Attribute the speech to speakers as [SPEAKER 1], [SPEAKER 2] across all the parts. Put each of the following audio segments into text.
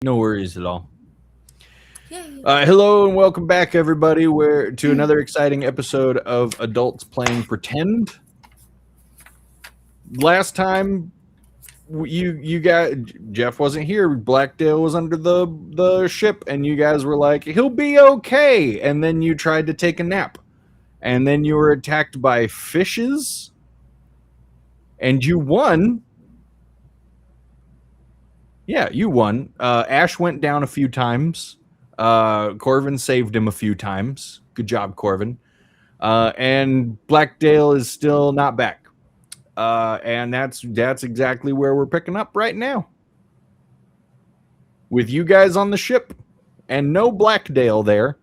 [SPEAKER 1] No worries at all.
[SPEAKER 2] Yay.
[SPEAKER 1] Hello and welcome back, everybody. We're to another exciting episode of Adults Playing Pretend. Last time, you got Jeff wasn't here. Blackdale was under the ship, and you guys were like, "He'll be okay." And then you tried to take a nap, and then you were attacked by fishes, and you won. Yeah, you won. Ash went down a few times. Corvin saved him a few times. Good job, Corvin. And Blackdale is still not back. And that's exactly where we're picking up right now. With you guys on the ship and no Blackdale there.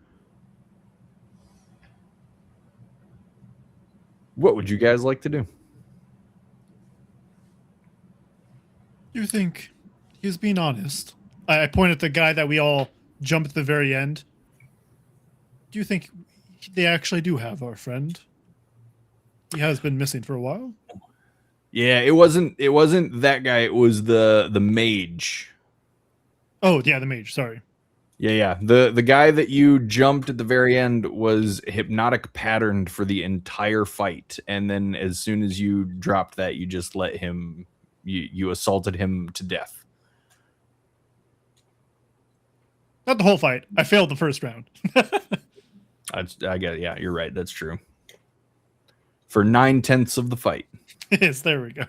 [SPEAKER 1] What would you guys like to do?
[SPEAKER 3] You think he's being honest? I point at the guy that we all jump at the very end. Do you think they actually do have our friend? He has been missing for a while.
[SPEAKER 1] Yeah, it wasn't that guy. It was the mage.
[SPEAKER 3] Oh yeah, the mage. Sorry.
[SPEAKER 1] Yeah. The guy that you jumped at the very end was hypnotic patterned for the entire fight, and then as soon as you dropped that, you just let him. You assaulted him to death.
[SPEAKER 3] Not the whole fight. I failed the first round.
[SPEAKER 1] I get it. Yeah, you're right. That's true. For 9/10 of the fight.
[SPEAKER 3] Yes, there we go.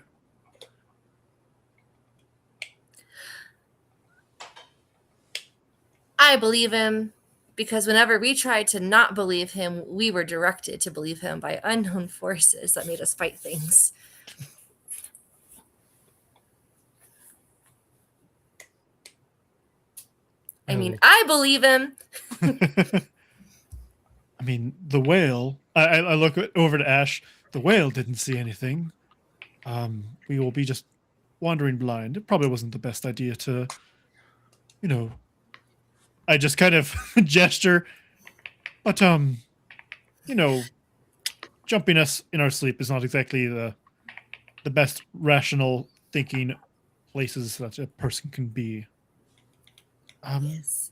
[SPEAKER 2] I believe him because whenever we tried to not believe him, we were directed to believe him by unknown forces that made us fight things. I mean, I believe him.
[SPEAKER 3] I mean, the whale. I look over to Ash. The whale didn't see anything. We will be just wandering blind. It probably wasn't the best idea to, I just kind of gesture. But, jumping us in our sleep is not exactly the best rational thinking places that a person can be.
[SPEAKER 2] Yes.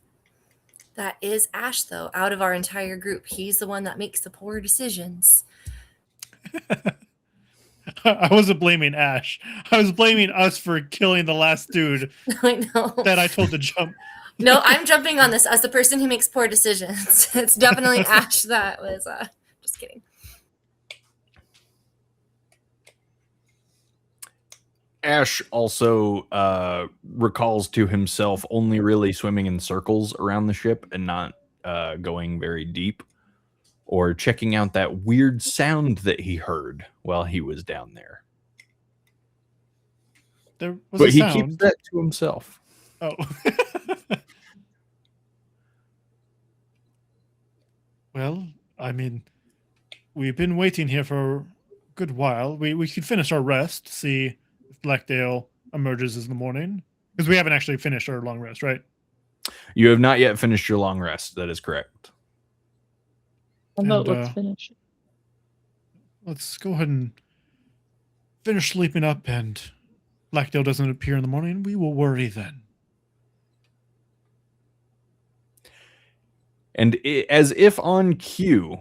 [SPEAKER 2] That is Ash, though. Out of our entire group, he's the one that makes the poor decisions.
[SPEAKER 3] I wasn't blaming Ash. I was blaming us for killing the last dude
[SPEAKER 2] I know.
[SPEAKER 3] that I told to jump.
[SPEAKER 2] No, I'm jumping on this as the person who makes poor decisions. It's definitely Ash that was, just kidding.
[SPEAKER 1] Ash also recalls to himself only really swimming in circles around the ship and not going very deep or checking out that weird sound that he heard while he was down there.
[SPEAKER 3] There was
[SPEAKER 1] But
[SPEAKER 3] a
[SPEAKER 1] he
[SPEAKER 3] sound.
[SPEAKER 1] keeps that to himself.
[SPEAKER 3] Oh. Well, I mean, we've been waiting here for a good while. We could finish our rest, see if Blackdale emerges in the morning. Because we haven't actually finished our long rest, right?
[SPEAKER 1] You have not yet finished your long rest. That is correct.
[SPEAKER 4] No, let's finish.
[SPEAKER 3] Let's go ahead and finish sleeping up, and Blackdale doesn't appear in the morning. We will worry then.
[SPEAKER 1] And as if on cue,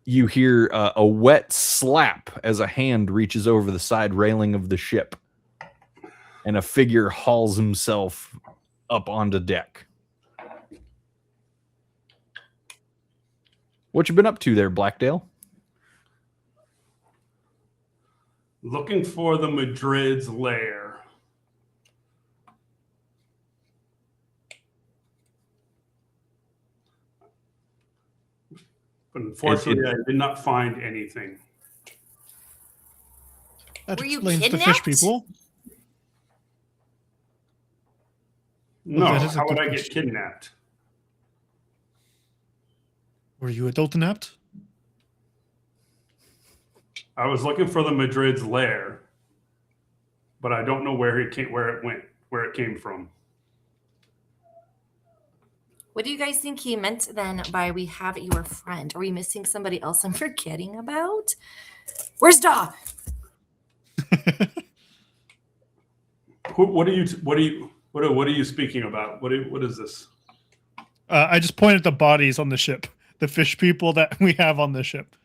[SPEAKER 1] you hear a wet slap as a hand reaches over the side railing of the ship, and a figure hauls himself up onto deck. What you been up to there, Blackdale?
[SPEAKER 5] Looking for the Madrid's lair. But unfortunately, I did not find anything.
[SPEAKER 3] That
[SPEAKER 2] Were you
[SPEAKER 3] explains the fish
[SPEAKER 2] kidnapped?
[SPEAKER 3] people.
[SPEAKER 5] No,
[SPEAKER 3] that is a
[SPEAKER 5] how would
[SPEAKER 3] good
[SPEAKER 5] I get
[SPEAKER 3] question.
[SPEAKER 5] kidnapped?
[SPEAKER 3] Were you adult inept?
[SPEAKER 5] I was looking for the Madrid's lair, but I don't know where it came from.
[SPEAKER 2] What do you guys think he meant then by we have your friend? Are we missing somebody else I'm forgetting about? Where's Daw?
[SPEAKER 5] What do you What are you speaking about? What is this?
[SPEAKER 3] I just pointed at the bodies on the ship, the fish people that we have on the ship.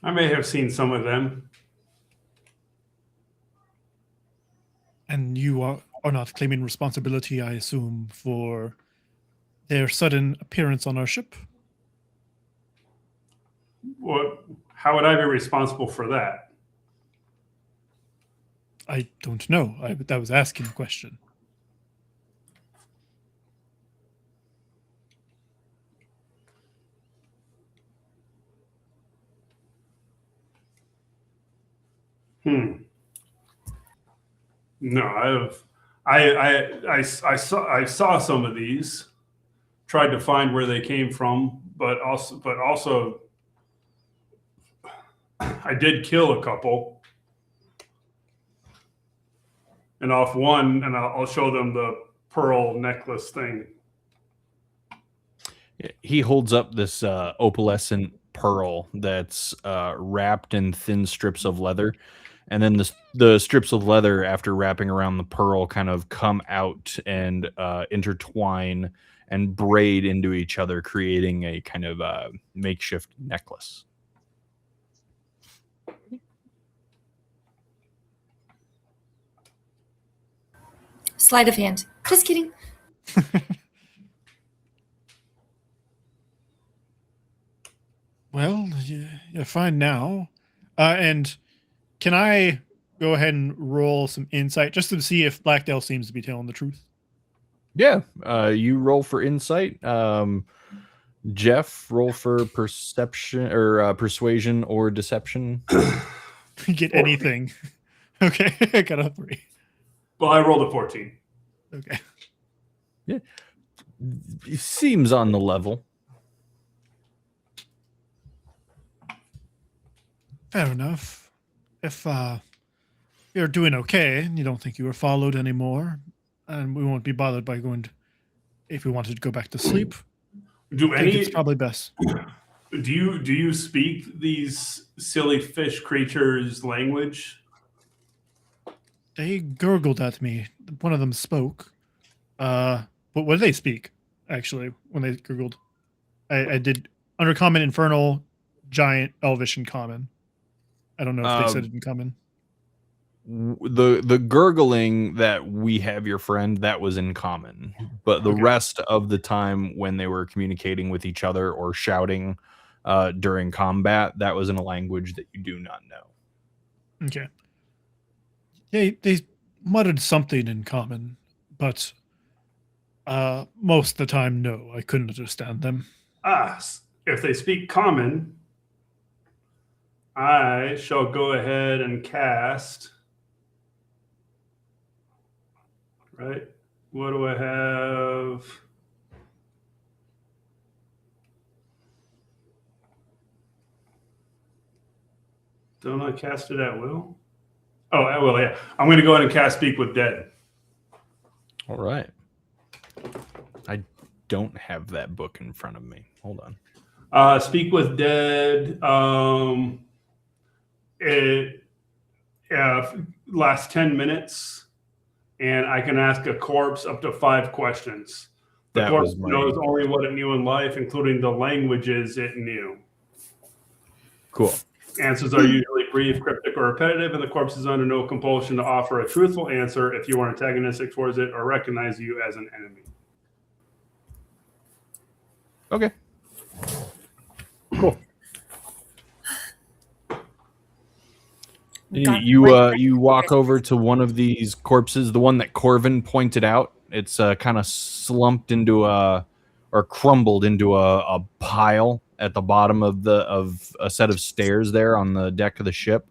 [SPEAKER 5] I may have seen some of them.
[SPEAKER 3] And you are not claiming responsibility, I assume, for their sudden appearance on our ship?
[SPEAKER 5] How would I be responsible for that?
[SPEAKER 3] I don't know. I was asking a question.
[SPEAKER 5] No, I saw some of these, tried to find where they came from, but also I did kill a couple. And off one, and I'll show them the pearl necklace thing.
[SPEAKER 1] He holds up this opalescent pearl that's wrapped in thin strips of leather. And then the strips of leather, after wrapping around the pearl, kind of come out and intertwine and braid into each other, creating a kind of makeshift necklace.
[SPEAKER 2] Sleight of hand. Just kidding.
[SPEAKER 3] Well, you're fine now. And can I go ahead and roll some insight just to see if Blackdale seems to be telling the truth?
[SPEAKER 1] Yeah, you roll for insight. Jeff, roll for perception or persuasion or deception.
[SPEAKER 3] You get anything. Okay, I got a 3.
[SPEAKER 5] Well, I rolled a 14.
[SPEAKER 3] Okay.
[SPEAKER 1] Yeah, it seems on the level.
[SPEAKER 3] Fair enough. If you're doing okay and you don't think you were followed anymore, and we won't be bothered by going to, if we wanted to go back to sleep, I think it's probably best.
[SPEAKER 5] Do you speak these silly fish creatures' language?
[SPEAKER 3] They gurgled at me. One of them spoke. What did they speak, actually, when they gurgled? I did Undercommon, Infernal, Giant, Elvish, and Common. I don't know if they said it in Common.
[SPEAKER 1] The gurgling that we have your friend, that was in common, but the rest of the time when they were communicating with each other or shouting during combat, that was in a language that you do not know.
[SPEAKER 3] Okay. They muttered something in common, but most of the time, no, I couldn't understand them.
[SPEAKER 5] If they speak common, I shall go ahead and cast. Right? What do I have? Don't I cast it at will? Oh, I will, yeah. I'm going to go ahead and cast Speak with Dead.
[SPEAKER 1] All right. I don't have that book in front of me. Hold on.
[SPEAKER 5] Speak with Dead. It lasts 10 minutes, and I can ask a corpse up to 5 questions. The corpse knows only what it knew in life, including the languages it knew.
[SPEAKER 1] Cool.
[SPEAKER 5] Answers are usually brief, cryptic, or repetitive, and the corpse is under no compulsion to offer a truthful answer if you are antagonistic towards it or recognize you as an enemy.
[SPEAKER 1] Okay. Cool. You walk over to one of these corpses, the one that Corvin pointed out. It's kind of slumped into or crumbled into a pile at the bottom of a set of stairs there on the deck of the ship.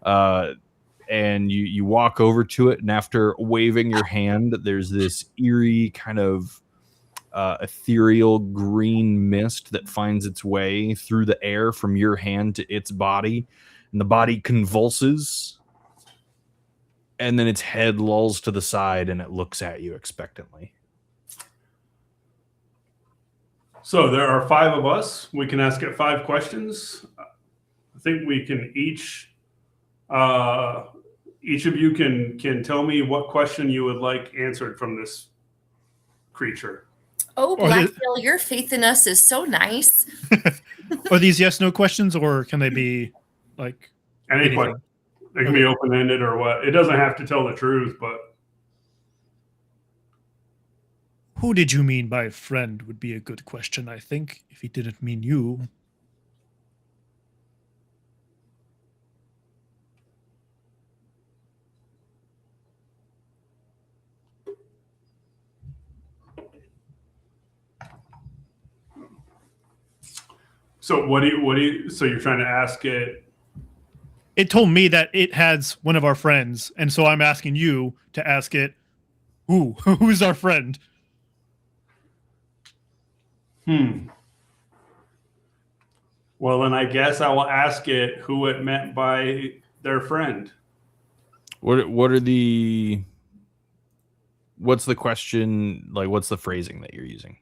[SPEAKER 1] And you walk over to it, and after waving your hand, there's this eerie kind of ethereal green mist that finds its way through the air from your hand to its body, and the body convulses and then its head lolls to the side and it looks at you expectantly.
[SPEAKER 5] So there are 5 of us. We can ask it 5 questions. I think we can each of you can tell me what question you would like answered from this creature.
[SPEAKER 2] Oh, Blackdale, your faith in us is so nice.
[SPEAKER 3] Are these yes/no questions, or can they be like
[SPEAKER 5] any question? They can be open-ended or what. It doesn't have to tell the truth, but.
[SPEAKER 3] Who did you mean by friend would be a good question, I think, if he didn't mean you.
[SPEAKER 5] So so you're trying to ask it?
[SPEAKER 3] It told me that it has one of our friends, and so I'm asking you to ask it, who's our friend?
[SPEAKER 5] Well, then I guess I will ask it who it meant by their friend.
[SPEAKER 1] What's the question? Like, what's the phrasing that you're using?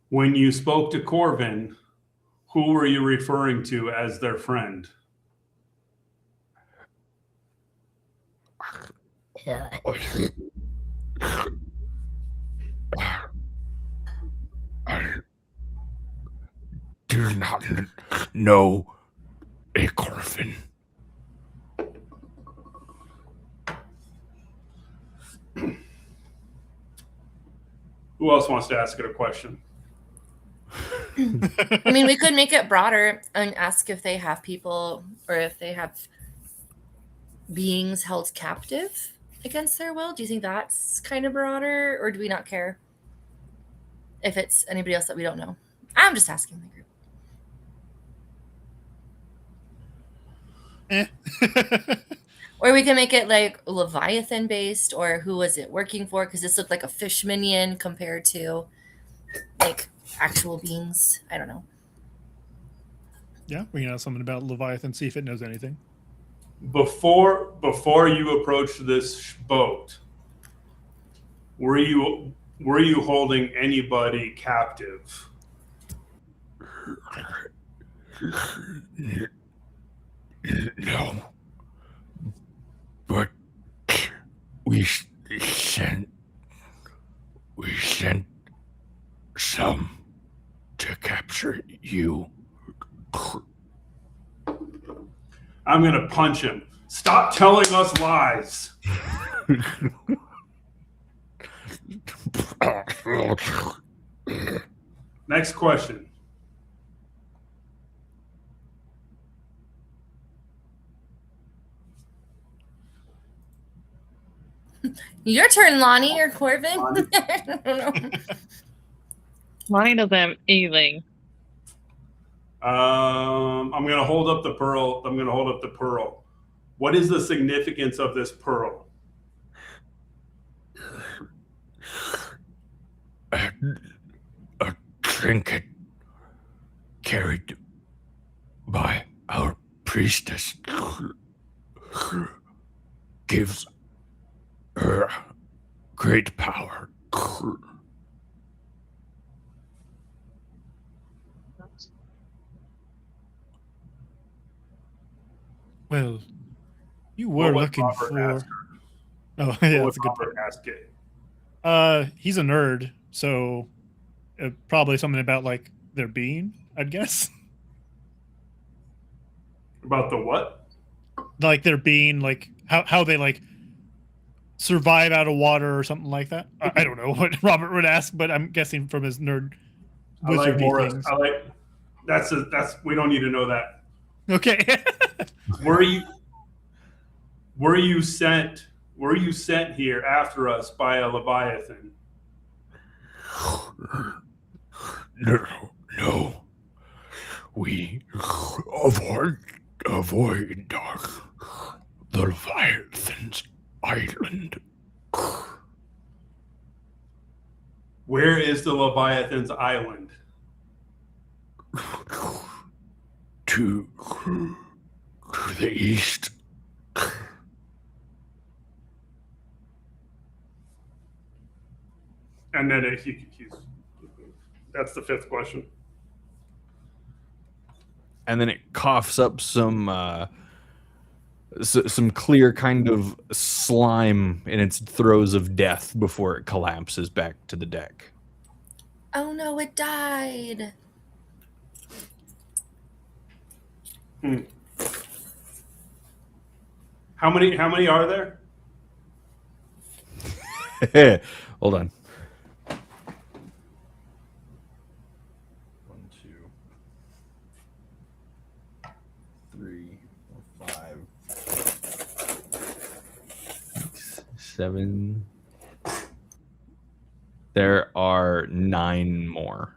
[SPEAKER 5] When you spoke to Corvin, who were you referring to as their friend?
[SPEAKER 1] I do not know a Corvin.
[SPEAKER 5] Who else wants to ask it a question?
[SPEAKER 2] I mean, we could make it broader and ask if they have people or if they have beings held captive against their will. Do you think that's kind of broader, or do we not care if it's anybody else that we don't know? I'm just asking the group. Or we can make it like Leviathan based, or who was it working for? Because this looked like a fish minion compared to like actual beings. I don't know.
[SPEAKER 3] Yeah, we can ask something about Leviathan, see if it knows anything.
[SPEAKER 5] Before you approached this boat, were you holding anybody captive?
[SPEAKER 1] No, but we sent some to capture you.
[SPEAKER 5] I'm gonna punch him. Stop telling us lies. Next question.
[SPEAKER 2] Your turn, Lonnie or Corvin.
[SPEAKER 5] Lonnie.
[SPEAKER 2] I don't know.
[SPEAKER 4] Lonnie doesn't have anything.
[SPEAKER 5] I'm gonna hold up the pearl. What is the significance of this pearl?
[SPEAKER 1] A trinket carried by our priestess gives her great power.
[SPEAKER 3] Well, you were looking
[SPEAKER 5] Robert
[SPEAKER 3] for.
[SPEAKER 5] ask her?
[SPEAKER 3] Oh, yeah,
[SPEAKER 5] What
[SPEAKER 3] that's a good
[SPEAKER 5] Robert
[SPEAKER 3] point.
[SPEAKER 5] ask it?
[SPEAKER 3] He's a nerd, so probably something about like their being, I'd guess.
[SPEAKER 5] About the what?
[SPEAKER 3] Like their being, like how they like survive out of water or something like that. I don't know what Robert would ask, but I'm guessing from his nerd wizardy things.
[SPEAKER 5] That's we don't need to know that.
[SPEAKER 3] Okay.
[SPEAKER 5] Were you sent here after us by a Leviathan?
[SPEAKER 1] No. We avoid the Leviathan's island.
[SPEAKER 5] Where is the Leviathan's island?
[SPEAKER 1] To To the east.
[SPEAKER 5] And then that's the fifth question.
[SPEAKER 1] And then it coughs up some clear kind of slime in its throes of death before it collapses back to the deck.
[SPEAKER 2] Oh no, it died.
[SPEAKER 5] How many are there?
[SPEAKER 1] Hold on. 1, 2, 3, 4, 5, 6, 7. There are 9 more.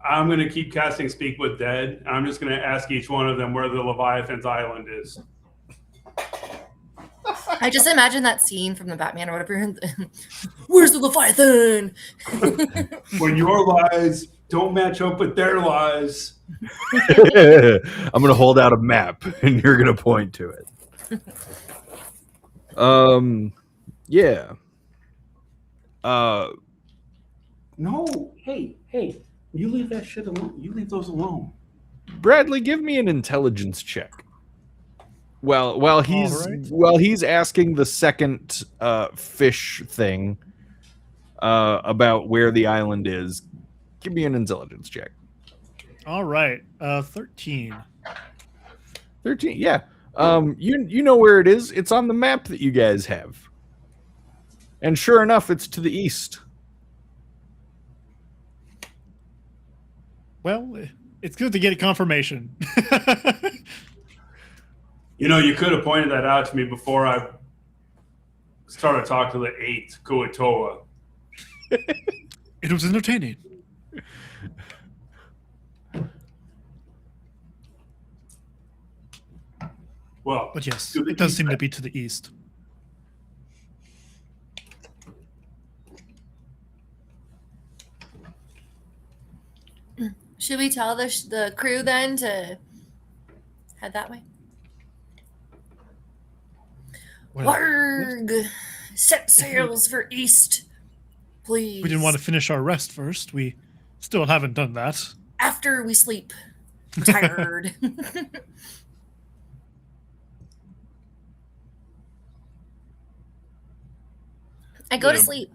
[SPEAKER 5] I'm going to keep casting Speak with Dead. I'm just going to ask each one of them where the Leviathan's island is.
[SPEAKER 2] I just imagine that scene from the Batman or whatever. Where's the Leviathan?
[SPEAKER 5] When your lies don't match up with their lies.
[SPEAKER 1] I'm going to hold out a map and you're going to point to it. Yeah.
[SPEAKER 5] No, hey, you leave that shit alone. You leave those alone.
[SPEAKER 1] Bradley, give me an intelligence check. While he's asking the second fish thing about where the island is, give me an intelligence check.
[SPEAKER 3] All right. 13.
[SPEAKER 1] 13, yeah. You know where it is. It's on the map that you guys have. And sure enough, it's to the east.
[SPEAKER 3] Well, it's good to get a confirmation.
[SPEAKER 5] You know, you could have pointed that out to me before I started talking to the 8th Kuatoa.
[SPEAKER 3] It was entertaining.
[SPEAKER 5] Well,
[SPEAKER 3] But yes, it does seem to be to the east.
[SPEAKER 2] Should we tell the crew then to head that way?
[SPEAKER 3] Well,
[SPEAKER 2] Warg! Set sails for east, please.
[SPEAKER 3] we didn't want to finish our rest first. We still haven't done that.
[SPEAKER 2] After we sleep. I'm tired. I go to sleep.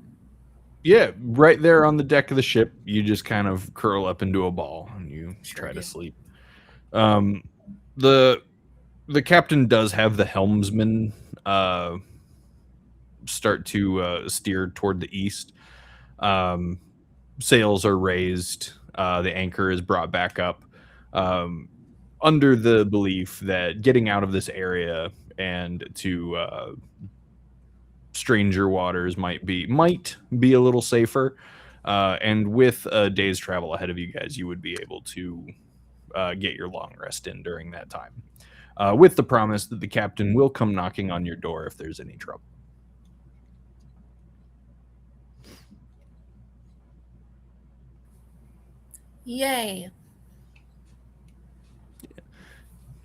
[SPEAKER 1] Yeah, right there on the deck of the ship, you just kind of curl up into a ball and you try to sleep. The captain does have the helmsman start to steer toward the east. Sails are raised. The anchor is brought back up under the belief that getting out of this area and to stranger waters might be a little safer, and with a day's travel ahead of you guys, you would be able to get your long rest in during that time, with the promise that the captain will come knocking on your door if there's any trouble.
[SPEAKER 2] Yay.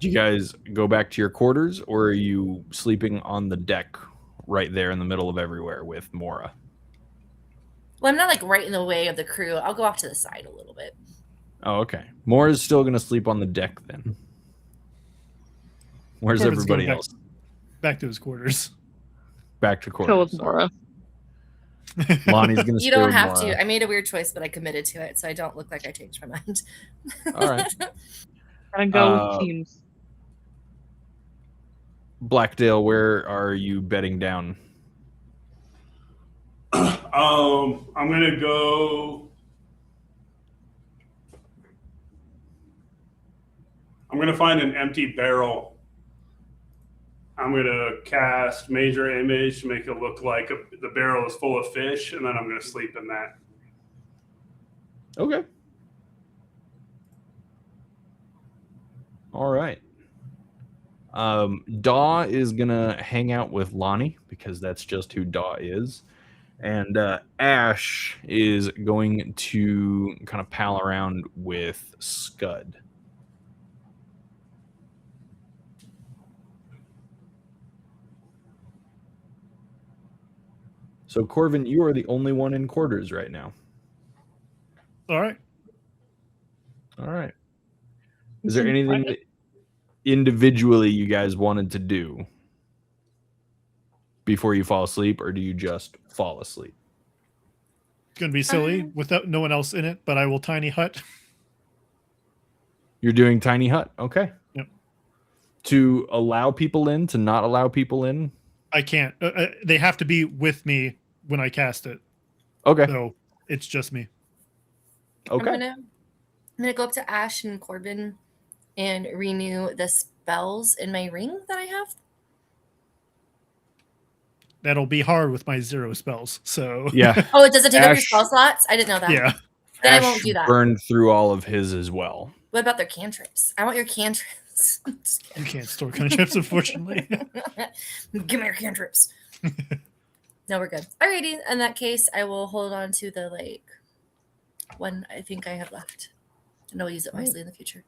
[SPEAKER 1] Do you guys go back to your quarters, or are you sleeping on the deck right there in the middle of everywhere with Mora?
[SPEAKER 2] Well, I'm not like right in the way of the crew. I'll go off to the side a little bit.
[SPEAKER 1] Oh, okay. Mora's still going to sleep on the deck then. Where's
[SPEAKER 3] Corvin's
[SPEAKER 1] everybody
[SPEAKER 3] going
[SPEAKER 1] else?
[SPEAKER 3] Back to his quarters.
[SPEAKER 1] Back to
[SPEAKER 4] So
[SPEAKER 1] quarters.
[SPEAKER 4] with Mora.
[SPEAKER 1] Lonnie's going to stay
[SPEAKER 2] You don't
[SPEAKER 1] with
[SPEAKER 2] have
[SPEAKER 1] Mora.
[SPEAKER 2] to. I made a weird choice, but I committed to it, so I don't look like I changed my mind.
[SPEAKER 1] All right.
[SPEAKER 4] Gotta go with teams.
[SPEAKER 1] Blackdale, where are you bedding down?
[SPEAKER 5] I'm gonna go. I'm gonna find an empty barrel. I'm gonna cast Major Image to make it look like the barrel is full of fish, and then I'm gonna sleep in that.
[SPEAKER 1] Okay. All right. Daw is gonna hang out with Lonnie because that's just who Daw is, and Ash is going to kind of pal around with Scud. So, Corvin, you are the only one in quarters right now.
[SPEAKER 3] All right.
[SPEAKER 1] All right. Is there anything that individually you guys wanted to do before you fall asleep, or do you just fall asleep?
[SPEAKER 3] It's gonna be silly without no one else in it, but I will tiny hut.
[SPEAKER 1] You're doing tiny hut. Okay.
[SPEAKER 3] Yep.
[SPEAKER 1] To allow people in, to not allow people in?
[SPEAKER 3] I can't. They have to be with me when I cast it.
[SPEAKER 1] Okay.
[SPEAKER 3] So it's just me.
[SPEAKER 1] Okay.
[SPEAKER 2] I'm gonna go up to Ash and Corbin and renew the spells in my ring that I have.
[SPEAKER 3] That'll be hard with my 0 spells. So
[SPEAKER 1] Yeah.
[SPEAKER 2] Oh, does it take up your
[SPEAKER 1] Ash-
[SPEAKER 2] spell slots? I didn't know that.
[SPEAKER 3] yeah.
[SPEAKER 2] Then I
[SPEAKER 1] Ash
[SPEAKER 2] won't do that.
[SPEAKER 1] burned through all of his as well.
[SPEAKER 2] What about their cantrips? I want your cantrips.
[SPEAKER 3] You can't store cantrips, unfortunately.
[SPEAKER 2] Give me your cantrips. No, we're good. Alrighty. In that case, I will hold on to the one I think I have left, and I'll use it wisely in the future.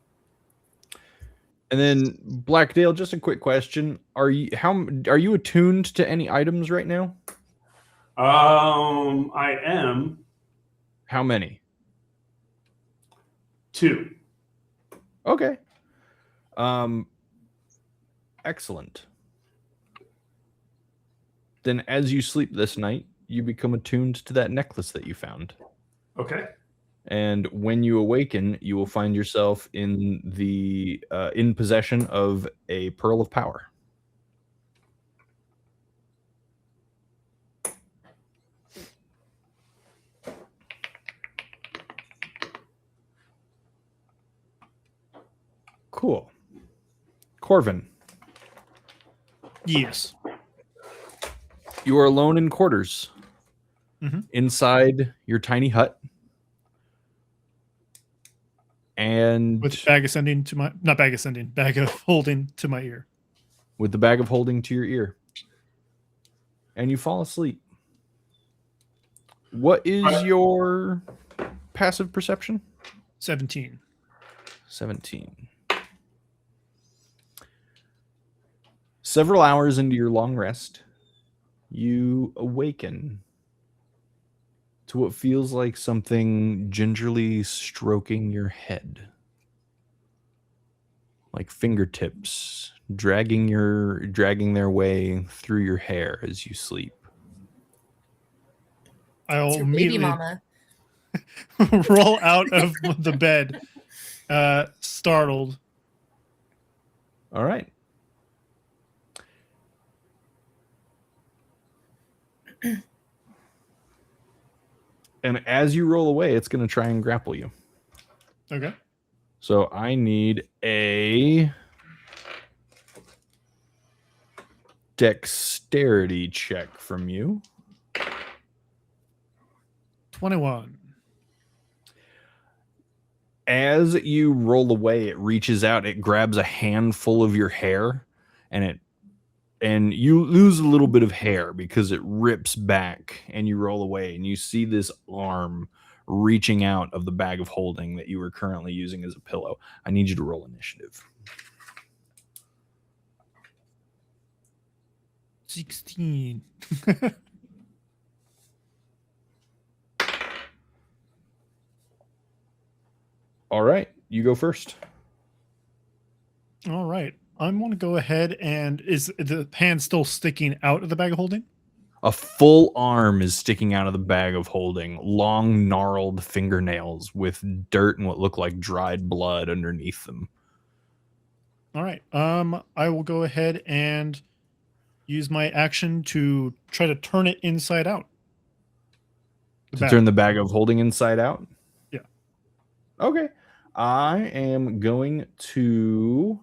[SPEAKER 1] And then Blackdale, just a quick question: are you attuned to any items right now?
[SPEAKER 5] I am
[SPEAKER 1] How many?
[SPEAKER 5] 2.
[SPEAKER 1] Okay. Excellent. Then as you sleep this night, you become attuned to that necklace that you found.
[SPEAKER 5] Okay.
[SPEAKER 1] And when you awaken, you will find yourself in possession of a pearl of power. Cool. Corvin,
[SPEAKER 3] Yes.
[SPEAKER 1] you are alone in quarters.
[SPEAKER 3] Mhm.
[SPEAKER 1] Inside your tiny hut. And
[SPEAKER 3] With bag ascending to my bag of holding to my ear.
[SPEAKER 1] with the bag of holding to your ear. And you fall asleep. What is your passive perception?
[SPEAKER 3] 17.
[SPEAKER 1] 17. Several hours into your long rest, you awaken to what feels like something gingerly stroking your head. Like fingertips dragging their way through your hair as you sleep.
[SPEAKER 3] I'll
[SPEAKER 2] It's your baby
[SPEAKER 3] immediately
[SPEAKER 2] mama.
[SPEAKER 3] roll out of the bed, startled.
[SPEAKER 1] All right. And as you roll away, it's going to try and grapple you.
[SPEAKER 3] Okay.
[SPEAKER 1] So I need a dexterity check from you.
[SPEAKER 3] 21.
[SPEAKER 1] As you roll away, it reaches out, it grabs a handful of your hair, and you lose a little bit of hair because it rips back, and you roll away, and you see this arm reaching out of the bag of holding that you were currently using as a pillow. I need you to roll initiative.
[SPEAKER 3] 16.
[SPEAKER 1] All right, you go first.
[SPEAKER 3] All right. I'm going to go ahead and is the hand still sticking out of the bag of holding?
[SPEAKER 1] A full arm is sticking out of the bag of holding, long, gnarled fingernails with dirt and what look like dried blood underneath them.
[SPEAKER 3] All right. I will go ahead and use my action to try to turn it inside out.
[SPEAKER 1] Turn the bag of holding inside out?
[SPEAKER 3] Yeah.
[SPEAKER 1] Okay. I am going to...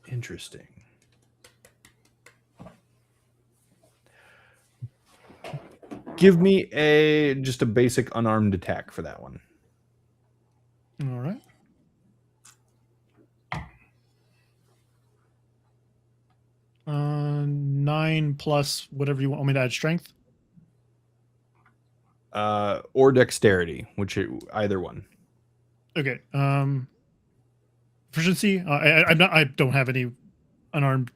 [SPEAKER 1] Interesting. Give me just a basic unarmed attack for that one.
[SPEAKER 3] All right. Uh, 9 plus whatever you want me to add strength.
[SPEAKER 1] Or dexterity, either one.
[SPEAKER 3] Okay. Proficiency. I don't have any unarmed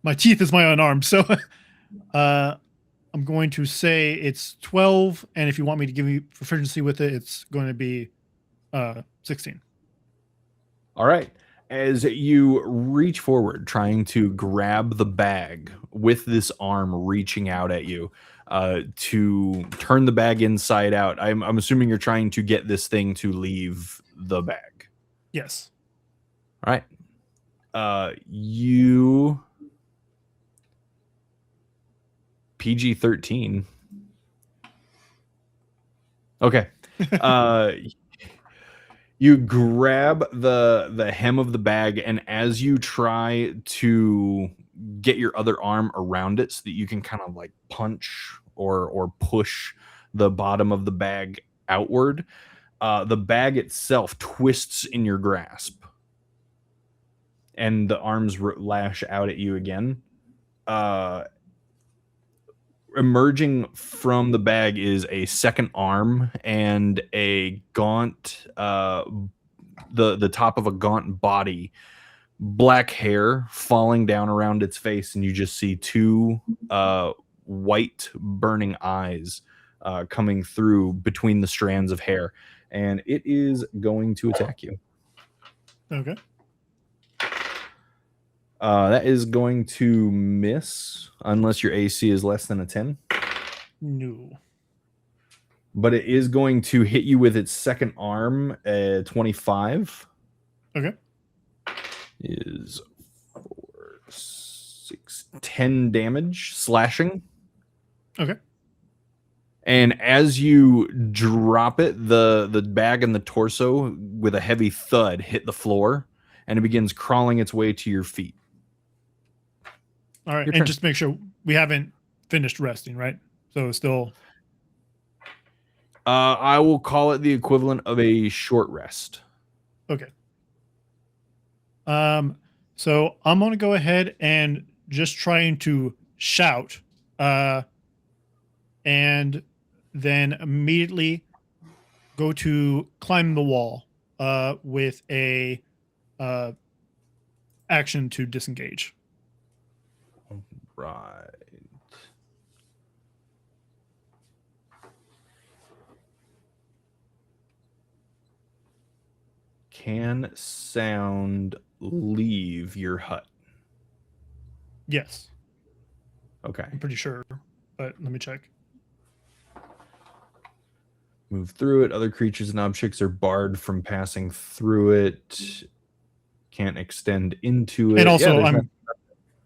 [SPEAKER 3] my teeth is my unarmed. So I'm going to say it's 12, and if you want me to give you proficiency with it, it's going to be 16.
[SPEAKER 1] All right. As you reach forward, trying to grab the bag with this arm reaching out at you to turn the bag inside out, I'm assuming you're trying to get this thing to leave the bag.
[SPEAKER 3] Yes.
[SPEAKER 1] All right. You PG-13. Okay. You grab the hem of the bag, and as you try to get your other arm around it so that you can kind of like punch or push the bottom of the bag outward, the bag itself twists in your grasp, and the arms lash out at you again. Emerging from the bag is a second arm and a gaunt, the top of a gaunt body, black hair falling down around its face, and you just see two white burning eyes coming through between the strands of hair, and it is going to attack you.
[SPEAKER 3] Okay.
[SPEAKER 1] That is going to miss unless your AC is less than a 10.
[SPEAKER 3] No.
[SPEAKER 1] But it is going to hit you with its second arm at 25.
[SPEAKER 3] Okay.
[SPEAKER 1] Is 4, 6, 10 damage slashing.
[SPEAKER 3] Okay.
[SPEAKER 1] And as you drop it, the bag and the torso with a heavy thud hit the floor, and it begins crawling its way to your feet.
[SPEAKER 3] All right.
[SPEAKER 1] Your
[SPEAKER 3] And
[SPEAKER 1] turn.
[SPEAKER 3] just make sure we haven't finished resting, right? So still.
[SPEAKER 1] I will call it the equivalent of a short rest.
[SPEAKER 3] Okay. So I'm going to go ahead and just trying to shout, and then immediately go to climb the wall, with a, action to disengage.
[SPEAKER 1] Right. Can sound leave your hut?
[SPEAKER 3] Yes,
[SPEAKER 1] Okay.
[SPEAKER 3] I'm pretty sure, but let me check.
[SPEAKER 1] Move through it. Other creatures and objects are barred from passing through it. Can't extend into it.
[SPEAKER 3] And also,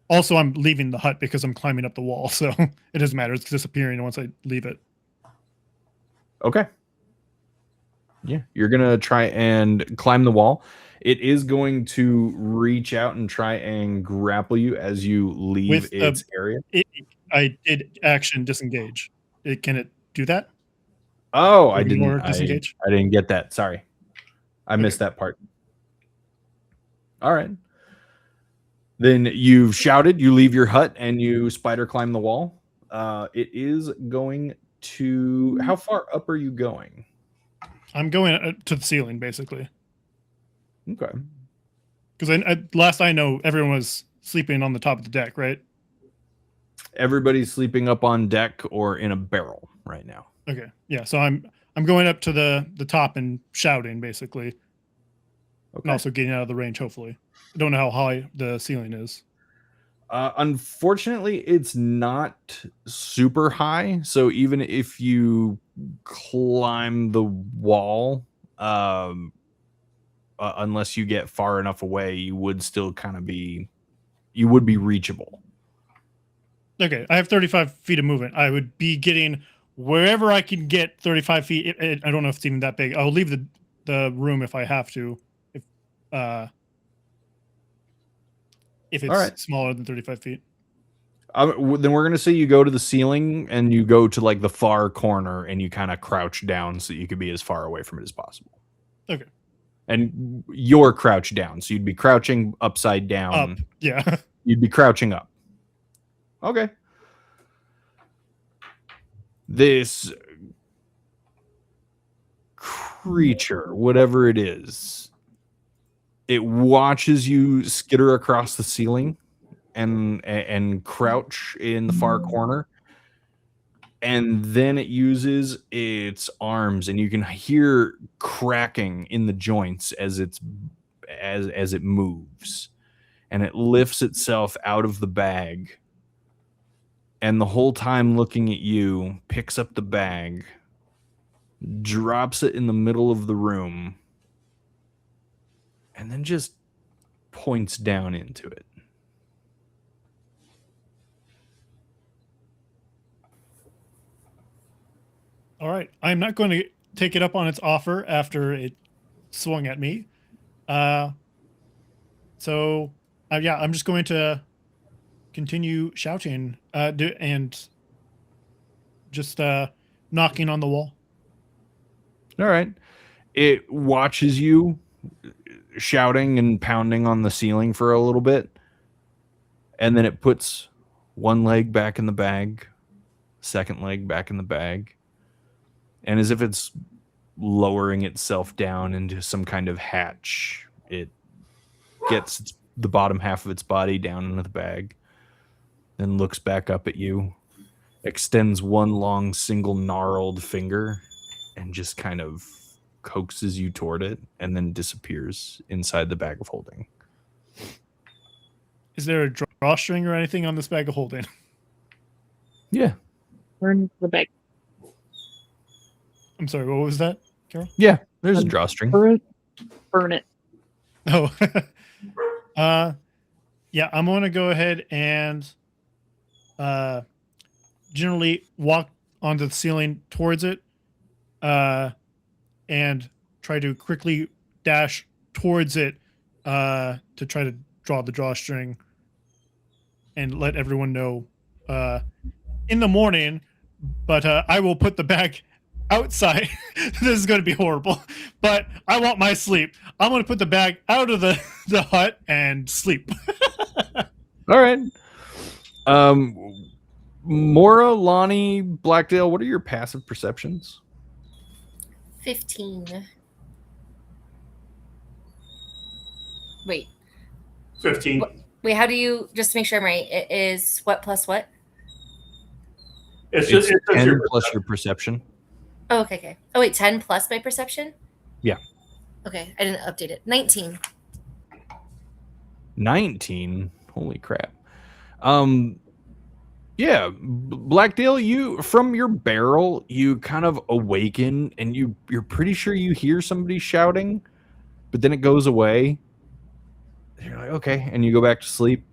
[SPEAKER 1] there's
[SPEAKER 3] I'm leaving the hut because I'm climbing up the wall, so it doesn't matter. It's disappearing once I leave it.
[SPEAKER 1] Okay. Yeah, you're gonna try and climb the wall. It is going to reach out and try and grapple you as you leave
[SPEAKER 3] With
[SPEAKER 1] its area.
[SPEAKER 3] I did action disengage. Can it do that?
[SPEAKER 1] Oh, I
[SPEAKER 3] Ignore
[SPEAKER 1] didn't.
[SPEAKER 3] disengage?
[SPEAKER 1] I didn't get that. Sorry, I missed that part. All right. Then you've shouted. You leave your hut and you spider climb the wall. It is going to. How far up are you going?
[SPEAKER 3] I'm going to the ceiling, basically.
[SPEAKER 1] Okay.
[SPEAKER 3] Because last I know, everyone was sleeping on the top of the deck, right?
[SPEAKER 1] Everybody's sleeping up on deck or in a barrel right now.
[SPEAKER 3] Okay, yeah. So I'm going up to the top and shouting, basically,
[SPEAKER 1] Okay.
[SPEAKER 3] and also getting out of the range. Hopefully, I don't know how high the ceiling is.
[SPEAKER 1] Unfortunately, it's not super high. So even if you climb the wall, unless you get far enough away, you would still kind of be reachable.
[SPEAKER 3] Okay, I have 35 feet of movement. I would be getting wherever I can get 35 feet. I don't know if it's even that big. I'll leave the room if I have to. If it's
[SPEAKER 1] All right.
[SPEAKER 3] smaller than 35 feet.
[SPEAKER 1] Then we're gonna say you go to the ceiling and you go to like the far corner and you kind of crouch down so you could be as far away from it as possible.
[SPEAKER 3] Okay.
[SPEAKER 1] And you're crouched down, so you'd be crouching upside down.
[SPEAKER 3] Up. Yeah.
[SPEAKER 1] You'd be crouching up. Okay. This creature, whatever it is, it watches you skitter across the ceiling and crouch in the far corner. And then it uses its arms, and you can hear cracking in the joints as it moves, and it lifts itself out of the bag. And the whole time looking at you, picks up the bag, drops it in the middle of the room, and then just points down into it.
[SPEAKER 3] All right. I'm not going to take it up on its offer after it swung at me. Yeah, I'm just going to continue shouting and just knocking on the wall.
[SPEAKER 1] All right. It watches you shouting and pounding on the ceiling for a little bit, and then it puts one leg back in the bag, second leg back in the bag, and as if it's lowering itself down into some kind of hatch, it gets the bottom half of its body down into the bag, then looks back up at you, extends one long single gnarled finger, and just kind of coaxes you toward it, and then disappears inside the bag of holding.
[SPEAKER 3] Is there a drawstring or anything on this bag of holding?
[SPEAKER 1] Yeah.
[SPEAKER 4] Burn the bag.
[SPEAKER 3] I'm sorry, what was that, Carol?
[SPEAKER 1] Yeah, there's a drawstring.
[SPEAKER 4] Burn it.
[SPEAKER 3] Oh. Yeah, I'm going to go ahead and generally walk onto the ceiling towards it and try to quickly dash towards it to try to draw the drawstring and let everyone know in the morning, but I will put the bag outside. This is going to be horrible, but I want my sleep. I'm going to put the bag out of the hut and sleep.
[SPEAKER 1] All right. Mora, Lonnie, Blackdale, what are your passive perceptions?
[SPEAKER 2] 15. Wait.
[SPEAKER 5] 15.
[SPEAKER 2] Wait, how do you, just to make sure I'm right, it is what plus what?
[SPEAKER 5] It's just
[SPEAKER 1] 10 plus your perception.
[SPEAKER 2] Oh, okay. Oh, wait, 10 plus my perception?
[SPEAKER 1] Yeah.
[SPEAKER 2] Okay, I didn't update it. 19.
[SPEAKER 1] 19? Holy crap. Yeah, Blackdale, you, from your barrel, you kind of awaken, and you're pretty sure you hear somebody shouting, but then it goes away. You're like, okay, and you go back to sleep.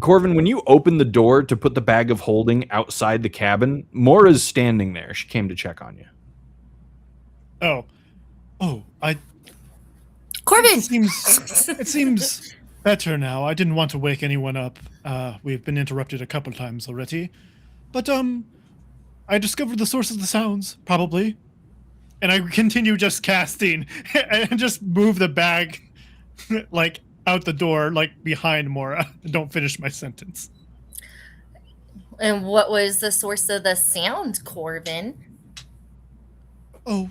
[SPEAKER 1] Corvin, when you open the door to put the bag of holding outside the cabin, Mora's standing there. She came to check on you.
[SPEAKER 2] Corvin!
[SPEAKER 3] It seems better now. I didn't want to wake anyone up. We've been interrupted a couple times already. But, I discovered the source of the sounds, probably. And I continue just casting and just move the bag, like, out the door, like, behind Mora. Don't finish my sentence.
[SPEAKER 2] And what was the source of the sound, Corvin?
[SPEAKER 3] Oh,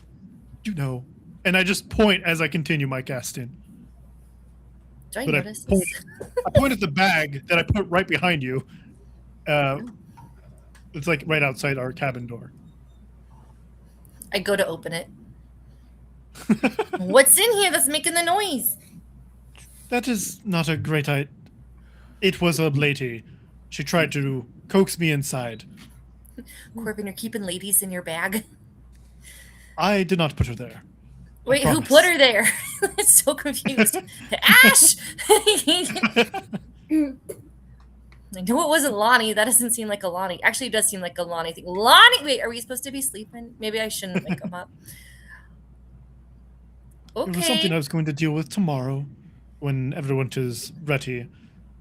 [SPEAKER 3] you know. And I just point as I continue my casting.
[SPEAKER 2] Do I
[SPEAKER 3] But
[SPEAKER 2] notice
[SPEAKER 3] I point,
[SPEAKER 2] this?
[SPEAKER 3] I point at the bag that I put right behind you. It's like right outside our cabin door.
[SPEAKER 2] I go to open it. What's in here that's making the noise?
[SPEAKER 3] That is not a great idea. It was a lady. She tried to coax me inside.
[SPEAKER 2] Corvin, you're keeping ladies in your bag.
[SPEAKER 3] I did not put her there.
[SPEAKER 2] Wait, who
[SPEAKER 3] promise.
[SPEAKER 2] put her there? It's so confused. Ash! I know it wasn't Lonnie. That doesn't seem like a Lonnie. Actually, it does seem like a Lonnie thing. Lonnie! Wait, are we supposed to be sleeping? Maybe I shouldn't wake them up. Okay.
[SPEAKER 3] It was something I was going to deal with tomorrow when everyone is ready.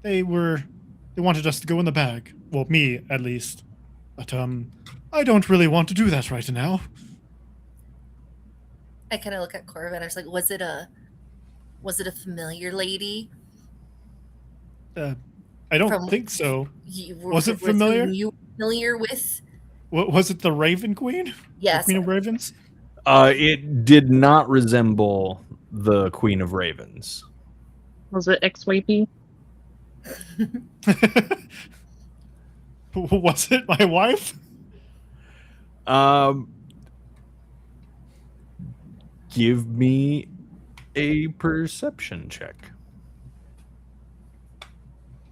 [SPEAKER 3] They wanted us to go in the bag. Well, me, at least. But, I don't really want to do that right now.
[SPEAKER 2] I kind of look at Corvin. I was like, was it a familiar lady?
[SPEAKER 3] I don't
[SPEAKER 2] From-
[SPEAKER 3] think so.
[SPEAKER 2] Was
[SPEAKER 3] it familiar?
[SPEAKER 2] You familiar with?
[SPEAKER 3] What was it, the Raven Queen?
[SPEAKER 2] Yes.
[SPEAKER 3] The Queen of Ravens?
[SPEAKER 1] It did not resemble the Queen of Ravens.
[SPEAKER 4] Was it ex-wifey?
[SPEAKER 3] Was it my wife?
[SPEAKER 1] Give me a perception check.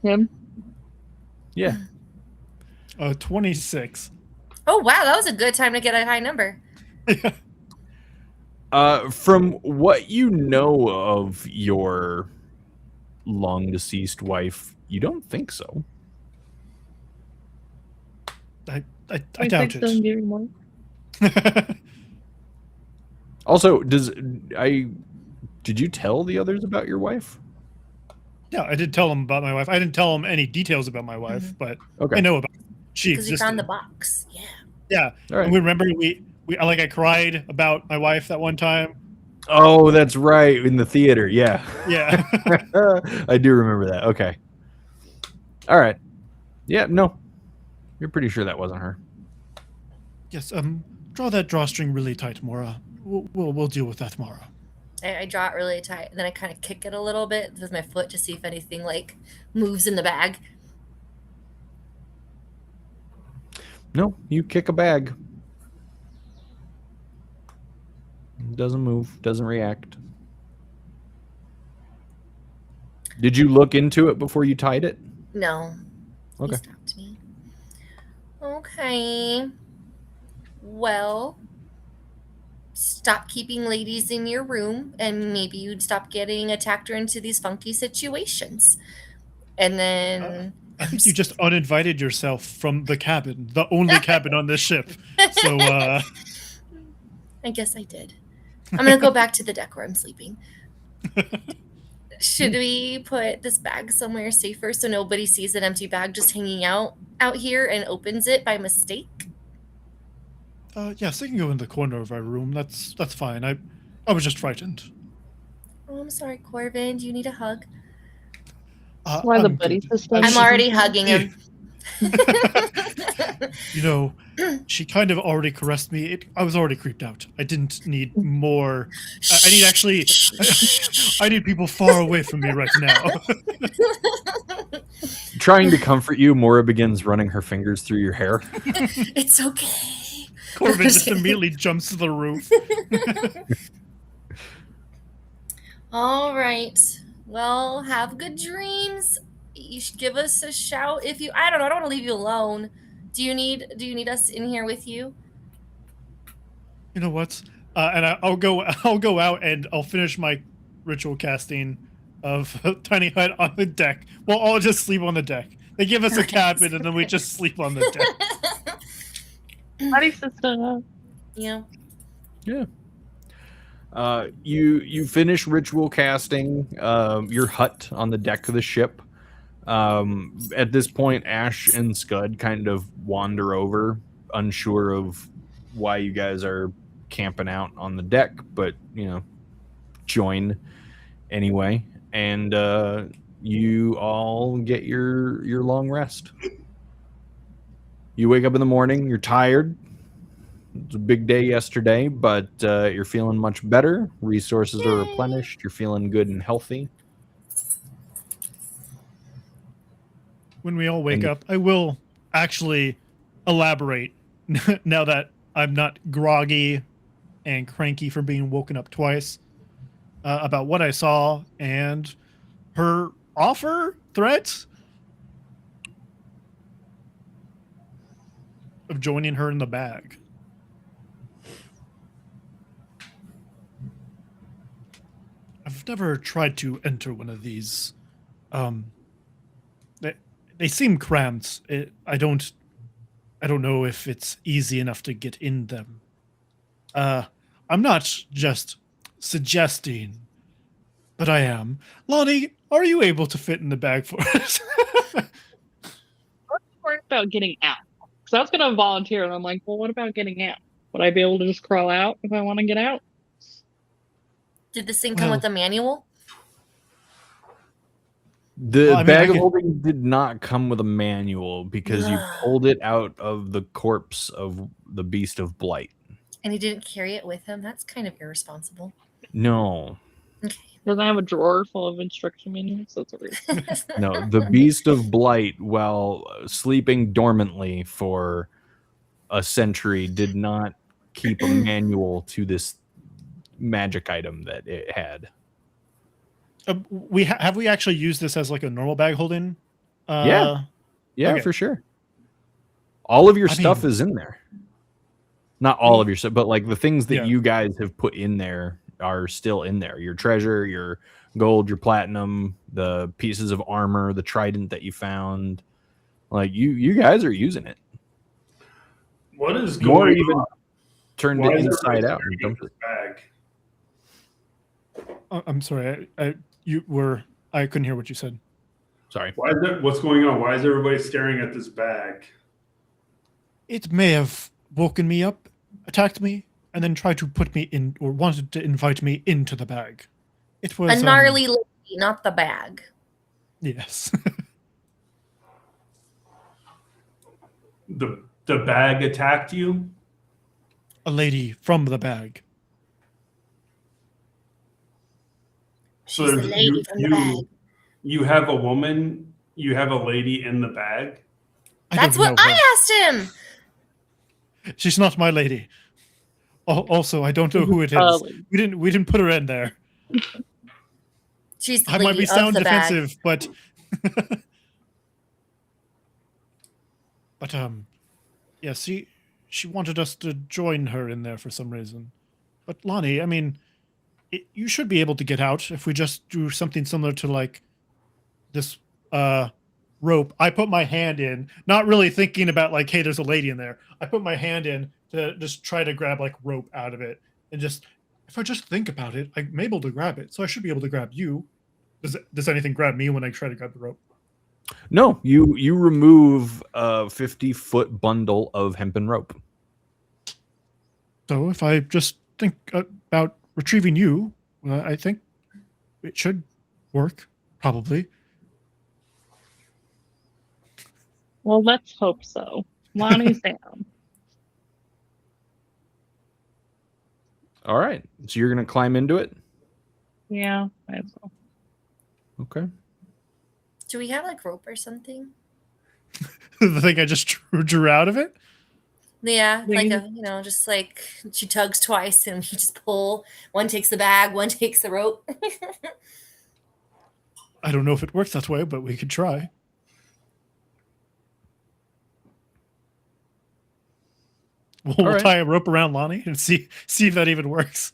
[SPEAKER 4] Him?
[SPEAKER 1] Yeah.
[SPEAKER 3] 26.
[SPEAKER 2] Oh wow, that was a good time to get a high number.
[SPEAKER 1] From what you know of your long deceased wife, you don't think so.
[SPEAKER 3] I doubt
[SPEAKER 4] Doesn't
[SPEAKER 3] it.
[SPEAKER 4] give you more.
[SPEAKER 1] Also, did you tell the others about your wife?
[SPEAKER 3] Yeah, I did tell them about my wife. I didn't tell them any details about my wife, but
[SPEAKER 1] Okay.
[SPEAKER 3] I know about her. She
[SPEAKER 2] Because you
[SPEAKER 3] existed.
[SPEAKER 2] found the box. Yeah.
[SPEAKER 3] Yeah.
[SPEAKER 1] All right.
[SPEAKER 3] And we remember I cried about my wife that one time.
[SPEAKER 1] Oh, that's right, in the theater. Yeah.
[SPEAKER 3] Yeah.
[SPEAKER 1] I do remember that. Okay. All right. Yeah, no. You're pretty sure that wasn't her.
[SPEAKER 3] Yes. Draw that drawstring really tight, Mora. We'll deal with that tomorrow.
[SPEAKER 2] I draw it really tight, and then I kind of kick it a little bit with my foot to see if anything like moves in the bag.
[SPEAKER 1] No, you kick a bag. Doesn't move, doesn't react. Did you look into it before you tied it?
[SPEAKER 2] No.
[SPEAKER 1] Okay.
[SPEAKER 2] He stopped me. Okay. Well, stop keeping ladies in your room, and maybe you'd stop getting attacked or into these funky situations. And then
[SPEAKER 3] I think you just uninvited yourself from the cabin, the only cabin on this ship. So,
[SPEAKER 2] I guess I did. I'm gonna go back to the deck where I'm sleeping. Should we put this bag somewhere safer so nobody sees an empty bag just hanging out here and opens it by mistake?
[SPEAKER 3] yes, they can go in the corner of our room. That's fine. I was just frightened.
[SPEAKER 2] Oh, I'm sorry, Corvin. Do you need a hug?
[SPEAKER 4] Why the
[SPEAKER 3] I'm
[SPEAKER 4] buddy
[SPEAKER 3] good.
[SPEAKER 4] system?
[SPEAKER 2] I'm already hugging him.
[SPEAKER 3] You know, she kind of already caressed me. I was already creeped out. I didn't need more. I need actually. I need people far away from me right now.
[SPEAKER 1] Trying to comfort you, Mora begins running her fingers through your hair.
[SPEAKER 2] It's okay.
[SPEAKER 3] Corvin just immediately jumps to the roof.
[SPEAKER 2] All right. Well, have good dreams. You should give us a shout if you. I don't know. I don't want to leave you alone. Do you need us in here with you?
[SPEAKER 3] You know what? And I'll go out and I'll finish my ritual casting of Tiny Hut on the deck. We'll all just sleep on the deck. They give us a cabin and then we just sleep on the deck.
[SPEAKER 4] Buddy system.
[SPEAKER 2] Yeah.
[SPEAKER 1] Yeah. You finish ritual casting your hut on the deck of the ship. At this point, Ash and Scud kind of wander over, unsure of why you guys are camping out on the deck, but join anyway. And you all get your long rest. You wake up in the morning, you're tired. It's a big day yesterday, but you're feeling much better. Resources are replenished. You're feeling good and healthy.
[SPEAKER 3] When we all wake up, I will actually elaborate now that I'm not groggy and cranky for being woken up twice about what I saw and her threat of joining her in the bag. I've never tried to enter one of these. They seem cramped. I don't know if it's easy enough to get in them. I'm not just suggesting, but I am. Lonnie, are you able to fit in the bag for us?
[SPEAKER 4] I'm worried about getting out. Because I was going to volunteer, and I'm like, well, what about getting out? Would I be able to just crawl out if I want to get out?
[SPEAKER 2] Did this thing come with a manual?
[SPEAKER 1] The bag of holding did not come with a manual because you pulled it out of the corpse of the beast of blight.
[SPEAKER 2] And he didn't carry it with him? That's kind of irresponsible.
[SPEAKER 1] No.
[SPEAKER 2] Okay.
[SPEAKER 4] Doesn't have a drawer full of instruction manuals. That's a reason.
[SPEAKER 1] No, the Beast of Blight, while sleeping dormantly for a century, did not keep a manual to this magic item that it had.
[SPEAKER 3] Have we actually used this as like a normal bag holding?
[SPEAKER 1] Yeah,
[SPEAKER 3] okay.
[SPEAKER 1] for sure. All of your
[SPEAKER 3] I
[SPEAKER 1] stuff
[SPEAKER 3] mean-
[SPEAKER 1] is in there. Not all of your stuff, but like the things that
[SPEAKER 3] Yeah.
[SPEAKER 1] you guys have put in there are still in there. Your treasure, your gold, your platinum, the pieces of armor, the trident that you found. Like you guys are using it.
[SPEAKER 5] What is
[SPEAKER 1] More
[SPEAKER 5] going
[SPEAKER 1] even
[SPEAKER 5] on?
[SPEAKER 1] turned
[SPEAKER 5] Why
[SPEAKER 1] it
[SPEAKER 5] is
[SPEAKER 1] inside
[SPEAKER 5] everybody
[SPEAKER 1] out and
[SPEAKER 5] staring
[SPEAKER 1] dumped
[SPEAKER 5] at
[SPEAKER 1] it.
[SPEAKER 5] this bag?
[SPEAKER 3] I'm sorry. I couldn't hear what you said.
[SPEAKER 1] Sorry.
[SPEAKER 5] Why is that? What's going on? Why is everybody staring at this bag?
[SPEAKER 3] It may have woken me up, attacked me, and then tried to put me in, or wanted to invite me into the bag. It was
[SPEAKER 2] A gnarly lady, not the bag.
[SPEAKER 3] Yes.
[SPEAKER 5] The bag attacked you?
[SPEAKER 3] A lady from the bag.
[SPEAKER 5] So
[SPEAKER 2] She's the
[SPEAKER 5] there's-
[SPEAKER 2] lady from the bag.
[SPEAKER 5] You have a woman, you have a lady in the bag?
[SPEAKER 3] I
[SPEAKER 2] That's
[SPEAKER 3] don't
[SPEAKER 2] what
[SPEAKER 3] know her.
[SPEAKER 2] I asked him.
[SPEAKER 3] She's not my lady. Also, I don't know who it is. We didn't put her in there.
[SPEAKER 2] She's the
[SPEAKER 3] I
[SPEAKER 2] lady
[SPEAKER 3] might be
[SPEAKER 2] of
[SPEAKER 3] sound
[SPEAKER 2] the bag.
[SPEAKER 3] defensive, but yeah, she wanted us to join her in there for some reason. But Lonnie, I mean, you should be able to get out if we just do something similar to like this rope. I put my hand in, not really thinking about like, hey, there's a lady in there. I put my hand in to just try to grab like rope out of it, and just if I just think about it, I'm able to grab it, so I should be able to grab you. Does anything grab me when I try to grab the rope?
[SPEAKER 1] No, you remove a 50-foot bundle of hempen rope.
[SPEAKER 3] So if I just think about retrieving you, I think it should work, probably.
[SPEAKER 4] Well, let's hope so. Lonnie's down.
[SPEAKER 1] All right. So you're going to climb into it?
[SPEAKER 4] Yeah, I have so.
[SPEAKER 1] Okay.
[SPEAKER 2] Do we have like rope or something?
[SPEAKER 3] The thing I just drew out of it?
[SPEAKER 2] Yeah, like
[SPEAKER 4] Maybe.
[SPEAKER 2] just like she tugs twice and we just pull. One takes the bag, one takes the rope.
[SPEAKER 3] I don't know if it works that way, but we could try. We'll
[SPEAKER 1] right.
[SPEAKER 3] tie a rope around Lonnie and see if that even works.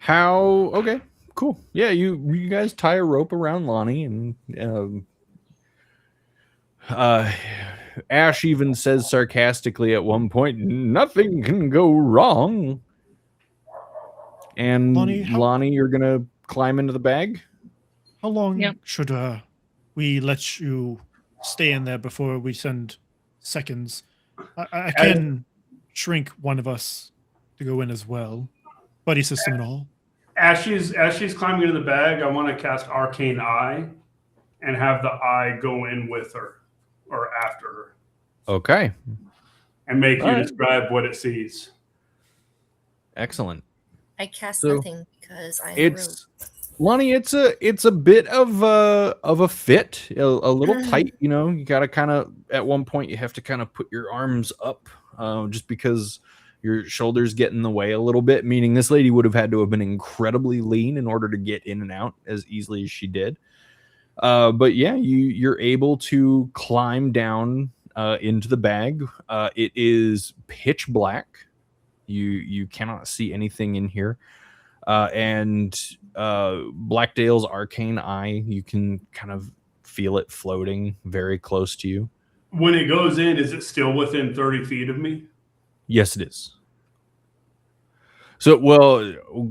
[SPEAKER 1] Okay, cool. Yeah, you guys tie a rope around Lonnie, and Ash even says sarcastically at one point, "Nothing can go wrong." And Lonnie, you're gonna climb into the bag.
[SPEAKER 3] How long
[SPEAKER 4] Yep.
[SPEAKER 3] should we let you stay in there before we send seconds? I can shrink one of us to go in as well. Buddy system and all.
[SPEAKER 5] As she's climbing into the bag, I want to cast Arcane Eye and have the eye go in with her or after her
[SPEAKER 1] Okay,
[SPEAKER 5] and make you
[SPEAKER 1] All right.
[SPEAKER 5] describe what it sees.
[SPEAKER 1] excellent.
[SPEAKER 2] I cast
[SPEAKER 1] So,
[SPEAKER 2] nothing because I'm
[SPEAKER 1] It's Lonnie. It's a bit of a fit, a little tight. You know, you got to kind of at one point you have to kind of put your arms up, just because your shoulders get in the way a little bit. Meaning this lady would have had to have been incredibly lean in order to get in and out as easily as she did. But yeah, you're able to climb down into the bag. It is pitch black. You cannot see anything in here. And Blackdale's Arcane Eye, you can kind of feel it floating very close to you.
[SPEAKER 5] When it goes in, is it still within 30 feet of me?
[SPEAKER 1] Yes, it is. So, well,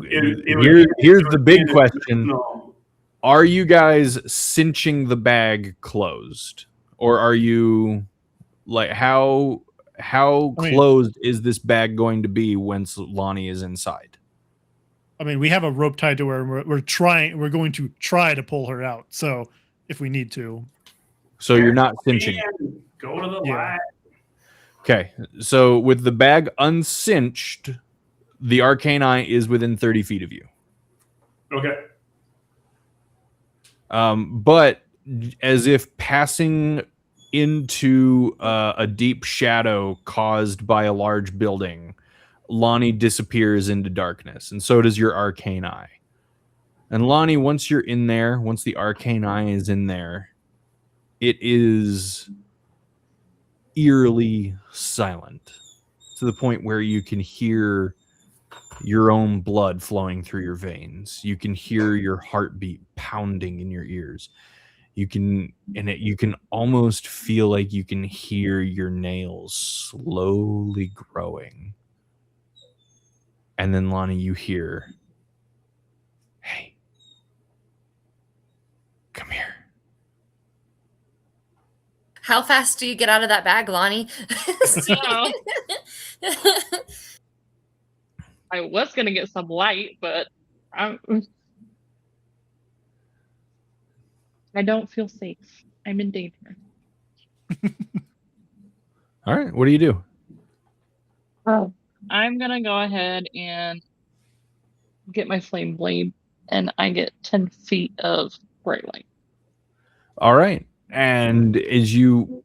[SPEAKER 5] It
[SPEAKER 1] here's the big question.
[SPEAKER 5] No.
[SPEAKER 1] Are you guys cinching the bag closed? Or are you, like, how closed is this bag going to be once Lonnie is inside?
[SPEAKER 3] I mean, we have a rope tied to her, and we're going to try to pull her out. So if we need to.
[SPEAKER 1] So you're not cinching it.
[SPEAKER 5] Man, go to the
[SPEAKER 3] Yeah.
[SPEAKER 5] light.
[SPEAKER 1] Okay, so with the bag uncinched, the Arcane Eye is within 30 feet of you.
[SPEAKER 5] Okay.
[SPEAKER 1] But as if passing into a deep shadow caused by a large building, Lonnie disappears into darkness, and so does your arcane eye. And Lonnie, once you're in there, once the arcane eye is in there, it is eerily silent to the point where you can hear your own blood flowing through your veins. You can hear your heartbeat pounding in your ears. You can almost feel like you can hear your nails slowly growing. And then, Lonnie, you hear, "Hey, come here."
[SPEAKER 2] How fast do you get out of that bag, Lonnie?
[SPEAKER 4] Yeah. I was gonna get some light, but I don't feel safe. I'm in danger.
[SPEAKER 1] All right, what do you do?
[SPEAKER 4] Oh, I'm gonna go ahead and get my flame blade, and I get 10 feet of bright light.
[SPEAKER 1] All right, and as you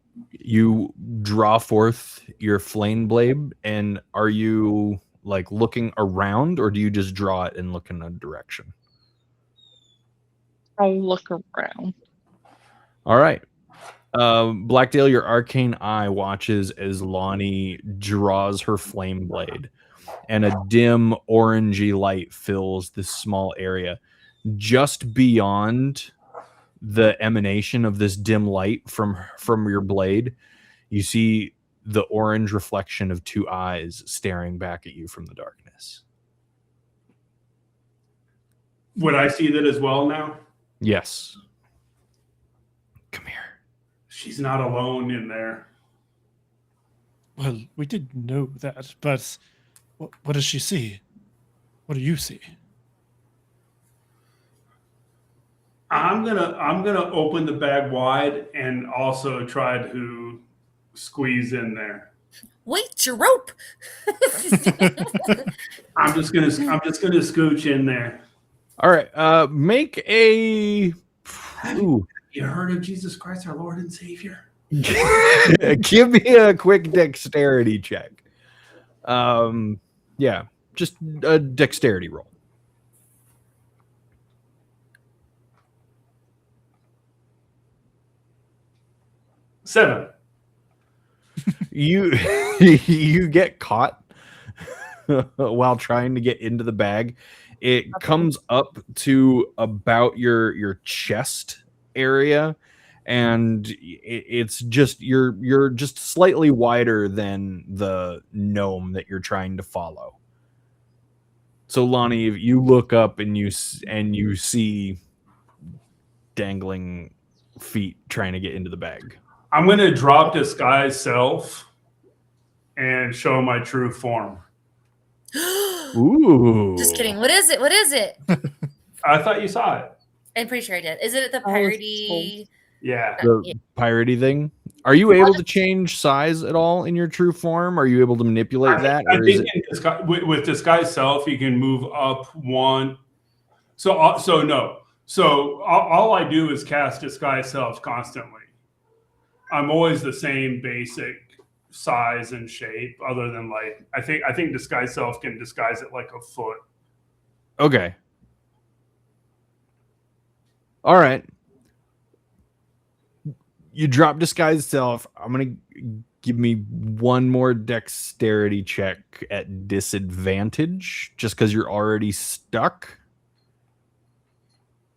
[SPEAKER 1] draw forth your flame blade, and are you like looking around, or do you just draw it and look in a direction?
[SPEAKER 4] I'll look around.
[SPEAKER 1] All right. Blackdale, your arcane eye watches as Lonnie draws her flame blade, and a dim orangey light fills this small area. Just beyond the emanation of this dim light from your blade, you see the orange reflection of two eyes staring back at you from the darkness.
[SPEAKER 5] Would I see that as well now?
[SPEAKER 1] Yes. Come here.
[SPEAKER 5] She's not alone in there.
[SPEAKER 3] Well, we did know that, but what does she see? What do you see?
[SPEAKER 5] I'm gonna open the bag wide and also try to squeeze in there.
[SPEAKER 2] Wait, your rope.
[SPEAKER 5] I'm just gonna scooch in there.
[SPEAKER 1] All right. Make a. Ooh.
[SPEAKER 5] You heard of Jesus Christ, our Lord and Savior?
[SPEAKER 1] Give me a quick dexterity check. Yeah, just a dexterity roll.
[SPEAKER 5] Seven.
[SPEAKER 1] You get caught while trying to get into the bag. It comes up to about your chest area, and it's just you're just slightly wider than the gnome that you're trying to follow. So Lonnie, if you look up and you see dangling feet trying to get into the bag.
[SPEAKER 5] I'm gonna drop disguise self and show my true form.
[SPEAKER 1] Ooh.
[SPEAKER 2] Just kidding. What is it? What is it?
[SPEAKER 5] I thought you saw it.
[SPEAKER 2] I'm pretty sure I did. Is it the
[SPEAKER 4] I was
[SPEAKER 2] piratey?
[SPEAKER 5] Yeah.
[SPEAKER 1] The piratey thing. Are you able to change size at all in your true form? Are you able to manipulate that?
[SPEAKER 5] I
[SPEAKER 1] Or
[SPEAKER 5] think
[SPEAKER 1] is it...
[SPEAKER 5] with disguise self, you can move up one. So no. So all I do is cast disguise self constantly. I'm always the same basic size and shape, other than like I think disguise self can disguise it like a foot.
[SPEAKER 1] Okay. All right. You drop disguise self. I'm gonna give me one more dexterity check at disadvantage, just because you're already stuck.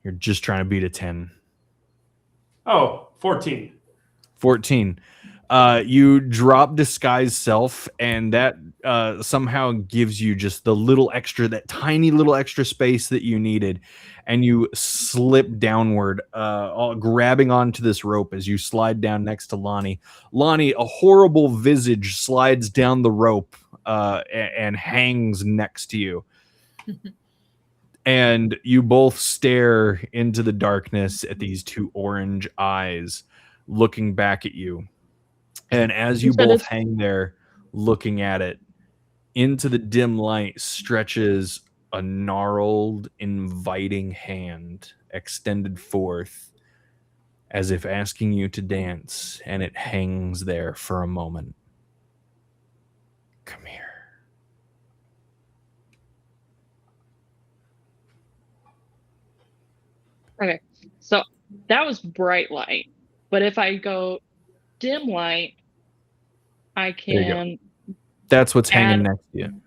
[SPEAKER 1] You're just trying to beat a 10.
[SPEAKER 5] Oh, 14.
[SPEAKER 1] 14. You drop disguise self, and that somehow gives you just the little extra, that tiny little extra space that you needed, and you slip downward, grabbing onto this rope as you slide down next to Lonnie. Lonnie, a horrible visage slides down the rope and hangs next to you. And you both stare into the darkness at these two orange eyes looking back at you. And as you both hang there looking at it, into the dim light stretches a gnarled, inviting hand extended forth as if asking you to dance, and it hangs there for a moment. Come here.
[SPEAKER 4] Okay, so that was bright light, but if I go dim light, I
[SPEAKER 1] There you go.
[SPEAKER 4] can
[SPEAKER 1] That's what's hanging
[SPEAKER 4] add.
[SPEAKER 1] next to you.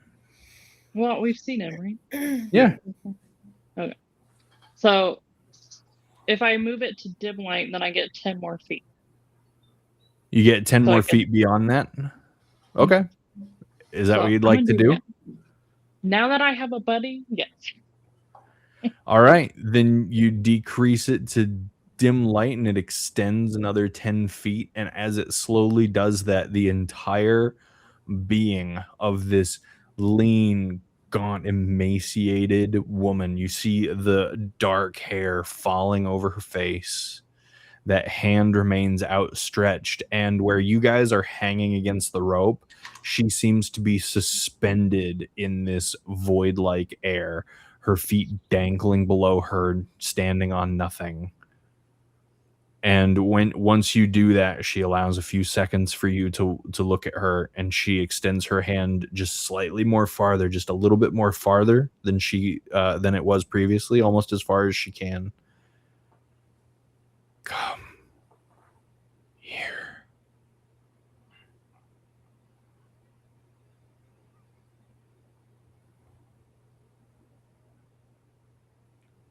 [SPEAKER 4] Well, we've seen him, right?
[SPEAKER 1] Yeah.
[SPEAKER 4] Okay. So if I move it to dim light, then I get 10 more feet.
[SPEAKER 1] You get 10
[SPEAKER 4] So I
[SPEAKER 1] more
[SPEAKER 4] can-
[SPEAKER 1] feet beyond that? Okay. Is that
[SPEAKER 4] So
[SPEAKER 1] what you'd
[SPEAKER 4] I'm
[SPEAKER 1] like to
[SPEAKER 4] gonna
[SPEAKER 1] do?
[SPEAKER 4] that. Now that I have a buddy, yes.
[SPEAKER 1] All right. Then you decrease it to dim light and it extends another 10 feet. And as it slowly does that, the entire being of this lean, gaunt, emaciated woman, you see the dark hair falling over her face. That hand remains outstretched, and where you guys are hanging against the rope, she seems to be suspended in this void-like air, her feet dangling below her, standing on nothing. And once you do that, she allows a few seconds for you to look at her, and she extends her hand just slightly more farther, just a little bit more farther than than it was previously, almost as far as she can. Come here.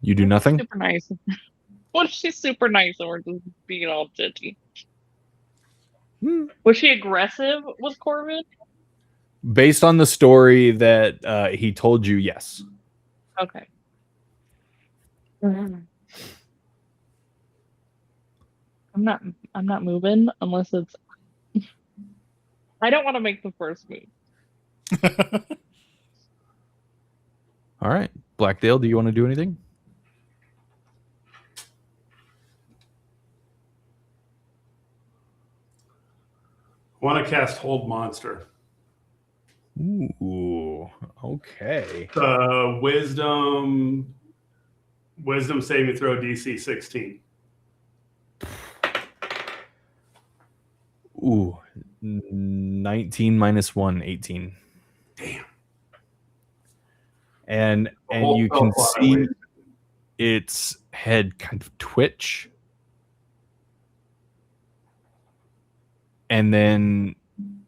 [SPEAKER 1] You do nothing?
[SPEAKER 4] Super nice. What if she's super nice and we're just being all judgy? Was she aggressive with Corvin?
[SPEAKER 1] Based on the story that he told you, yes.
[SPEAKER 4] Okay. I'm not moving unless it's. I don't want to make the first move.
[SPEAKER 1] All right. Blackdale, do you want to do anything?
[SPEAKER 5] I want to cast Hold Monster.
[SPEAKER 1] Ooh, okay.
[SPEAKER 5] Wisdom saving throw DC 16.
[SPEAKER 1] Ooh, 19 minus 1, 18.
[SPEAKER 5] Damn.
[SPEAKER 1] And you can see its head kind of twitch. And then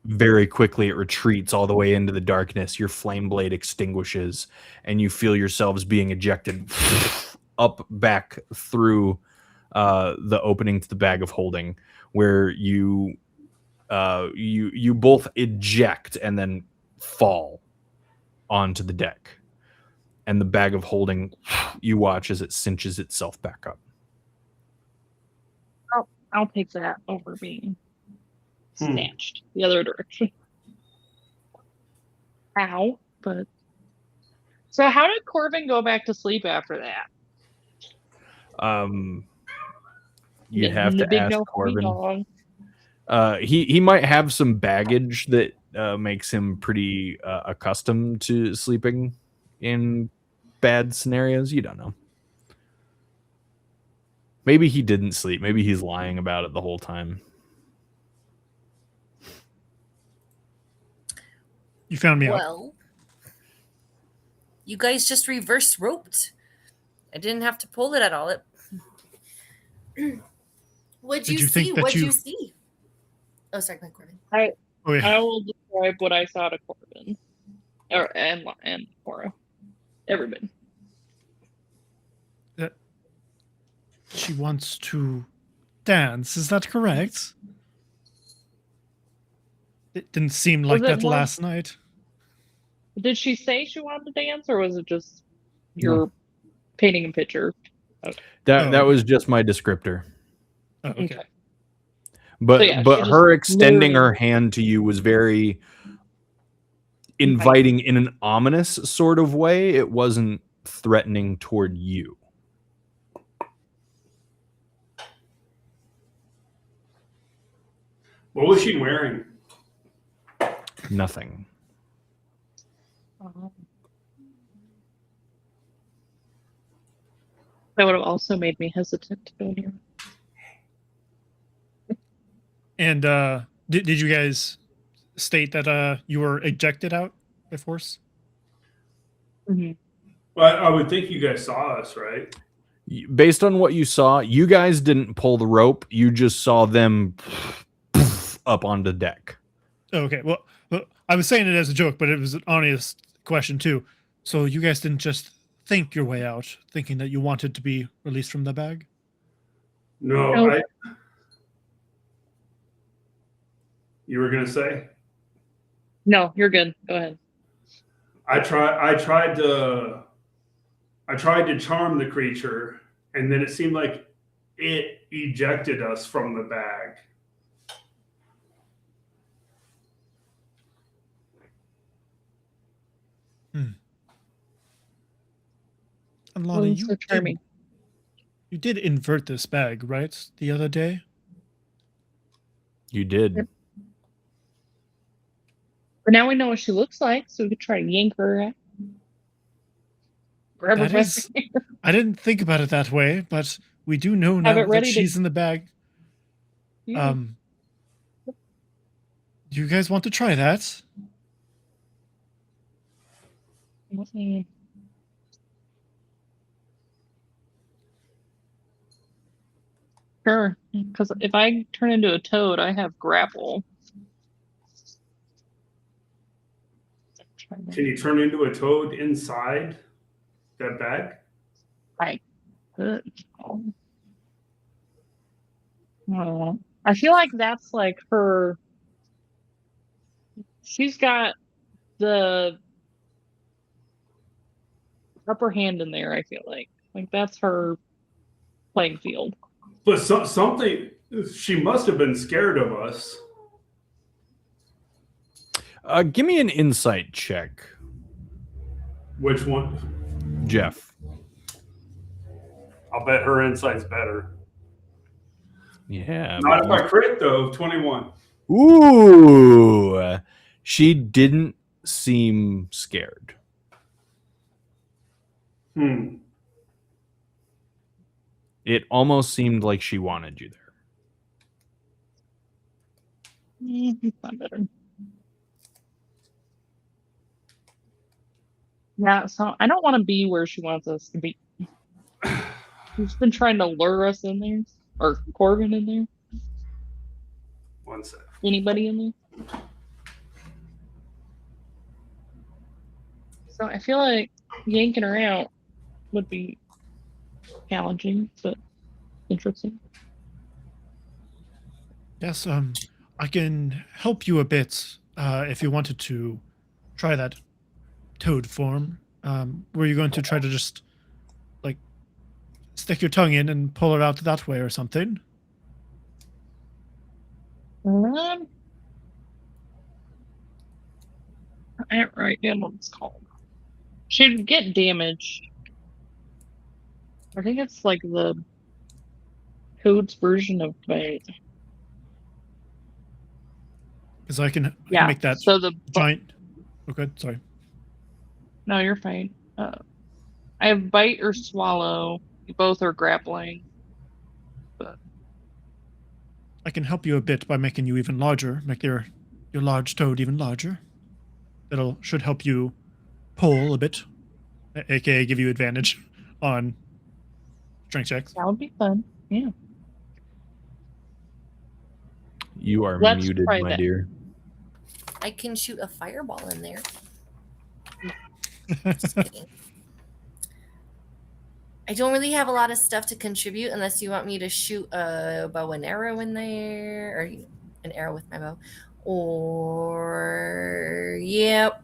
[SPEAKER 1] very quickly it retreats all the way into the darkness. Your flame blade extinguishes, and you feel yourselves being ejected up back through the opening to the bag of holding, where you both eject and then fall onto the deck. And the bag of holding, you watch as it cinches itself back up.
[SPEAKER 4] I'll take that over being snatched the other direction. Ow! But so, how did Corvin go back to sleep after that?
[SPEAKER 1] You'd have to ask Corvin.
[SPEAKER 4] Dog.
[SPEAKER 1] He might have some baggage that makes him pretty accustomed to sleeping in bad scenarios. You don't know. Maybe he didn't sleep. Maybe he's lying about it the whole time.
[SPEAKER 3] You found me out.
[SPEAKER 2] Well, you guys just reverse roped. I didn't have to pull it at all. What'd
[SPEAKER 3] Did
[SPEAKER 2] you
[SPEAKER 3] you think
[SPEAKER 2] see?
[SPEAKER 3] that
[SPEAKER 2] What'd
[SPEAKER 3] you-
[SPEAKER 2] you see? Oh, sorry, Corbin.
[SPEAKER 3] Oh, yeah.
[SPEAKER 4] I will describe what I saw to Corvin, and Cora, everybody.
[SPEAKER 3] She wants to dance. Is that correct? It didn't seem like
[SPEAKER 4] Was it
[SPEAKER 3] that
[SPEAKER 4] more-
[SPEAKER 3] last night.
[SPEAKER 4] Did she say she wanted to dance, or was it just you're painting a picture?
[SPEAKER 1] That was just my descriptor.
[SPEAKER 3] Oh, okay.
[SPEAKER 4] Okay.
[SPEAKER 1] But
[SPEAKER 4] So, yeah,
[SPEAKER 1] but
[SPEAKER 4] she
[SPEAKER 1] her
[SPEAKER 4] just
[SPEAKER 1] extending her
[SPEAKER 4] literally-
[SPEAKER 1] hand to you was very inviting in an ominous sort of way. It wasn't threatening toward you.
[SPEAKER 5] What was she wearing?
[SPEAKER 1] Nothing.
[SPEAKER 4] That would have also made me hesitant to go near.
[SPEAKER 3] And did you guys state that you were ejected out by force?
[SPEAKER 4] Mm-hmm.
[SPEAKER 5] Well, I would think you guys saw us, right?
[SPEAKER 1] Based on what you saw, you guys didn't pull the rope. You just saw them up on the deck.
[SPEAKER 3] Okay, well, I was saying it as a joke, but it was an honest question too. So you guys didn't just think your way out, thinking that you wanted to be released from the bag?
[SPEAKER 5] No,
[SPEAKER 4] Nope.
[SPEAKER 5] You were gonna say?
[SPEAKER 4] No, you're good. Go ahead.
[SPEAKER 5] I tried to charm the creature, and then it seemed like it ejected us from the bag.
[SPEAKER 3] And Lonnie,
[SPEAKER 4] So charming.
[SPEAKER 3] you did invert this bag, right? The other day?
[SPEAKER 1] You did.
[SPEAKER 4] Yep. But now we know what she looks like, so we could try to yank her out. Grab her
[SPEAKER 3] That
[SPEAKER 4] by
[SPEAKER 3] is-
[SPEAKER 4] the hair.
[SPEAKER 3] I didn't think about it that way, but we do know
[SPEAKER 4] Have
[SPEAKER 3] now
[SPEAKER 4] it
[SPEAKER 3] that
[SPEAKER 4] ready to-
[SPEAKER 3] she's in the bag.
[SPEAKER 4] Yeah.
[SPEAKER 3] Do you guys want to try that?
[SPEAKER 4] Mm. Sure, because if I turn into a toad, I have grapple.
[SPEAKER 5] Can you turn into a toad inside that bag?
[SPEAKER 4] I feel like that's like her. She's got the upper hand in there. I feel like that's her playing field.
[SPEAKER 5] But something, she must have been scared of us.
[SPEAKER 1] Give me an insight check,
[SPEAKER 5] Which one?
[SPEAKER 1] Jeff.
[SPEAKER 5] I'll bet her insight's better.
[SPEAKER 1] Yeah.
[SPEAKER 5] Not if I crit, though, 21.
[SPEAKER 1] Ooh. She didn't seem scared. It almost seemed like she wanted you there.
[SPEAKER 4] It's not better. Yeah, so I don't want to be where she wants us to be. She's been trying to lure us in there, or Corvin in there.
[SPEAKER 5] One sec.
[SPEAKER 4] Anybody in there? So I feel like yanking her out would be challenging, but interesting.
[SPEAKER 3] Yes, I can help you a bit if you wanted to try that toad form. Were you going to try to just, like, stick your tongue in and pull her out that way or something?
[SPEAKER 4] I don't write down what it's called. She'd get damaged. I think it's like the Toad's version of bait.
[SPEAKER 3] Because I can
[SPEAKER 4] Yeah.
[SPEAKER 3] make that
[SPEAKER 4] So the
[SPEAKER 3] giant... Okay, sorry.
[SPEAKER 4] No, you're fine. I have bite or swallow. Both are grappling. But
[SPEAKER 3] I can help you a bit by making you even larger, make your large toad even larger. Should help you pull a bit, aka give you advantage on strength checks.
[SPEAKER 4] that would be fun. Yeah.
[SPEAKER 1] You are
[SPEAKER 4] Let's
[SPEAKER 1] muted,
[SPEAKER 4] try
[SPEAKER 1] my
[SPEAKER 4] that.
[SPEAKER 1] dear.
[SPEAKER 2] I can shoot a fireball in there. Just kidding. I don't really have a lot of stuff to contribute unless you want me to shoot a bow and arrow in there, or an arrow with my bow. Or, yep.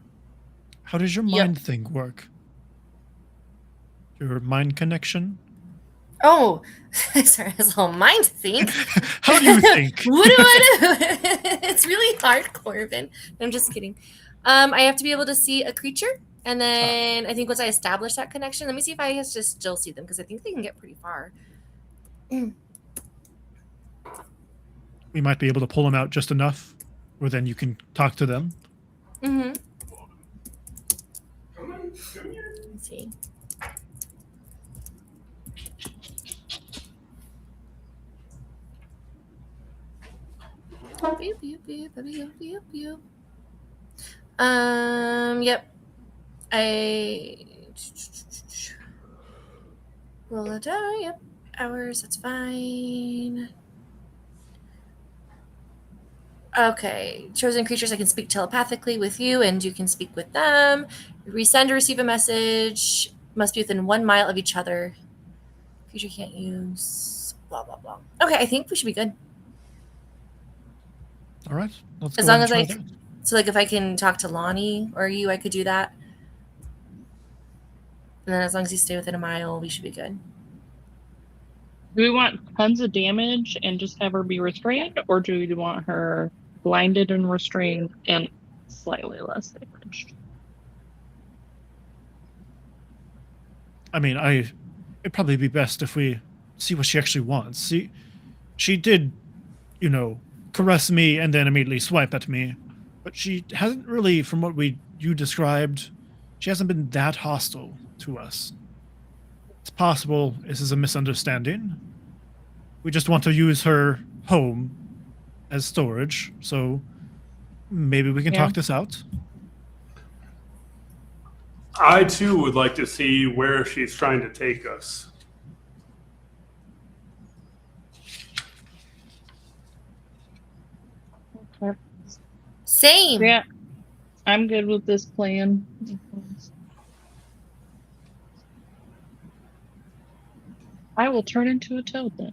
[SPEAKER 3] How does your mind thing work? Your mind connection?
[SPEAKER 2] Oh, sorry, it's all mind think.
[SPEAKER 3] How do you think?
[SPEAKER 2] What do I do? It's really hard, Corvin. I'm just kidding. I have to be able to see a creature, and then I think once I establish that connection, let me see if I just still see them, because I think they can get pretty far.
[SPEAKER 3] We might be able to pull them out just enough, where then you can talk to them.
[SPEAKER 2] Mm-hmm. Let's see. Beep, beep, beep, beep, beep, beep. Yep. Roll it out. Yep. Hours. That's fine. Okay. Chosen creatures, I can speak telepathically with you, and you can speak with them. Resend or receive a message. Must be within 1 mile of each other. Creature can't use. Blah blah blah. Okay, I think we should be good.
[SPEAKER 3] All right. Let's
[SPEAKER 2] As
[SPEAKER 3] go
[SPEAKER 2] long
[SPEAKER 3] ahead
[SPEAKER 2] as
[SPEAKER 3] and try that.
[SPEAKER 2] So, like, if I can talk to Lonnie or you, I could do that. And then as long as you stay within 1 mile, we should be good.
[SPEAKER 4] Do we want tons of damage and just have her be restrained, or do we want her blinded and restrained and slightly less damaged?
[SPEAKER 3] I mean, it'd probably be best if we see what she actually wants. See, she did, caress me and then immediately swipe at me, but she hasn't really, from what you described, she hasn't been that hostile to us. It's possible this is a misunderstanding. We just want to use her home as storage, so maybe we can talk this out.
[SPEAKER 5] I too would like to see where she's trying to take us.
[SPEAKER 4] Okay.
[SPEAKER 2] Same.
[SPEAKER 4] Yeah, I'm good with this plan. I will turn into a toad then.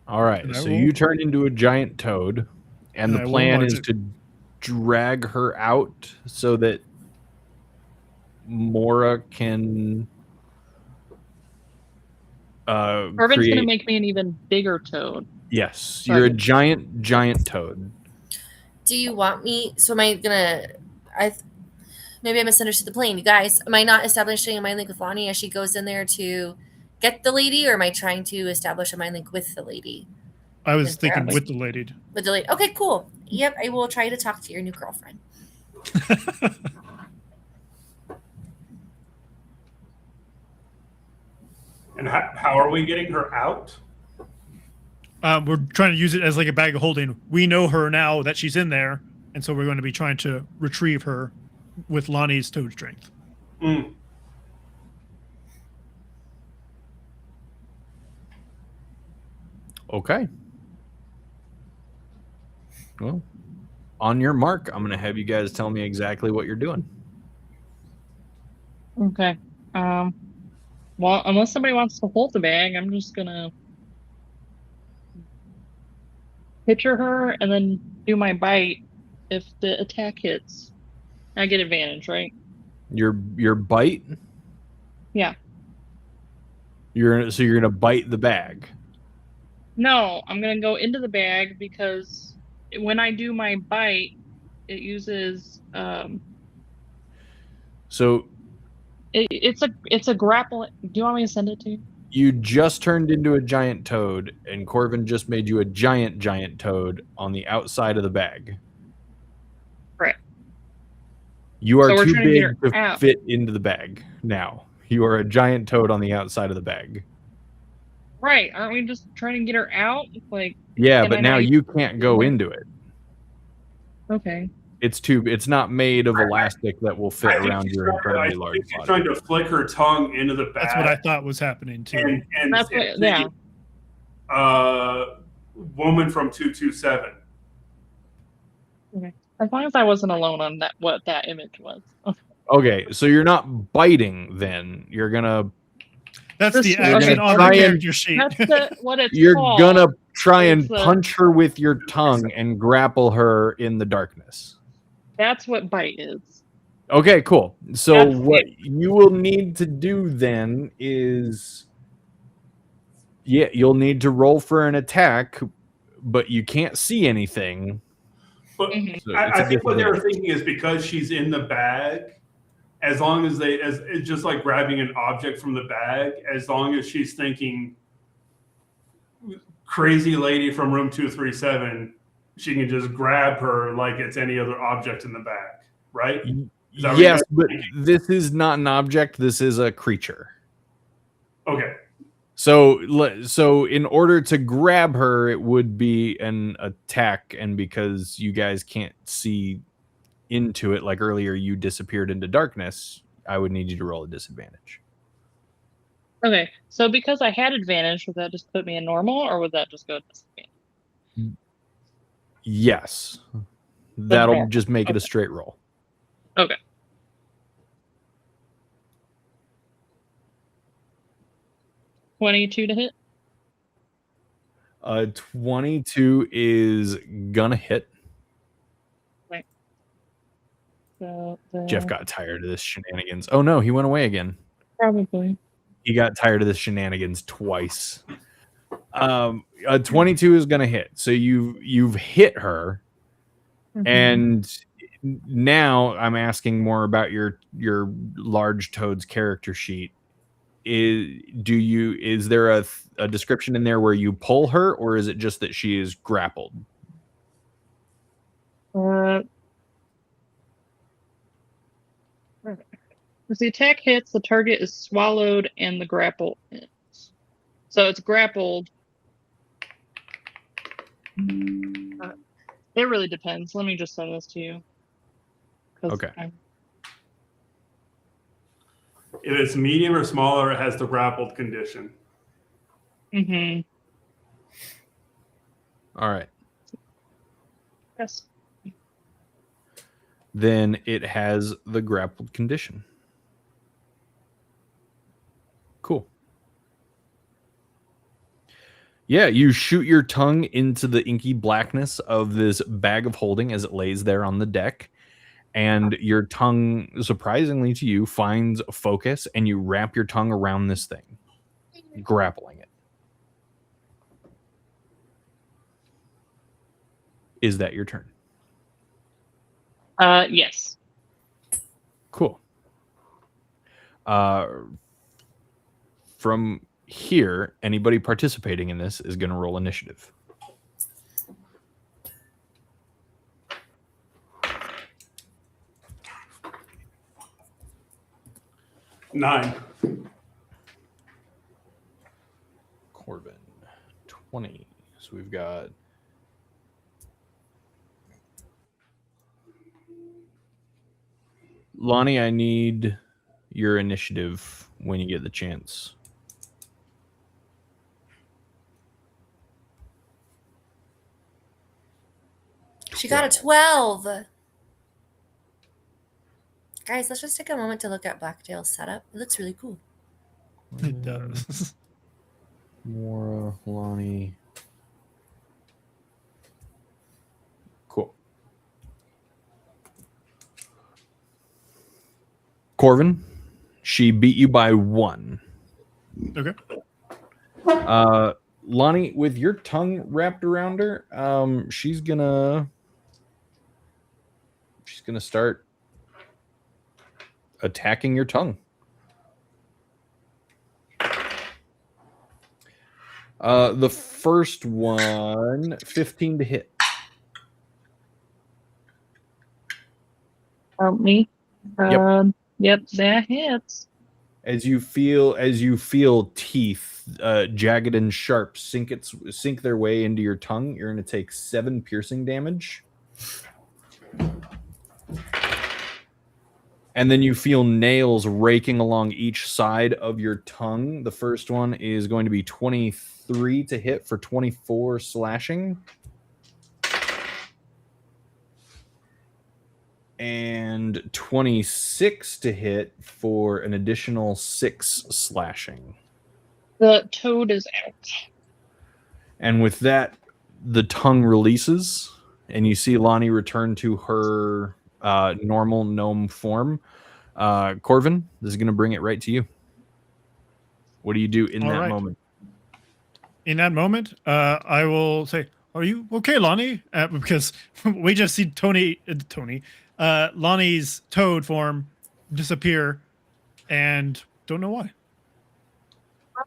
[SPEAKER 1] All right,
[SPEAKER 3] And I
[SPEAKER 1] so
[SPEAKER 3] will-
[SPEAKER 1] you turn into a giant toad, and
[SPEAKER 3] And
[SPEAKER 1] the
[SPEAKER 3] I will
[SPEAKER 1] plan
[SPEAKER 3] march
[SPEAKER 1] is
[SPEAKER 3] it.
[SPEAKER 1] to drag her out so that Mora can
[SPEAKER 4] Corvin's
[SPEAKER 1] create.
[SPEAKER 4] gonna make me an even bigger toad.
[SPEAKER 1] Yes,
[SPEAKER 4] So
[SPEAKER 1] you're
[SPEAKER 4] I
[SPEAKER 1] a
[SPEAKER 4] can-
[SPEAKER 1] giant toad.
[SPEAKER 2] Do you want me? So am I gonna? Maybe I misunderstood the plan. You guys, am I not establishing a mind link with Lonnie as she goes in there to get the lady, or am I trying to establish a mind link with the lady?
[SPEAKER 3] I was
[SPEAKER 2] Yes,
[SPEAKER 3] thinking
[SPEAKER 2] perhaps.
[SPEAKER 3] with the lady.
[SPEAKER 2] With the lady. Okay, cool. Yep, I will try to talk to your new girlfriend.
[SPEAKER 5] And how are we getting her out?
[SPEAKER 3] We're trying to use it as like a bag of holding. We know her now that she's in there, and so we're going to be trying to retrieve her with Lonnie's toad strength.
[SPEAKER 5] Mm.
[SPEAKER 1] Okay. Well, on your mark, I'm going to have you guys tell me exactly what you're doing.
[SPEAKER 4] Okay. Well, unless somebody wants to hold the bag, I'm just gonna picture her and then do my bite. If the attack hits, I get advantage, right?
[SPEAKER 1] Your bite.
[SPEAKER 4] Yeah.
[SPEAKER 1] You're going to bite the bag.
[SPEAKER 4] No, I'm gonna go into the bag because when I do my bite, it uses
[SPEAKER 1] So
[SPEAKER 4] it's a grapple. Do you want me to send it to you?
[SPEAKER 1] you just turned into a giant toad, and Corvin just made you a giant toad on the outside of the bag.
[SPEAKER 4] Right.
[SPEAKER 1] You are
[SPEAKER 4] So we're
[SPEAKER 1] too
[SPEAKER 4] trying to get
[SPEAKER 1] big
[SPEAKER 4] her
[SPEAKER 1] to
[SPEAKER 4] out.
[SPEAKER 1] fit into the bag now. You are a giant toad on the outside of the bag.
[SPEAKER 4] Right. Aren't we just trying to get her out? Like,
[SPEAKER 1] Yeah,
[SPEAKER 4] Can
[SPEAKER 1] but
[SPEAKER 4] I
[SPEAKER 1] now
[SPEAKER 4] not-
[SPEAKER 1] you can't go
[SPEAKER 4] Wait.
[SPEAKER 1] into it.
[SPEAKER 4] okay.
[SPEAKER 1] It's not made of elastic that will fit
[SPEAKER 5] I think
[SPEAKER 1] around
[SPEAKER 5] she's
[SPEAKER 1] your
[SPEAKER 5] trying to-
[SPEAKER 1] incredibly
[SPEAKER 5] I
[SPEAKER 1] large
[SPEAKER 5] think she's
[SPEAKER 1] body.
[SPEAKER 5] trying to flick her tongue into the bag.
[SPEAKER 3] That's what I thought was happening too.
[SPEAKER 5] And
[SPEAKER 4] That's what. Yeah.
[SPEAKER 5] Woman from 227.
[SPEAKER 4] As long as I wasn't alone on that, what that image was.
[SPEAKER 1] Okay, so you're not biting then. You're gonna
[SPEAKER 3] That's
[SPEAKER 4] This-
[SPEAKER 3] the
[SPEAKER 4] you're
[SPEAKER 3] action
[SPEAKER 1] gonna
[SPEAKER 3] on
[SPEAKER 1] try
[SPEAKER 3] the
[SPEAKER 1] and-
[SPEAKER 3] character sheet.
[SPEAKER 4] That's what it's
[SPEAKER 1] you're
[SPEAKER 4] called.
[SPEAKER 1] gonna try and
[SPEAKER 4] It's a-
[SPEAKER 1] punch her with your tongue and grapple her in the darkness.
[SPEAKER 4] That's what bite is.
[SPEAKER 1] Okay, cool. So
[SPEAKER 4] That's
[SPEAKER 1] what you will need to do then is you'll need to roll for an attack, but you can't see anything.
[SPEAKER 5] But
[SPEAKER 4] Mhm.
[SPEAKER 1] So it's
[SPEAKER 5] I
[SPEAKER 1] a
[SPEAKER 5] think what they were
[SPEAKER 1] disadvantage.
[SPEAKER 5] thinking is because she's in the bag, as long as it's just like grabbing an object from the bag, as long as she's thinking crazy lady from room 237, she can just grab her like it's any other object in the bag, right? Is that what
[SPEAKER 1] Yes,
[SPEAKER 5] you're
[SPEAKER 1] but this is not an object. This is a creature.
[SPEAKER 5] Okay.
[SPEAKER 1] So in order to grab her, it would be an attack, and because you guys can't see into it, like earlier you disappeared into darkness, I would need you to roll a disadvantage.
[SPEAKER 4] Okay, so because I had advantage, would that just put me in normal, or would that just go to disadvantage?
[SPEAKER 1] Yes. That'll
[SPEAKER 4] normal.
[SPEAKER 1] just make it a
[SPEAKER 4] Okay.
[SPEAKER 1] straight roll.
[SPEAKER 4] Okay. $22 to hit.
[SPEAKER 1] 22 is gonna hit.
[SPEAKER 4] So
[SPEAKER 1] Jeff got tired of this shenanigans. Oh no, he went away again.
[SPEAKER 4] probably.
[SPEAKER 1] He got tired of this shenanigans twice. 22 is gonna hit. So you've hit her, and now I'm asking more about your large toad's character sheet. Is there a description in there where you pull her, or is it just that she is grappled?
[SPEAKER 4] As the attack hits, the target is swallowed and the grapple ends. So it's grappled. It really depends. Let me just send this to you.
[SPEAKER 1] Okay.
[SPEAKER 5] If it's medium or smaller, it has the grappled condition.
[SPEAKER 4] Mm-hmm.
[SPEAKER 1] All right.
[SPEAKER 4] Yes.
[SPEAKER 1] Then it has the grappled condition. Cool. Yeah, you shoot your tongue into the inky blackness of this bag of holding as it lays there on the deck. And your tongue, surprisingly to you, finds focus, and you wrap your tongue around this thing, grappling it. Is that your turn?
[SPEAKER 4] Yes.
[SPEAKER 1] Cool. From here, anybody participating in this is going to roll initiative.
[SPEAKER 5] Nine.
[SPEAKER 1] Corvin, 20. So we've got Lonnie, I need your initiative when you get the chance.
[SPEAKER 2] She got a 12. Guys, let's just take a moment to look at Blackdale's setup. It looks really cool.
[SPEAKER 3] It does.
[SPEAKER 1] Mora, Lonnie. Cool. Corvin, she beat you by 1.
[SPEAKER 3] Okay.
[SPEAKER 1] Lonnie, with your tongue wrapped around her, she's gonna start attacking your tongue. The first one, 15 to hit.
[SPEAKER 4] Help me.
[SPEAKER 1] Yep.
[SPEAKER 4] Yep, that hits.
[SPEAKER 1] As you feel teeth, jagged and sharp, sink their way into your tongue, you're going to take 7 piercing damage. And then you feel nails raking along each side of your tongue. The first one is going to be 23 to hit for 24 slashing. And 26 to hit for an additional 6 slashing.
[SPEAKER 4] The toad is out.
[SPEAKER 1] And with that, the tongue releases, and you see Lonnie return to her normal gnome form. Corvin, this is going to bring it right to you. What do you do in that moment?
[SPEAKER 3] In that moment, I will say, "Are you okay, Lonnie?" Because we just see Lonnie's toad form disappear, and don't know why.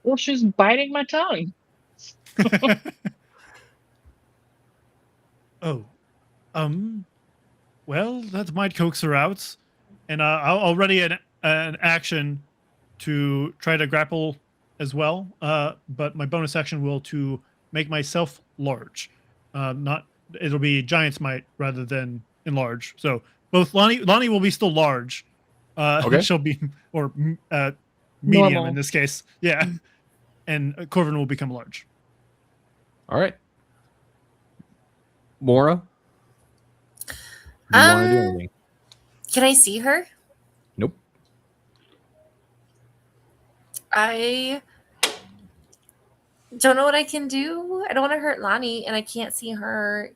[SPEAKER 4] Well, she's biting my tongue.
[SPEAKER 3] Oh, well, that might coax her out, and I'll ready an action to try to grapple as well, but my bonus action will to make myself large. It'll be giant's might rather than enlarge. So both Lonnie will be still large.
[SPEAKER 1] Okay.
[SPEAKER 3] She'll be medium
[SPEAKER 4] Normal.
[SPEAKER 3] in this case. Yeah, and Corvin will become large.
[SPEAKER 1] All right. Mora? Do you want to do anything?
[SPEAKER 2] Can I see her?
[SPEAKER 1] Nope.
[SPEAKER 2] I don't know what I can do. I don't want to hurt Lonnie, and I can't see her.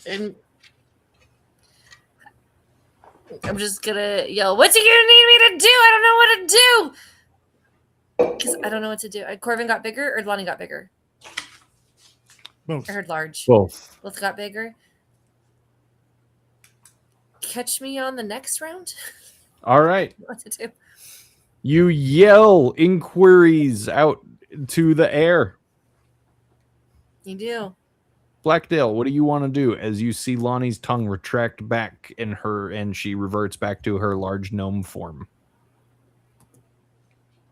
[SPEAKER 2] And I'm just gonna yell, "What do you need me to do? I don't know what to do." Because I don't know what to do. Corvin got bigger, or Lonnie got bigger?
[SPEAKER 3] Both.
[SPEAKER 2] I heard large.
[SPEAKER 1] Both.
[SPEAKER 2] Both got bigger. Catch me on the next round.
[SPEAKER 1] All right.
[SPEAKER 2] What to do?
[SPEAKER 1] You yell inquiries out to the air.
[SPEAKER 2] You do.
[SPEAKER 1] Blackdale, what do you want to do as you see Lonnie's tongue retract back and she reverts back to her large gnome form?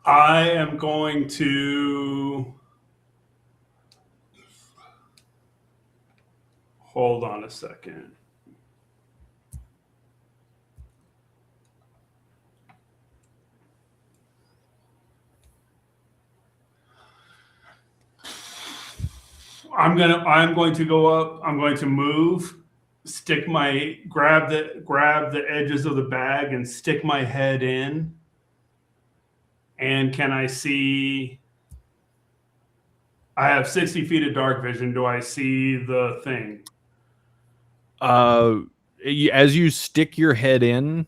[SPEAKER 5] I am going to hold on a second. I'm going to go up. I'm going to move, grab the edges of the bag and stick my head in. And can I see? I have 60 feet of dark vision. Do I see the thing?
[SPEAKER 1] As you stick your head in,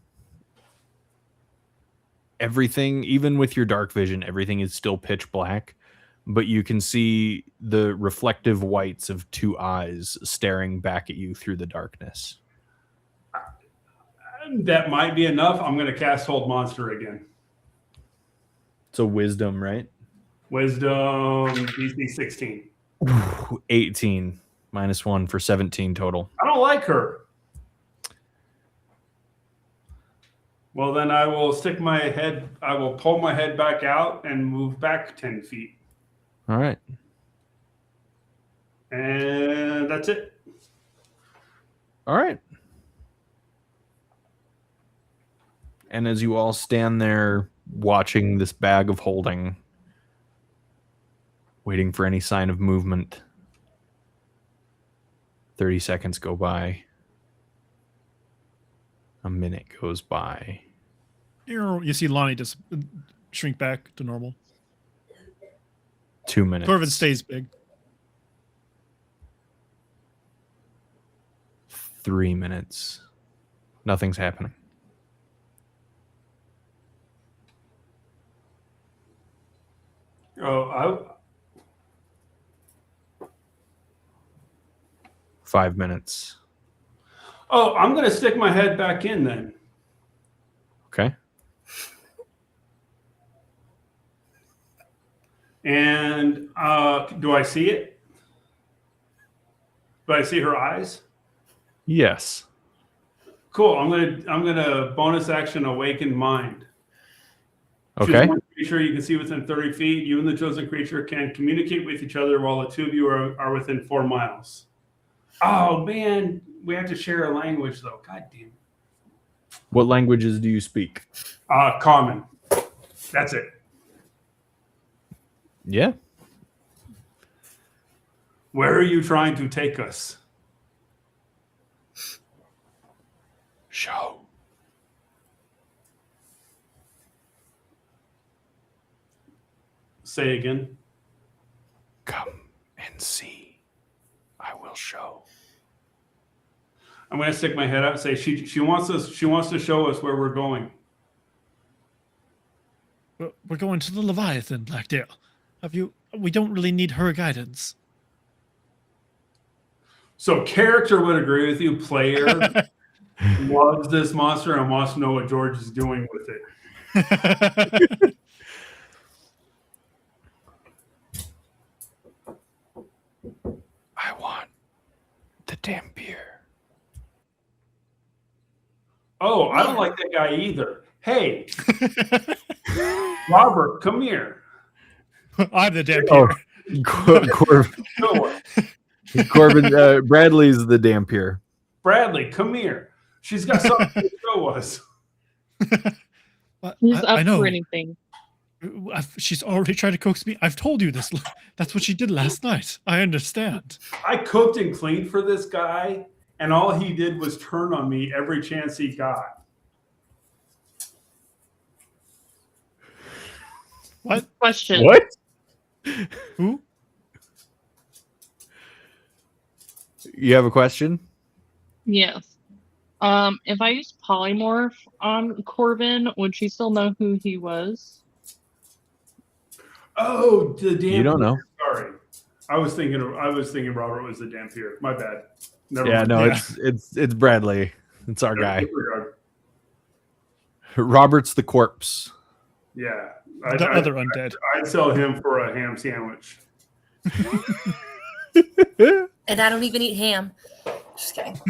[SPEAKER 1] everything, even with your dark vision, everything is still pitch black. But you can see the reflective whites of two eyes staring back at you through the darkness.
[SPEAKER 5] That might be enough. I'm going to cast Hold Monster again.
[SPEAKER 1] It's a wisdom, right?
[SPEAKER 5] Wisdom, DC 16.
[SPEAKER 1] 18 minus 1 for 17 total.
[SPEAKER 5] I don't like her. Well, then I will pull my head back out and move back 10 feet.
[SPEAKER 1] All right.
[SPEAKER 5] And that's it.
[SPEAKER 1] All right. And as you all stand there watching this bag of holding, waiting for any sign of movement, 30 seconds go by. A minute goes by.
[SPEAKER 3] You see Lonnie just shrink back to normal.
[SPEAKER 1] 2 minutes.
[SPEAKER 3] Corvin stays big.
[SPEAKER 1] 3 minutes. Nothing's happening.
[SPEAKER 5] Oh,
[SPEAKER 1] 5 minutes.
[SPEAKER 5] I'm going to stick my head back in then.
[SPEAKER 1] Okay.
[SPEAKER 5] And do I see it? Do I see her eyes?
[SPEAKER 1] Yes.
[SPEAKER 5] Cool. I'm gonna bonus action Awaken Mind.
[SPEAKER 1] Okay.
[SPEAKER 5] Choose one creature you can see within 30 feet. You and the chosen creature can communicate with each other while the two of you are within 4 miles. Oh man, we have to share a language though. God damn.
[SPEAKER 1] What languages do you speak?
[SPEAKER 5] Common. That's it.
[SPEAKER 1] Yeah.
[SPEAKER 5] Where are you trying to take us?
[SPEAKER 1] Show.
[SPEAKER 5] Say again.
[SPEAKER 1] Come and see. I will show.
[SPEAKER 5] I'm going to stick my head out and say she wants to show us where we're going.
[SPEAKER 3] We're going to the Leviathan, Blackdale. We don't really need her guidance.
[SPEAKER 5] So character would agree with you. Player loves this monster and wants to know what George is doing with it.
[SPEAKER 1] I want the damn beer.
[SPEAKER 5] Oh, I don't like that guy either. Hey, Robert, come here.
[SPEAKER 3] I'm the damn
[SPEAKER 1] Oh.
[SPEAKER 3] peer.
[SPEAKER 1] Corvin, Bradley's the dampier.
[SPEAKER 5] Bradley, come here. She's got something to show us.
[SPEAKER 4] He's up
[SPEAKER 3] I know.
[SPEAKER 4] for anything.
[SPEAKER 3] She's already tried to coax me. I've told you this. That's what she did last night. I understand.
[SPEAKER 5] I cooked and cleaned for this guy, and all he did was turn on me every chance he got.
[SPEAKER 3] What?
[SPEAKER 4] Question.
[SPEAKER 1] What?
[SPEAKER 3] Who?
[SPEAKER 1] You have a question?
[SPEAKER 4] Yes. If I use polymorph on Corvin, would she still know who he was?
[SPEAKER 5] Oh, the damn.
[SPEAKER 1] You don't know.
[SPEAKER 5] Sorry, I was thinking Robert was the dampier. My bad. Never
[SPEAKER 1] Yeah,
[SPEAKER 5] mind.
[SPEAKER 1] no,
[SPEAKER 3] Yeah.
[SPEAKER 1] it's Bradley. It's our guy.
[SPEAKER 5] Disregard.
[SPEAKER 1] Robert's the corpse.
[SPEAKER 5] Yeah.
[SPEAKER 3] The other undead.
[SPEAKER 5] I'd sell him for a ham sandwich.
[SPEAKER 2] And I don't even eat ham. Just kidding.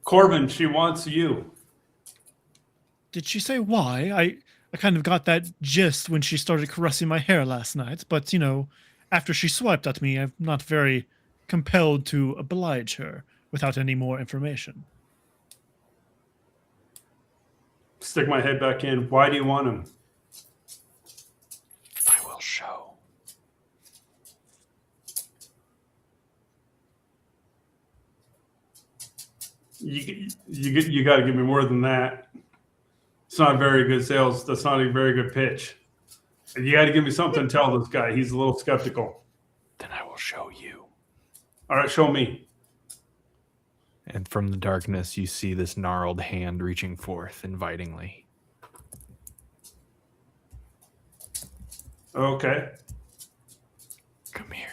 [SPEAKER 5] Corvin, she wants you.
[SPEAKER 3] Did she say why? I kind of got that gist when she started caressing my hair last night, but after she swiped at me, I'm not very compelled to oblige her without any more information.
[SPEAKER 5] Stick my head back in. Why do you want him?
[SPEAKER 1] I will show.
[SPEAKER 5] You got to give me more than that. It's not very good sales. That's not a very good pitch. And you got to give me something to tell this guy. He's a little skeptical.
[SPEAKER 1] Then I will show you.
[SPEAKER 5] All right, show me.
[SPEAKER 1] And from the darkness, you see this gnarled hand reaching forth invitingly.
[SPEAKER 5] Okay.
[SPEAKER 1] Come here.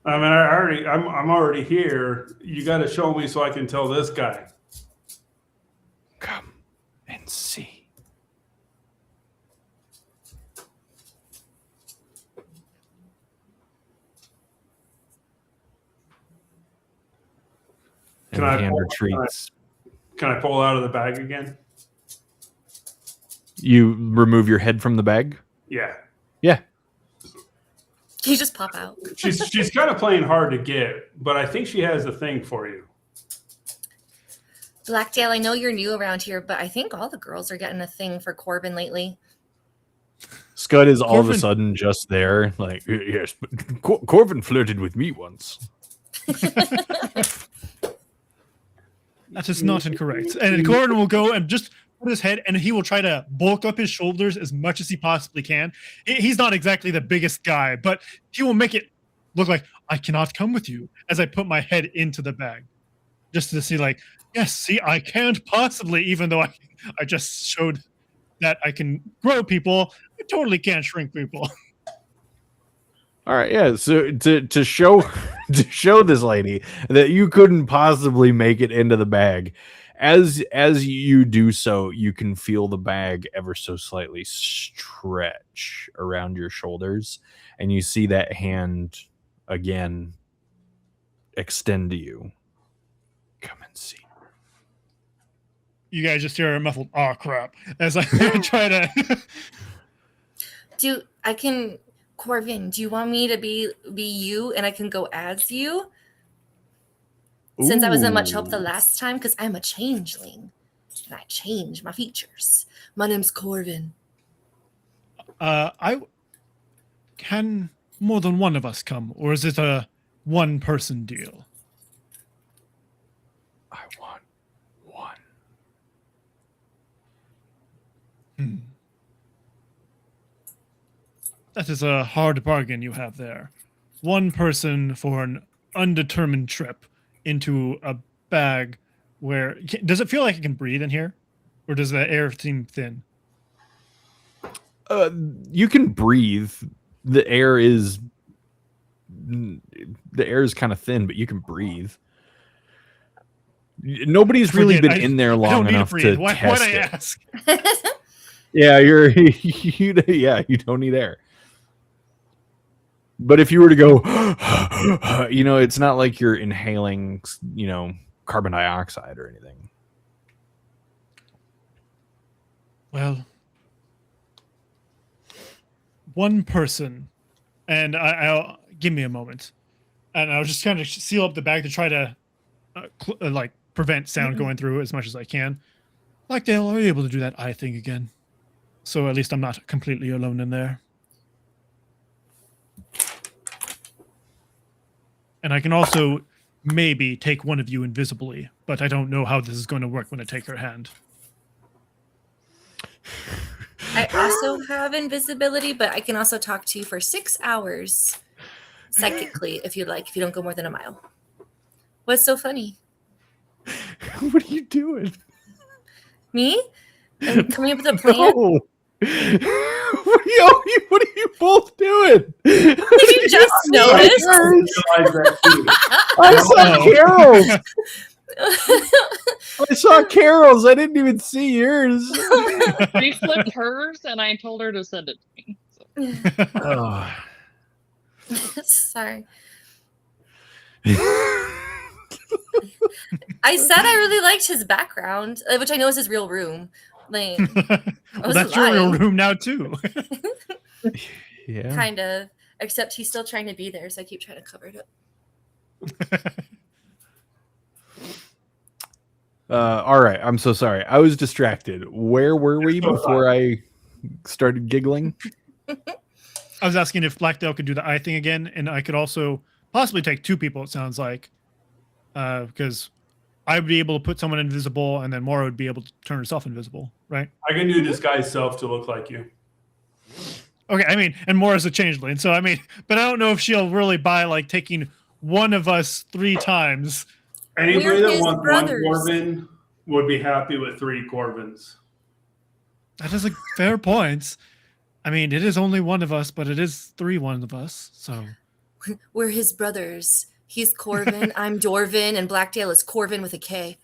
[SPEAKER 5] I mean, I'm already here. You got to show me so I can tell this guy.
[SPEAKER 1] Come and see. And
[SPEAKER 5] Can
[SPEAKER 1] the
[SPEAKER 5] I
[SPEAKER 1] hand
[SPEAKER 5] pull-
[SPEAKER 1] retreats.
[SPEAKER 5] Can I pull out of the bag again?
[SPEAKER 1] You remove your head from the bag?
[SPEAKER 5] Yeah.
[SPEAKER 1] Yeah.
[SPEAKER 2] You just pop out.
[SPEAKER 5] She's kind of playing hard to get, but I think she has a thing for you.
[SPEAKER 2] Blackdale, I know you're new around here, but I think all the girls are getting a thing for Corvin lately.
[SPEAKER 1] Scud is all of a
[SPEAKER 3] Corvin-
[SPEAKER 1] sudden just there, like, yes, but Corvin flirted with me once.
[SPEAKER 3] That is not incorrect. And Corvin will go and just put his head, and he will try to bulk up his shoulders as much as he possibly can. He's not exactly the biggest guy, but he will make it look like I cannot come with you as I put my head into the bag, just to see, like, yes, see, I can't possibly, even though I just showed that I can grow people, I totally can't shrink people.
[SPEAKER 1] All right, yeah. So to show this lady that you couldn't possibly make it into the bag, as you do so, you can feel the bag ever so slightly stretch around your shoulders, and you see that hand again extend to you. Come and see.
[SPEAKER 3] You guys just hear a muffled "oh crap" as I try to.
[SPEAKER 2] Corvin, do you want me to be you and I can go as you? Since I wasn't much help the last time, because I'm a changeling and I change my features. My name's Corvin.
[SPEAKER 3] Can more than one of us come, or is it a one-person deal?
[SPEAKER 1] I want one.
[SPEAKER 3] That is a hard bargain you have there. One person for an undetermined trip into a bag where... Does it feel like it can breathe in here? Or does the air seem thin?
[SPEAKER 1] You can breathe. The air is kind of thin, but you can breathe. Nobody's really been in there long enough to
[SPEAKER 3] Why
[SPEAKER 1] test
[SPEAKER 3] I
[SPEAKER 1] it.
[SPEAKER 3] ask?
[SPEAKER 1] Yeah, you don't need air. But if you were to go, it's not like you're inhaling, carbon dioxide or anything.
[SPEAKER 3] Well, one person, and I'll give me a moment, and I'll just kind of seal up the bag to try to prevent sound going through as much as I can. Blackdale, are you able to do that eye thing again? So at least I'm not completely alone in there. And I can also maybe take one of you invisibly, but I don't know how this is going to work when I take her hand.
[SPEAKER 2] I also have invisibility, but I can also talk to you for 6 hours psychically if you'd like, if you don't go more than a mile. What's so funny?
[SPEAKER 1] What are you doing?
[SPEAKER 2] Me? I'm coming up with a plan?
[SPEAKER 1] No. What are you both doing?
[SPEAKER 2] Did you just notice?
[SPEAKER 1] I saw Carol's. I saw Carol's. I didn't even see yours.
[SPEAKER 4] She flipped hers, and I told her to send it to me. So.
[SPEAKER 1] Oh.
[SPEAKER 2] Sorry. I said I really liked his background, which I know is his real room. Like,
[SPEAKER 3] well, that's your real room now too.
[SPEAKER 1] Yeah.
[SPEAKER 2] Kind of. Except he's still trying to be there, so I keep trying to cover it up.
[SPEAKER 1] All right. I'm so sorry. I was distracted. Where were we before I started giggling?
[SPEAKER 3] I was asking if Blackdale could do the eye thing again, and I could also possibly take two people, it sounds like. Because I would be able to put someone invisible, and then Mora would be able to turn herself invisible, right?
[SPEAKER 5] I can do disguise self to look like you.
[SPEAKER 3] Okay, I mean, and Mora's a changeling, so I mean, but I don't know if she'll really buy like taking one of us 3 times.
[SPEAKER 5] Anybody that wants one Corvin would be happy with 3 Corvins.
[SPEAKER 3] That is a fair point. I mean, it is only one of us, but it is 3 one of us, so.
[SPEAKER 2] We're his brothers. He's Corvin, I'm Dorvin, and Blackdale is Corvin with a K.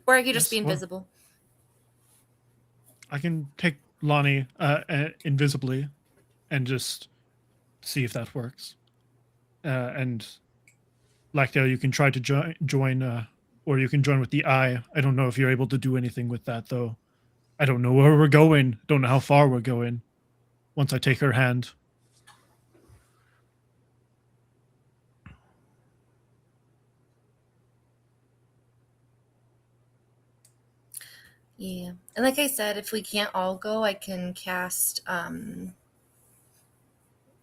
[SPEAKER 2] Or I could just be invisible.
[SPEAKER 3] I can take Lonnie invisibly and just see if that works. And Blackdale, you can try to join, or you can join with the eye. I don't know if you're able to do anything with that, though. I don't know where we're going. Don't know how far we're going once I take her hand.
[SPEAKER 2] Yeah. And like I said, if we can't all go, I can cast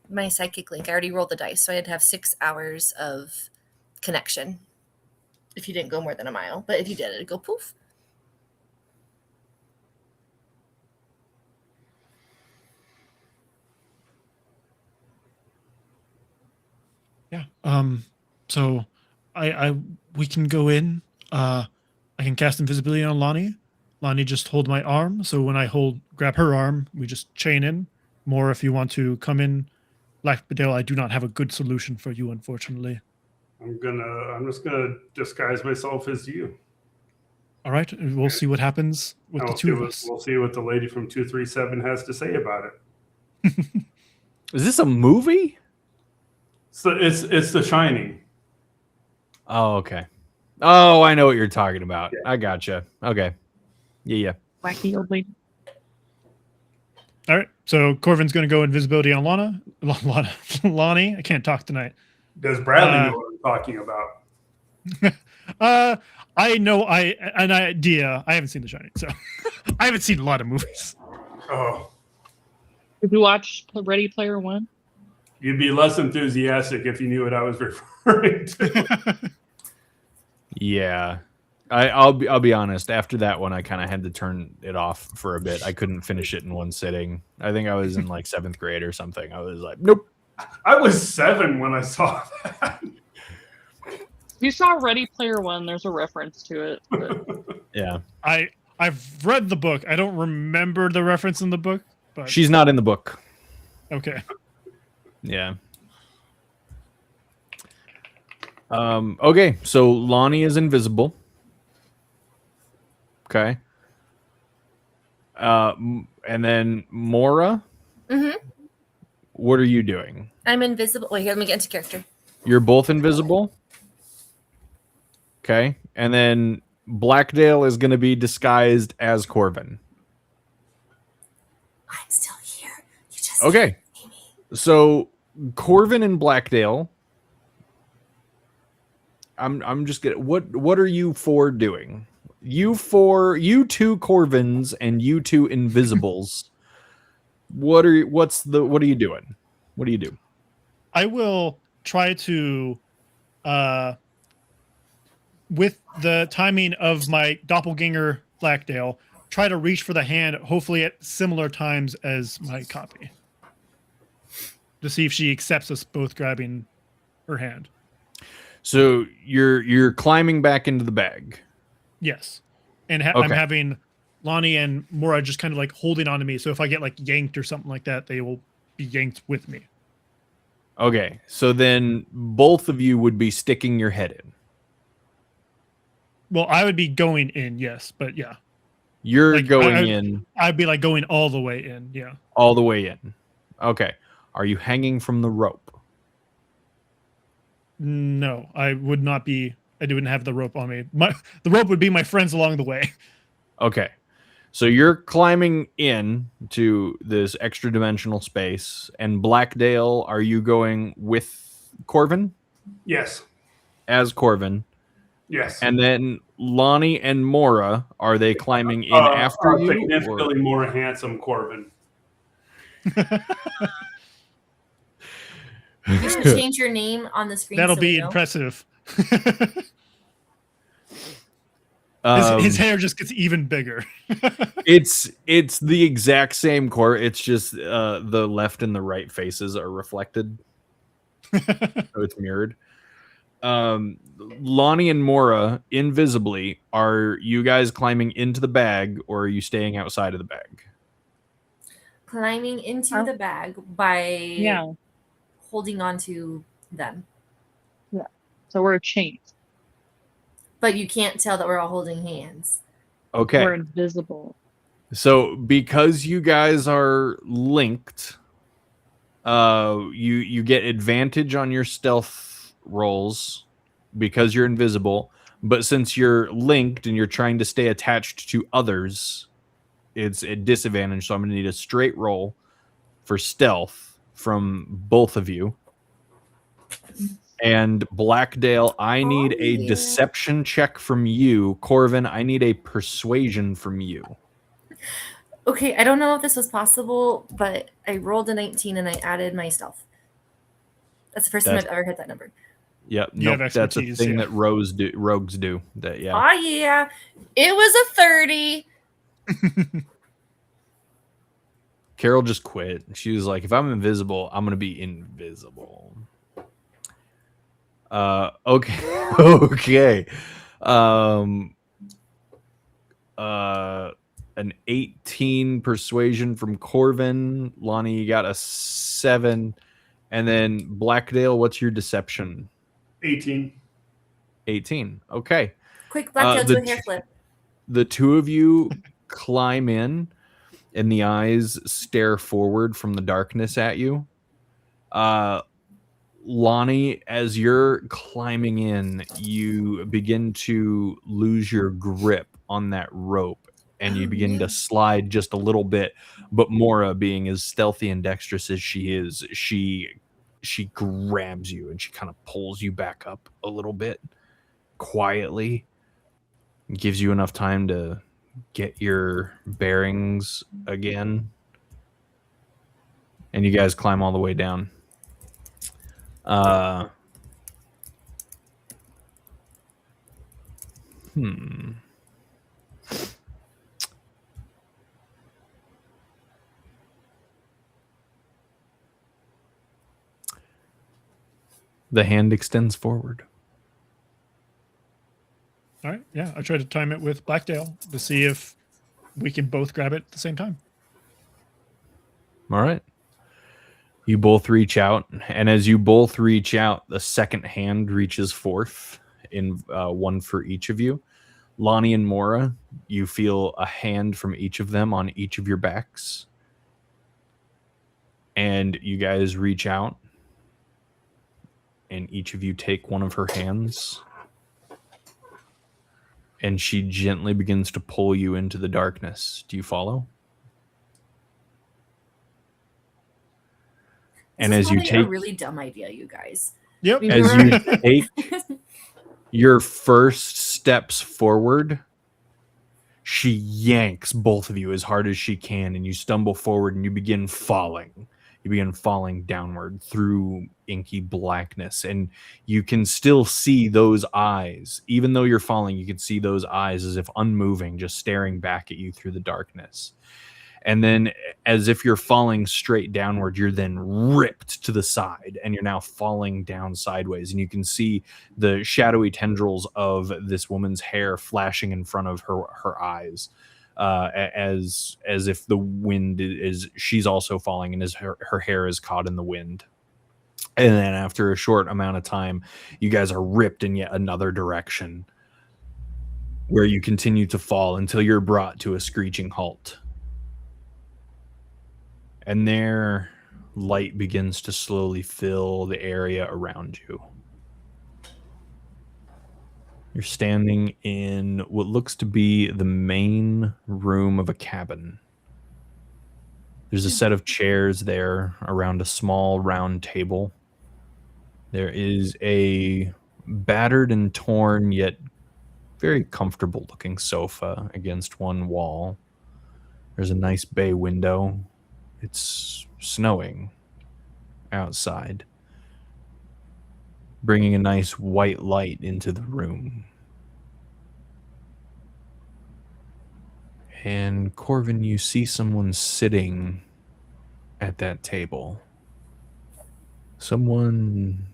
[SPEAKER 2] my psychic link. I already rolled the dice, so I'd have 6 hours of connection if you didn't go more than a mile. But if you did, it'd go poof.
[SPEAKER 3] Yeah. So we can go in. I can cast invisibility on Lonnie. Lonnie, just hold my arm. So when I grab her arm, we just chain in. More if you want to come in. Blackdale, I do not have a good solution for you, unfortunately.
[SPEAKER 5] I'm just gonna disguise myself as you.
[SPEAKER 3] All right, we'll see what happens with the two of us.
[SPEAKER 5] We'll see what the lady from 237 has to say about it.
[SPEAKER 1] Is this a movie?
[SPEAKER 5] So it's The Shining.
[SPEAKER 1] Oh, okay. Oh, I know what you're talking about. Yeah. I gotcha. Okay. Yeah.
[SPEAKER 4] Wacky old lady.
[SPEAKER 3] All right. So Corvin's going to go invisibility on Lonnie. I can't talk tonight.
[SPEAKER 5] Does Bradley know what I'm talking about?
[SPEAKER 3] I know an idea. I haven't seen The Shining, so I haven't seen a lot of movies.
[SPEAKER 5] Oh.
[SPEAKER 4] Did you watch Ready Player One?
[SPEAKER 5] You'd be less enthusiastic if you knew what I was referring to.
[SPEAKER 1] Yeah. I'll be honest. After that one, I kind of had to turn it off for a bit. I couldn't finish it in one sitting. I think I was in like 7th grade or something. I was like, nope.
[SPEAKER 5] I was 7 when I saw that.
[SPEAKER 4] If you saw Ready Player One, there's a reference to it. But...
[SPEAKER 1] Yeah.
[SPEAKER 3] I've read the book. I don't remember the reference in the book. But
[SPEAKER 1] she's not in the book.
[SPEAKER 3] Okay.
[SPEAKER 1] Yeah. Okay, so Lonnie is invisible. Okay. And then Mora,
[SPEAKER 2] Mm-hmm.
[SPEAKER 1] what are you doing?
[SPEAKER 2] I'm invisible. Wait, let me get into character.
[SPEAKER 1] You're both invisible. Okay. And then Blackdale is going to be disguised as Corvin.
[SPEAKER 2] I'm still here. You just
[SPEAKER 1] Okay.
[SPEAKER 2] can't see me.
[SPEAKER 1] So Corvin and Blackdale, I'm just gonna what are you four doing? You two Corvins and you two Invisibles. What are you doing? What do you do?
[SPEAKER 3] I will try to, with the timing of my doppelganger Blackdale, try to reach for the hand, hopefully at similar times as my copy, to see if she accepts us both grabbing her hand.
[SPEAKER 1] So you're climbing back into the bag.
[SPEAKER 3] Yes, and I'm
[SPEAKER 1] Okay.
[SPEAKER 3] having Lonnie and Mora just kind of like holding on to me. So if I get like yanked or something like that, they will be yanked with me.
[SPEAKER 1] Okay. So then both of you would be sticking your head in.
[SPEAKER 3] Well, I would be going in, yes, but yeah,
[SPEAKER 1] You're
[SPEAKER 3] Like,
[SPEAKER 1] going in
[SPEAKER 3] I'd be like going all the way in. Yeah.
[SPEAKER 1] all the way in. Okay. Are you hanging from the rope?
[SPEAKER 3] No, I would not be. I wouldn't have the rope on me. The rope would be my friends along the way.
[SPEAKER 1] Okay. So you're climbing in to this extra dimensional space. And Blackdale, are you going with Corvin?
[SPEAKER 5] Yes.
[SPEAKER 1] As Corvin.
[SPEAKER 5] Yes.
[SPEAKER 1] And then Lonnie and Mora, are they climbing in after you?
[SPEAKER 5] Significantly more handsome Corvin.
[SPEAKER 2] You should change your name on the screen.
[SPEAKER 3] That'll
[SPEAKER 2] so we
[SPEAKER 3] be
[SPEAKER 2] know.
[SPEAKER 3] impressive.
[SPEAKER 1] Or
[SPEAKER 3] His hair just gets even bigger.
[SPEAKER 1] it's the exact same core. It's just the left and the right faces are reflected. So it's mirrored. Lonnie and Mora, invisibly, are you guys climbing into the bag or are you staying outside of the bag?
[SPEAKER 2] Climbing into the bag by
[SPEAKER 4] Yeah.
[SPEAKER 2] holding on to them.
[SPEAKER 4] So we're chained.
[SPEAKER 2] But you can't tell that we're all holding hands.
[SPEAKER 1] Okay.
[SPEAKER 4] We're invisible.
[SPEAKER 1] So because you guys are linked, you get advantage on your stealth rolls because you're invisible. But since you're linked and you're trying to stay attached to others, it's a disadvantage. So I'm going to need a straight roll for stealth from both of you. And Blackdale, I need a
[SPEAKER 2] yeah.
[SPEAKER 1] deception check from you. Corvin, I need a persuasion from you.
[SPEAKER 2] Okay, I don't know if this was possible, but I rolled a 19 and I added my stealth. That's the first time I've ever hit that number.
[SPEAKER 1] Yep,
[SPEAKER 3] You have
[SPEAKER 1] nope, that's a
[SPEAKER 3] expertise,
[SPEAKER 1] thing
[SPEAKER 3] yeah.
[SPEAKER 1] that rogues do. That yeah.
[SPEAKER 2] Oh yeah, it was a 30.
[SPEAKER 1] Carol just quit. She was like, if I'm invisible, I'm gonna be invisible. Okay. Okay. An 18 persuasion from Corvin. Lonnie, you got a 7. And then Blackdale, what's your deception?
[SPEAKER 5] 18.
[SPEAKER 1] 18. Okay.
[SPEAKER 2] Quick, Blacktail, do a hair flip.
[SPEAKER 1] The two of you climb in, and the eyes stare forward from the darkness at you. Lonnie, as you're climbing in, you begin to lose your grip on that rope, and you begin to slide just a little bit. But Mora, being as stealthy and dexterous as she is, she grabs you and she kind of pulls you back up a little bit quietly. Gives you enough time to get your bearings again. And you guys climb all the way down. The hand extends forward.
[SPEAKER 3] All right. Yeah. I tried to time it with Blackdale to see if we can both grab it at the same time.
[SPEAKER 1] All right. You both reach out, and as you both reach out, the second hand reaches forth in one for each of you. Lonnie and Mora, you feel a hand from each of them on each of your backs. And you guys reach out, and each of you take one of her hands. And she gently begins to pull you into the darkness. Do you follow? And
[SPEAKER 2] This is
[SPEAKER 1] as you
[SPEAKER 2] probably a
[SPEAKER 1] take
[SPEAKER 2] really dumb idea, you guys.
[SPEAKER 3] Yep.
[SPEAKER 2] We
[SPEAKER 1] as
[SPEAKER 2] were-
[SPEAKER 1] you take your first steps forward, she yanks both of you as hard as she can, and you stumble forward and you begin falling. You begin falling downward through inky blackness, and you can still see those eyes. Even though you're falling, you can see those eyes as if unmoving, just staring back at you through the darkness. And then, as if you're falling straight downward, you're then ripped to the side, and you're now falling down sideways. And you can see the shadowy tendrils of this woman's hair flashing in front of her eyes, as if the wind is. She's also falling, and as her hair is caught in the wind. And then, after a short amount of time, you guys are ripped in yet another direction, where you continue to fall until you're brought to a screeching halt. And there, light begins to slowly fill the area around you. You're standing in what looks to be the main room of a cabin. There's a set of chairs there around a small round table. There is a battered and torn yet very comfortable looking sofa against one wall. There's a nice bay window. It's snowing outside, bringing a nice white light into the room. And Corvin, you see someone sitting at that table. Someone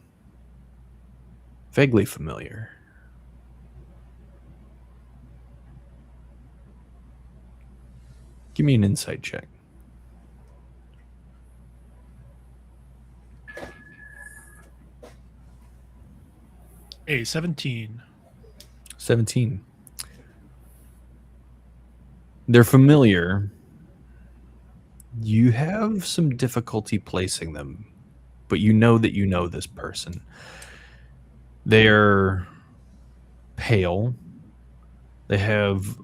[SPEAKER 1] vaguely familiar. Give me an insight check.
[SPEAKER 3] A 17.
[SPEAKER 1] 17. They're familiar. You have some difficulty placing them, but you know that you know this person. They're pale. They have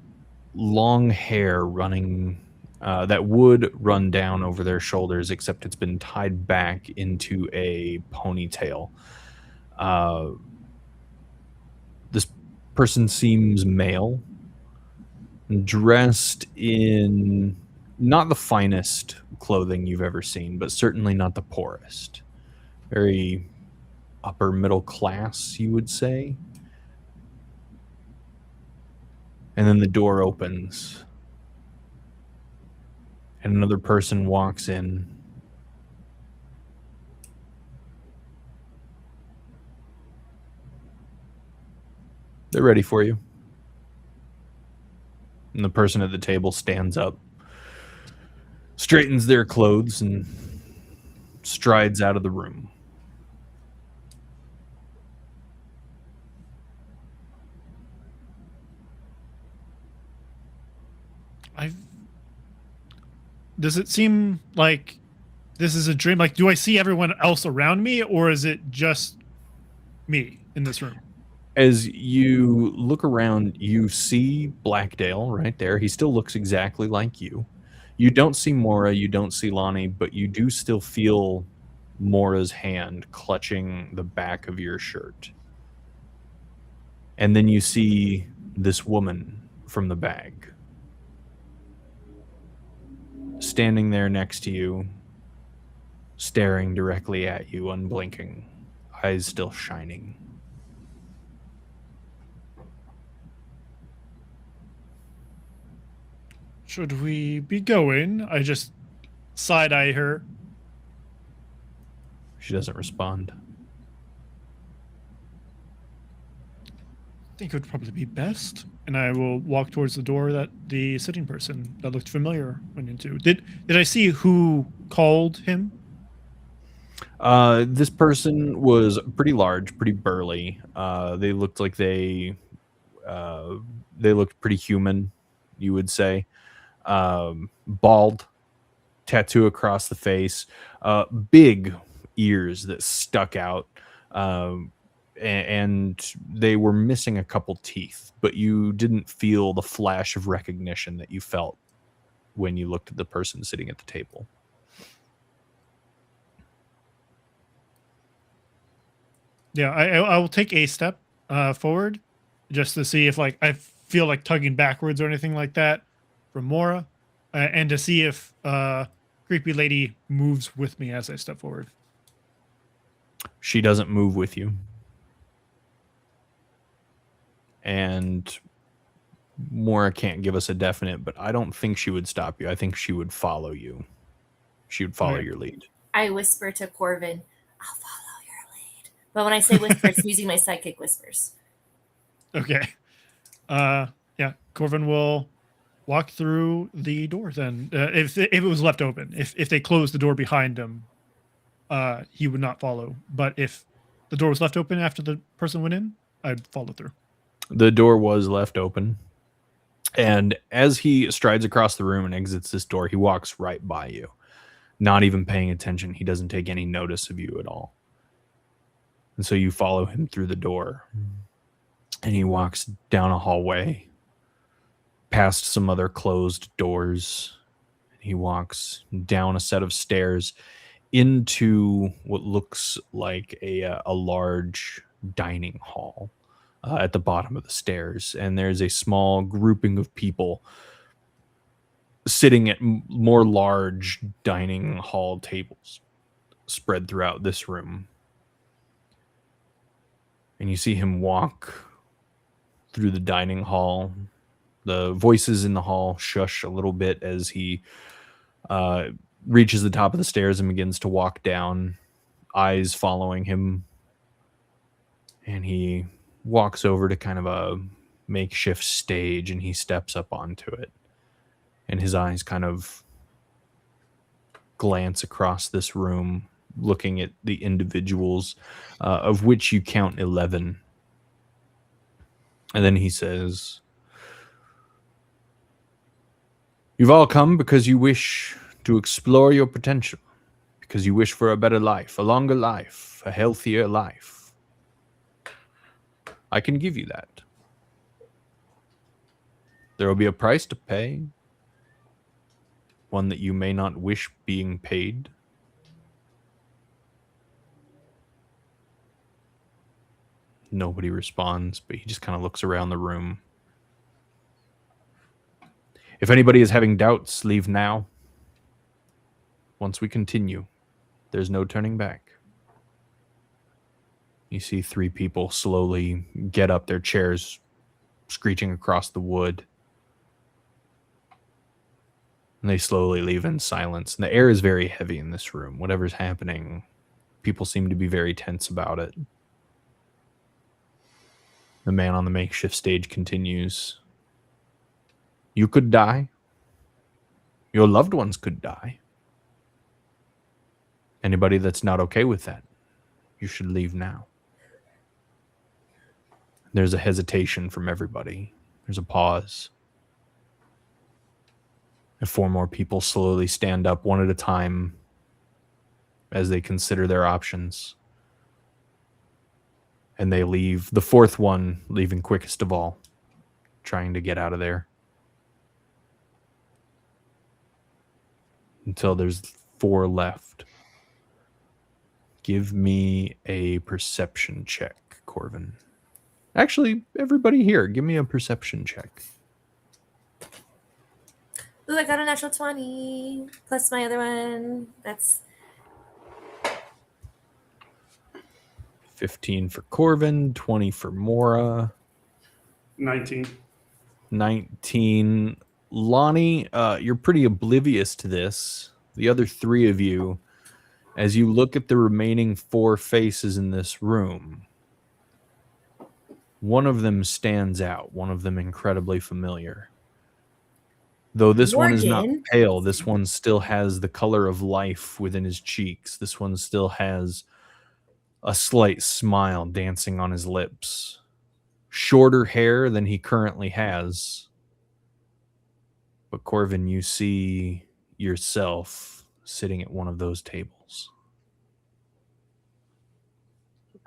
[SPEAKER 1] long hair running that would run down over their shoulders, except it's been tied back into a ponytail. This person seems male, dressed in not the finest clothing you've ever seen, but certainly not the poorest. Very upper middle class, you would say. And then the door opens, and another person walks in. They're ready for you. And the person at the table stands up, straightens their clothes, and strides out of the room.
[SPEAKER 3] Does it seem like this is a dream? Like, do I see everyone else around me, or is it just me in this room?
[SPEAKER 1] As you look around, you see Blackdale right there. He still looks exactly like you. You don't see Mora, you don't see Lonnie, but you do still feel Mora's hand clutching the back of your shirt. And then you see this woman from the bag, standing there next to you, staring directly at you, unblinking, eyes still shining.
[SPEAKER 3] Should we be going? I just side-eye her.
[SPEAKER 1] She doesn't respond.
[SPEAKER 3] I think it would probably be best. And I will walk towards the door that the sitting person that looked familiar went into. Did I see who called him?
[SPEAKER 1] This person was pretty large, pretty burly. They looked like they they looked pretty human, you would say. Bald, tattoo across the face, big ears that stuck out, and they were missing a couple teeth, but you didn't feel the flash of recognition that you felt when you looked at the person sitting at the table.
[SPEAKER 3] Yeah, I will take a step forward just to see if like I feel like tugging backwards or anything like that from Mora, and to see if creepy lady moves with me as I step forward.
[SPEAKER 1] She doesn't move with you. And Mora can't give us a definite, but I don't think she would stop you. I think she would follow you. She would follow your lead.
[SPEAKER 2] I whisper to Corvin, I'll follow your lead. But when I say whisper, it's using my psychic whispers.
[SPEAKER 3] Okay. Yeah, Corvin will walk through the door then. If it was left open, if they closed the door behind him, he would not follow. But if the door was left open after the person went in, I'd follow through.
[SPEAKER 1] The door was left open. And as he strides across the room and exits this door, he walks right by you, not even paying attention. He doesn't take any notice of you at all. And so you follow him through the door. And he walks down a hallway, past some other closed doors. He walks down a set of stairs into what looks like a large dining hall at the bottom of the stairs. And there's a small grouping of people sitting at more large dining hall tables spread throughout this room. And you see him walk through the dining hall. The voices in the hall shush a little bit as he reaches the top of the stairs and begins to walk down, eyes following him. And he walks over to kind of a makeshift stage, and he steps up onto it. And his eyes kind of glance across this room, looking at the individuals, of which you count 11. And then he says, "You've all come because you wish to explore your potential, because you wish for a better life, a longer life, a healthier life. I can give you that. There will be a price to pay, one that you may not wish being paid. Nobody responds, but he just kind of looks around the room. If anybody is having doubts, leave now. Once we continue, there's no turning back." You see 3 people slowly get up, their chairs screeching across the wood. And they slowly leave in silence. And the air is very heavy in this room. Whatever's happening, people seem to be very tense about it. The man on the makeshift stage continues. "You could die. Your loved ones could die. Anybody that's not okay with that, you should leave now." There's a hesitation from everybody. There's a pause. And 4 more people slowly stand up one at a time as they consider their options. And they leave. The 4th one leaving quickest of all, trying to get out of there. Until there's 4 left. Give me a perception check, Corvin. Actually, everybody here, give me a perception check.
[SPEAKER 2] Ooh, I got a natural 20 plus my other one. That's
[SPEAKER 1] 15 for Corvin, 20 for Mora.
[SPEAKER 5] 19.
[SPEAKER 1] 19. Lonnie, you're pretty oblivious to this. The other 3 of you, as you look at the remaining 4 faces in this room, one of them stands out, one of them incredibly familiar. Though this one is not pale, this one still has the color of life within his cheeks. This one still has a slight smile dancing on his lips. shorter hair than he currently has. But Corvin, you see yourself sitting at one of those tables.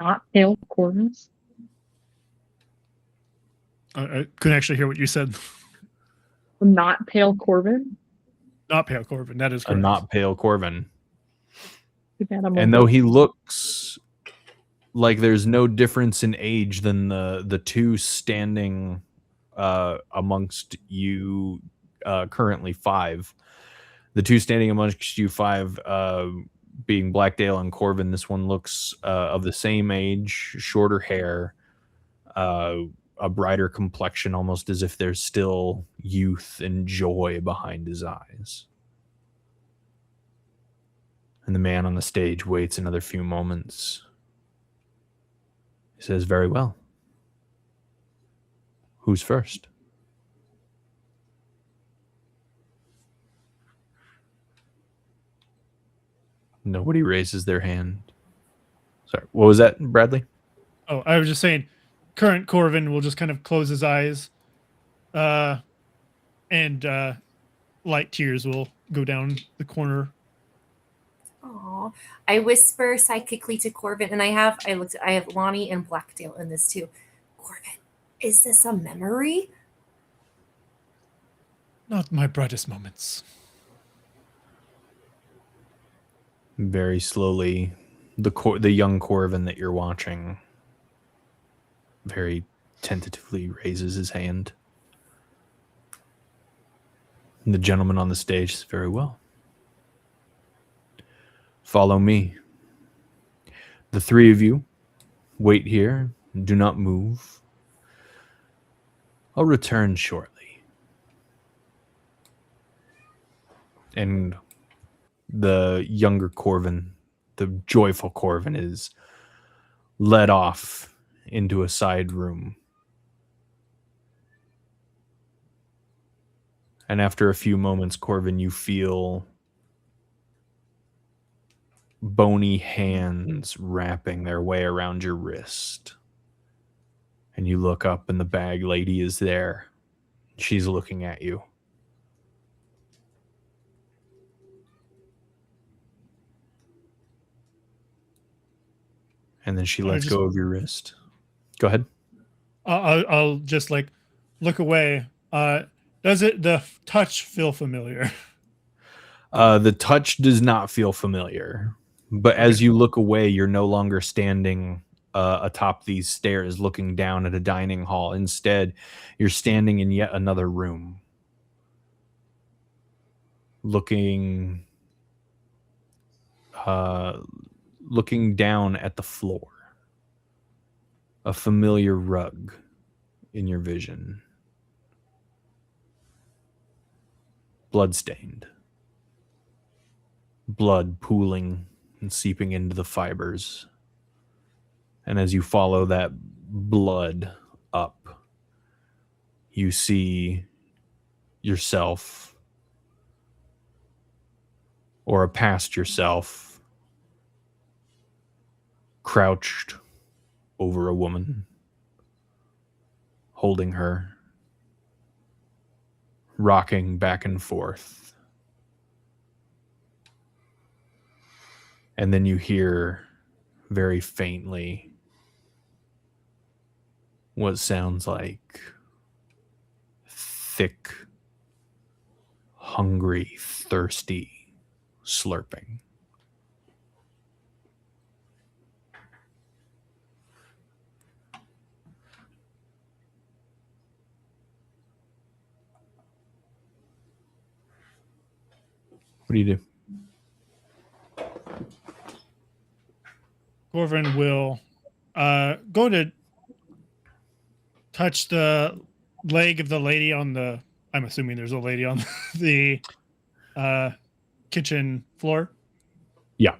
[SPEAKER 4] Not pale Corvins.
[SPEAKER 3] I couldn't actually hear what you said.
[SPEAKER 4] Not pale Corvin.
[SPEAKER 3] Not pale Corvin. That is
[SPEAKER 1] A
[SPEAKER 3] correct.
[SPEAKER 1] not pale Corvin.
[SPEAKER 4] Too bad I'm
[SPEAKER 1] And
[SPEAKER 4] a-
[SPEAKER 1] though he looks like there's no difference in age than the two standing amongst you, currently 5. The two standing amongst you 5, being Blackdale and Corvin, this one looks of the same age, shorter hair, a brighter complexion, almost as if there's still youth and joy behind his eyes. And the man on the stage waits another few moments. He says, "Very well. Who's first?" Nobody raises their hand. Sorry, what was that, Bradley?
[SPEAKER 3] Oh, I was just saying, current Corvin will just kind of close his eyes, and light tears will go down the corner.
[SPEAKER 2] Aw. I whisper psychically to Corvin, and I have Lonnie and Blackdale in this too. Corvin, is this a memory?
[SPEAKER 3] Not my brightest moments.
[SPEAKER 1] Very slowly, the young Corvin that you're watching very tentatively raises his hand. And the gentleman on the stage says, "Very well. Follow me. The 3 of you wait here. Do not move. I'll return shortly." And the younger Corvin, the joyful Corvin, is led off into a side room. And after a few moments, Corvin, you feel bony hands wrapping their way around your wrist. And you look up and the bag lady is there. She's looking at you. And then she lets go of your wrist. Go ahead.
[SPEAKER 3] I'll just like look away. Does the touch feel familiar?
[SPEAKER 1] The touch does not feel familiar. But as you look away, you're no longer standing atop these stairs looking down at a dining hall. Instead, you're standing in yet another room. Looking down at the floor. A familiar rug in your vision. Bloodstained. Blood pooling and seeping into the fibers. And as you follow that blood up, you see yourself, or a past yourself, crouched over a woman, holding her, rocking back and forth. And then you hear very faintly what sounds like thick, hungry, thirsty slurping. What do you do?
[SPEAKER 3] Corvin will go to touch the leg of the lady on the. I'm assuming there's a lady on the kitchen floor.
[SPEAKER 1] Yeah.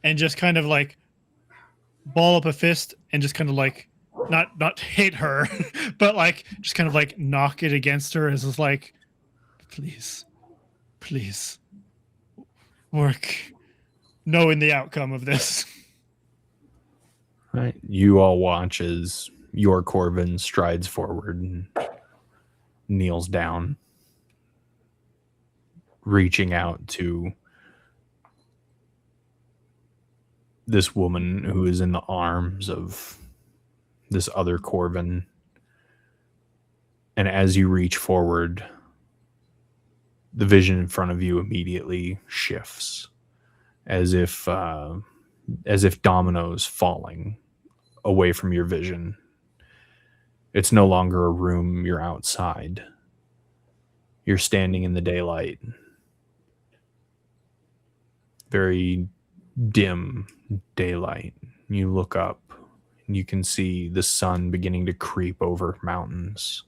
[SPEAKER 3] And just kind of like ball up a fist and just kind of like not hit her, but like just kind of like knock it against her as it's like, please work knowing the outcome of this.
[SPEAKER 1] Right. You all watch as your Corvin strides forward and kneels down, reaching out to this woman who is in the arms of this other Corvin. And as you reach forward, the vision in front of you immediately shifts, as if dominoes falling away from your vision. It's no longer a room, you're outside. You're standing in the daylight. Very dim daylight. You look up and you can see the sun beginning to creep over mountains.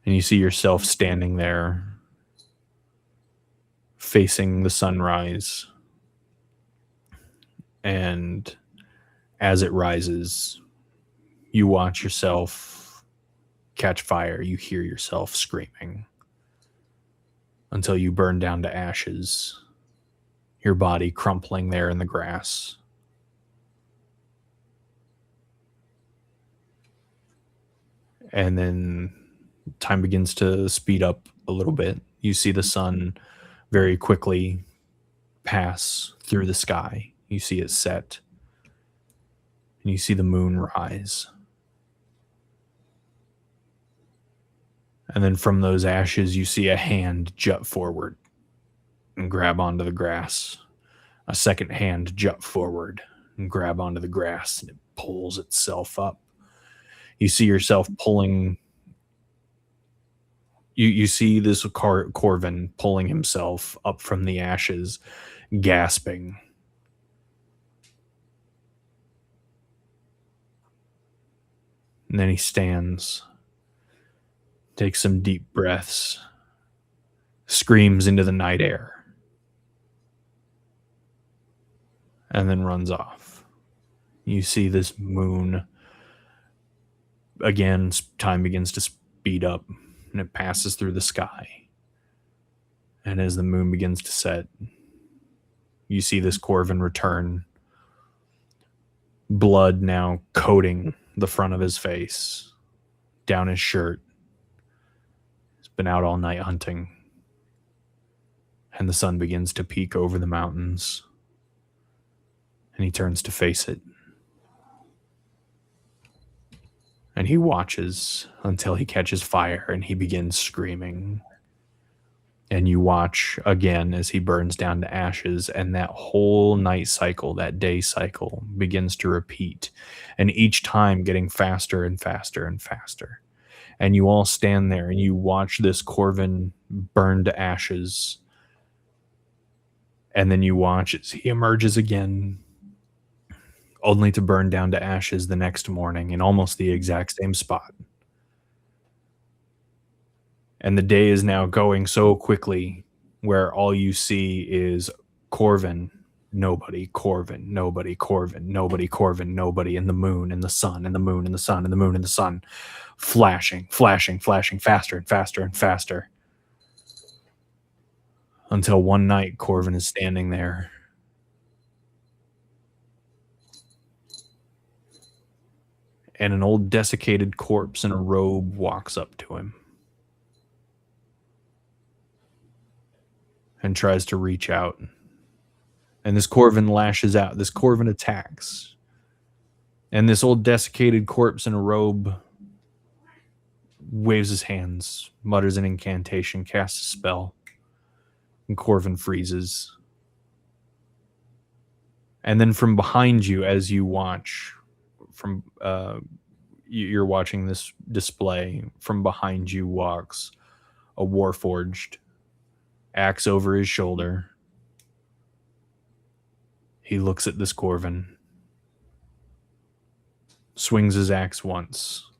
[SPEAKER 1] And you see yourself standing there, facing the sunrise. And as it rises, you watch yourself catch fire. You hear yourself screaming until you burn down to ashes, your body crumpling there in the grass. And then time begins to speed up a little bit. You see the sun very quickly pass through the sky. You see it set. And you see the moon rise. And then from those ashes, you see a hand jut forward and grab onto the grass. A second hand jut forward and grab onto the grass, and it pulls itself up. You see yourself pulling. You see this Corvin pulling himself up from the ashes, gasping. And then he stands, takes some deep breaths, screams into the night air, and then runs off. You see this moon. Again, time begins to speed up, and it passes through the sky. And as the moon begins to set, you see this Corvin return, blood now coating the front of his face, down his shirt. He's been out all night hunting. And the sun begins to peek over the mountains. And he turns to face it. And he watches until he catches fire and he begins screaming. And you watch again as he burns down to ashes, and that whole night cycle, that day cycle, begins to repeat. And each time getting faster and faster and faster. And you all stand there and you watch this Corvin burn to ashes. And then you watch as he emerges again, only to burn down to ashes the next morning in almost the exact same spot. And the day is now going so quickly where all you see is Corvin, nobody, Corvin, nobody, Corvin, nobody, Corvin, nobody, and the moon and the sun and the moon and the sun and the moon and the sun flashing, flashing, flashing faster and faster and faster. Until one night Corvin is standing there. And an old desiccated corpse in a robe walks up to him and tries to reach out. And this Corvin lashes out. This Corvin attacks. And this old desiccated corpse in a robe waves his hands, mutters an incantation, casts a spell, and Corvin freezes. And then from behind you, as you watch, you're watching this display, from behind you walks a Warforged, axe over his shoulder. He looks at this Corvin, swings his axe once,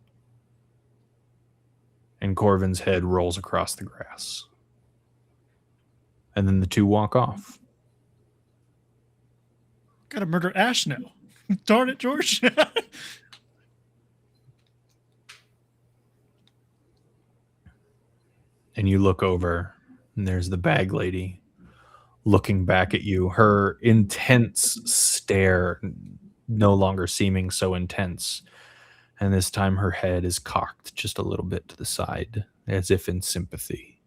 [SPEAKER 1] and Corvin's head rolls across the grass. And then the two walk off.
[SPEAKER 3] Gotta murder Ash now. Darn it, George.
[SPEAKER 1] And you look over, and there's the bag lady looking back at you. Her intense stare no longer seeming so intense. And this time her head is cocked just a little bit to the side, as if in sympathy.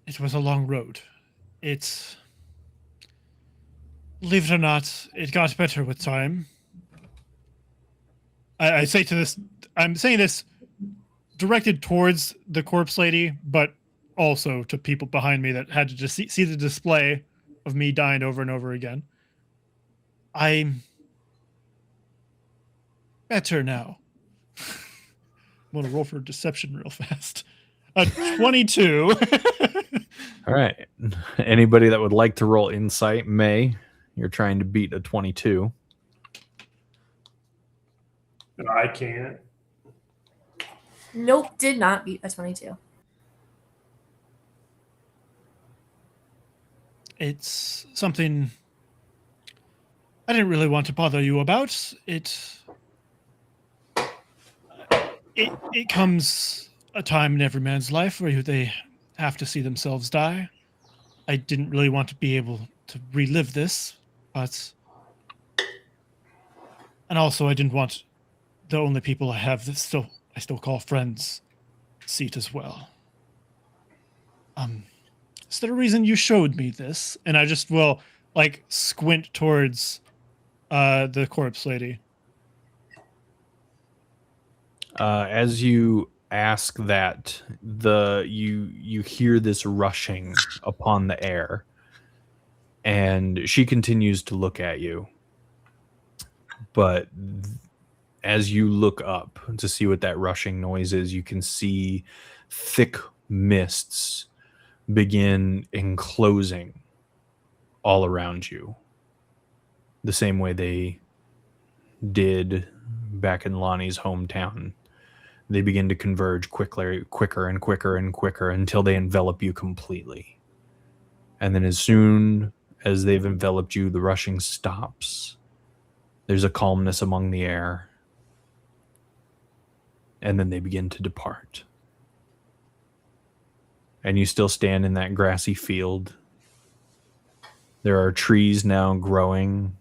[SPEAKER 3] It was a long road. It's... Believe it or not, it got better with time. I say to this... I'm saying this directed towards the corpse lady, but also to people behind me that had to just see the display of me dying over and over again. I'm better now. I'm gonna roll for deception real fast. A 22.
[SPEAKER 1] All right. Anybody that would like to roll insight may. You're trying to beat a 22.
[SPEAKER 5] I can't.
[SPEAKER 2] Nope, did not beat a 22.
[SPEAKER 3] It's something I didn't really want to bother you about. It comes a time in every man's life where they have to see themselves die. I didn't really want to be able to relive this, but... And also I didn't want the only people I have that I still call friends seat as well. Is there a reason you showed me this? And I just will, like, squint towards the corpse lady.
[SPEAKER 1] As you ask that, you hear this rushing upon the air, and she continues to look at you. But as you look up to see what that rushing noise is, you can see thick mists begin enclosing all around you, the same way they did back in Lonnie's hometown. They begin to converge quicker and quicker and quicker until they envelop you completely. And then as soon as they've enveloped you, the rushing stops. There's a calmness among the air. And then they begin to depart. And you still stand in that grassy field. There are trees now growing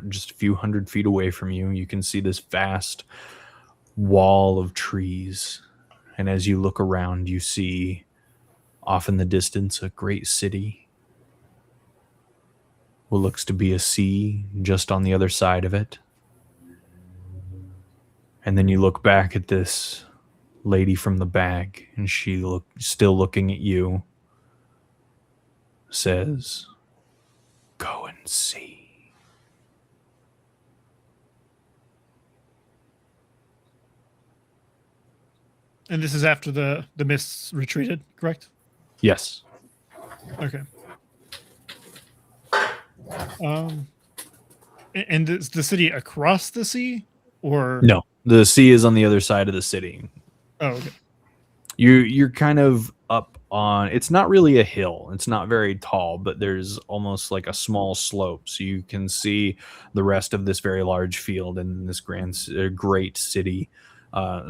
[SPEAKER 1] just a few hundred feet away from you. You can see this vast wall of trees. And as you look around, you see off in the distance a great city. What looks to be a sea just on the other side of it. And then you look back at this lady from the bag, and she still looking at you, says, "Go and see."
[SPEAKER 3] And this is after the mists retreated, correct?
[SPEAKER 1] Yes.
[SPEAKER 3] Okay. And is the city across the sea, or
[SPEAKER 1] No, the sea is on the other side of the city.
[SPEAKER 3] Oh, okay.
[SPEAKER 1] You're kind of up on, it's not really a hill, it's not very tall, but there's almost like a small slope, so you can see the rest of this very large field and this great city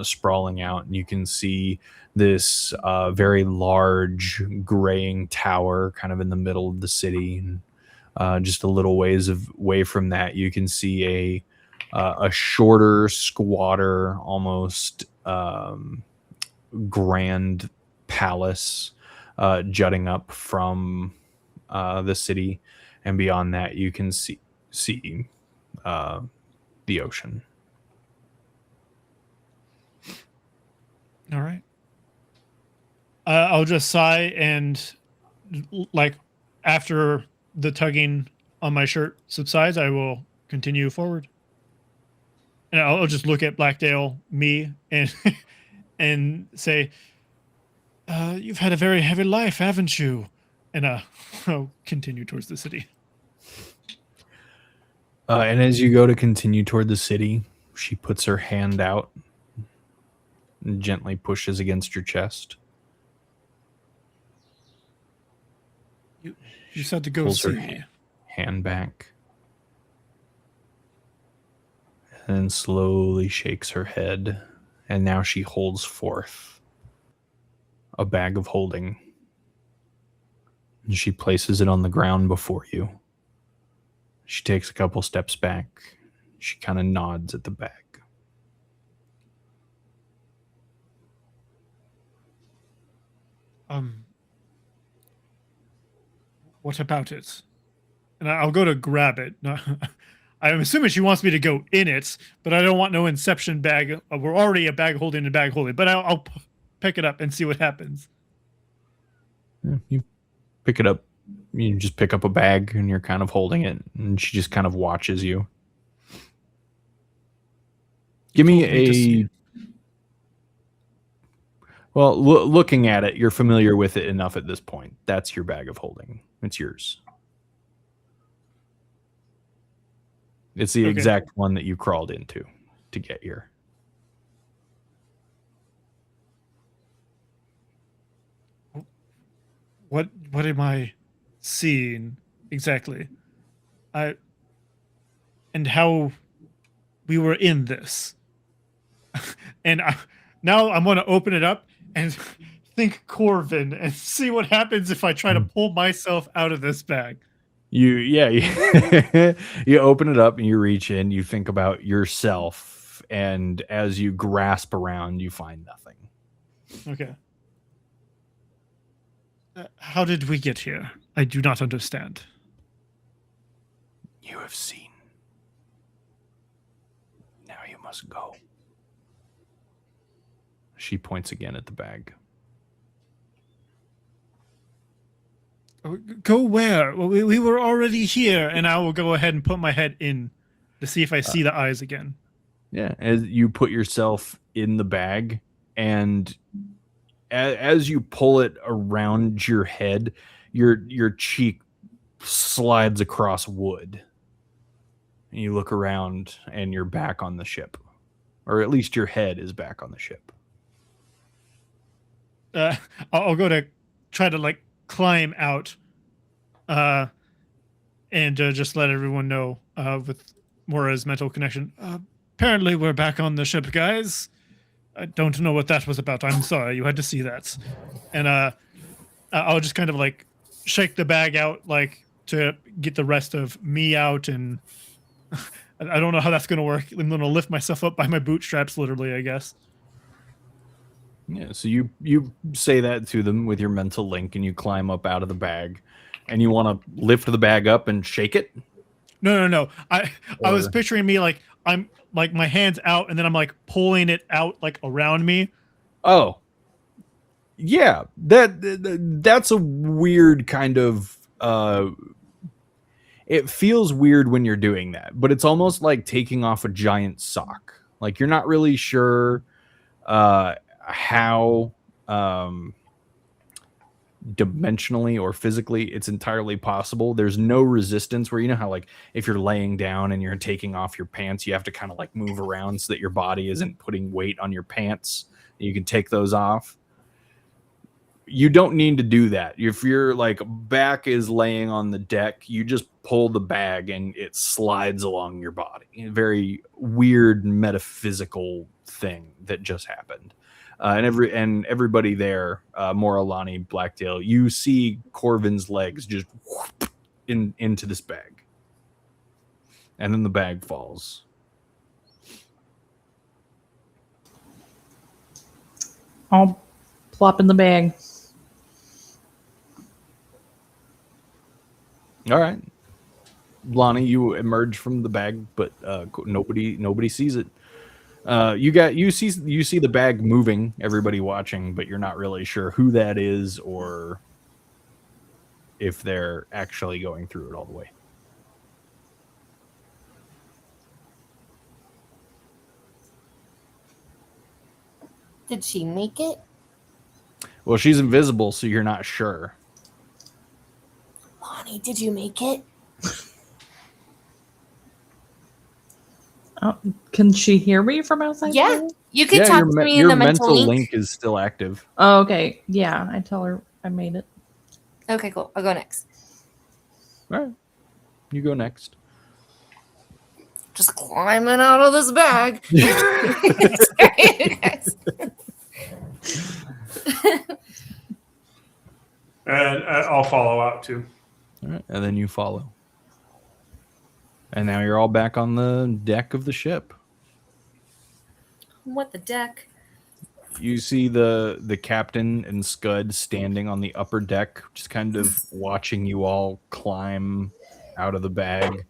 [SPEAKER 1] sprawling out, and you can see this very large graying tower kind of in the middle of the city, and just a little ways away from that you can see a shorter, squatter, almost grand palace jutting up from the city, and beyond that you can see the ocean.
[SPEAKER 3] All right. I'll just sigh and, like, after the tugging on my shirt subsides, I will continue forward. And I'll just look at Blackdale, me, and and say, "You've had a very heavy life, haven't you?" And I'll continue towards the city.
[SPEAKER 1] And as you go to continue toward the city, she puts her hand out and gently pushes against your chest.
[SPEAKER 3] You said to go
[SPEAKER 1] Pulls her
[SPEAKER 3] see.
[SPEAKER 1] hand back. And then slowly shakes her head. And now she holds forth. a bag of holding. And she places it on the ground before you. She takes a couple steps back. She kind of nods at the bag.
[SPEAKER 3] What about it? And I'll go to grab it. No, I'm assuming she wants me to go in it, but I don't want no inception bag. We're already a bag holding, but I'll pick it up and see what happens.
[SPEAKER 1] Yeah, you pick it up. You just pick up a bag and you're kind of holding it, and she just kind of watches you. Give me a... Well, looking at it, you're familiar with it enough at this point. That's your bag of holding. It's yours. It's the exact one that you crawled into to get here.
[SPEAKER 3] What am I seeing exactly? And how we were in this. And now I'm going to open it up and think Corvin and see what happens if I try to pull myself out of this bag.
[SPEAKER 1] You open it up and you reach in, you think about yourself, and as you grasp around, you find nothing.
[SPEAKER 3] Okay. How did we get here? I do not understand.
[SPEAKER 1] You have seen. Now you must go. She points again at the bag.
[SPEAKER 3] Go where? Well, we were already here, and I will go ahead and put my head in to see if I see the eyes again.
[SPEAKER 1] Yeah, as you put yourself in the bag, and as you pull it around your head, your cheek slides across wood. And you look around, and you're back on the ship. Or at least your head is back on the ship.
[SPEAKER 3] I'll go to try to climb out and just let everyone know with Mora's mental connection. Apparently we're back on the ship, guys. I don't know what that was about. I'm sorry. You had to see that. And I'll just kind of shake the bag out to get the rest of me out, and I don't know how that's going to work. I'm going to lift myself up by my bootstraps, literally, I guess.
[SPEAKER 1] Yeah, so you say that to them with your mental link, and you climb up out of the bag, and you want to lift the bag up and shake it?
[SPEAKER 3] No. I was picturing me I'm my hands out, and then I'm pulling it out around me.
[SPEAKER 1] Oh, yeah. That's a weird kind of. It feels weird when you're doing that, but it's almost like taking off a giant sock. You're not really sure. How dimensionally or physically it's entirely possible. There's no resistance where, you know how if you're laying down and you're taking off your pants, you have to kind of move around so that your body isn't putting weight on your pants. You can take those off. You don't need to do that. If your back is laying on the deck, you just pull the bag and it slides along your body. A very weird metaphysical thing that just happened. And everybody there, Moralani, Blackdale, you see Corvin's legs just into this bag. And then the bag falls.
[SPEAKER 4] I'll plop in the bag.
[SPEAKER 1] All right. Lonnie, you emerge from the bag, but nobody sees it. You see the bag moving, everybody watching, but you're not really sure who that is or if they're actually going through it all the way.
[SPEAKER 2] Did she make it?
[SPEAKER 1] Well, she's invisible, so you're not sure.
[SPEAKER 2] Lonnie, did you make it?
[SPEAKER 4] Can she hear me from outside?
[SPEAKER 2] Yeah, you can talk to me in the mental link.
[SPEAKER 1] Is still active.
[SPEAKER 4] Oh, okay. Yeah, I tell her I made it.
[SPEAKER 2] Okay, cool. I'll go next.
[SPEAKER 1] All right. You go next.
[SPEAKER 2] Just climbing out of this bag. Sorry, you guys.
[SPEAKER 5] And I'll follow out too.
[SPEAKER 1] All right, and then you follow. And now you're all back on the deck of the ship.
[SPEAKER 2] What the deck?
[SPEAKER 1] You see the captain and Scud standing on the upper deck, just kind of watching you all climb out of the bag.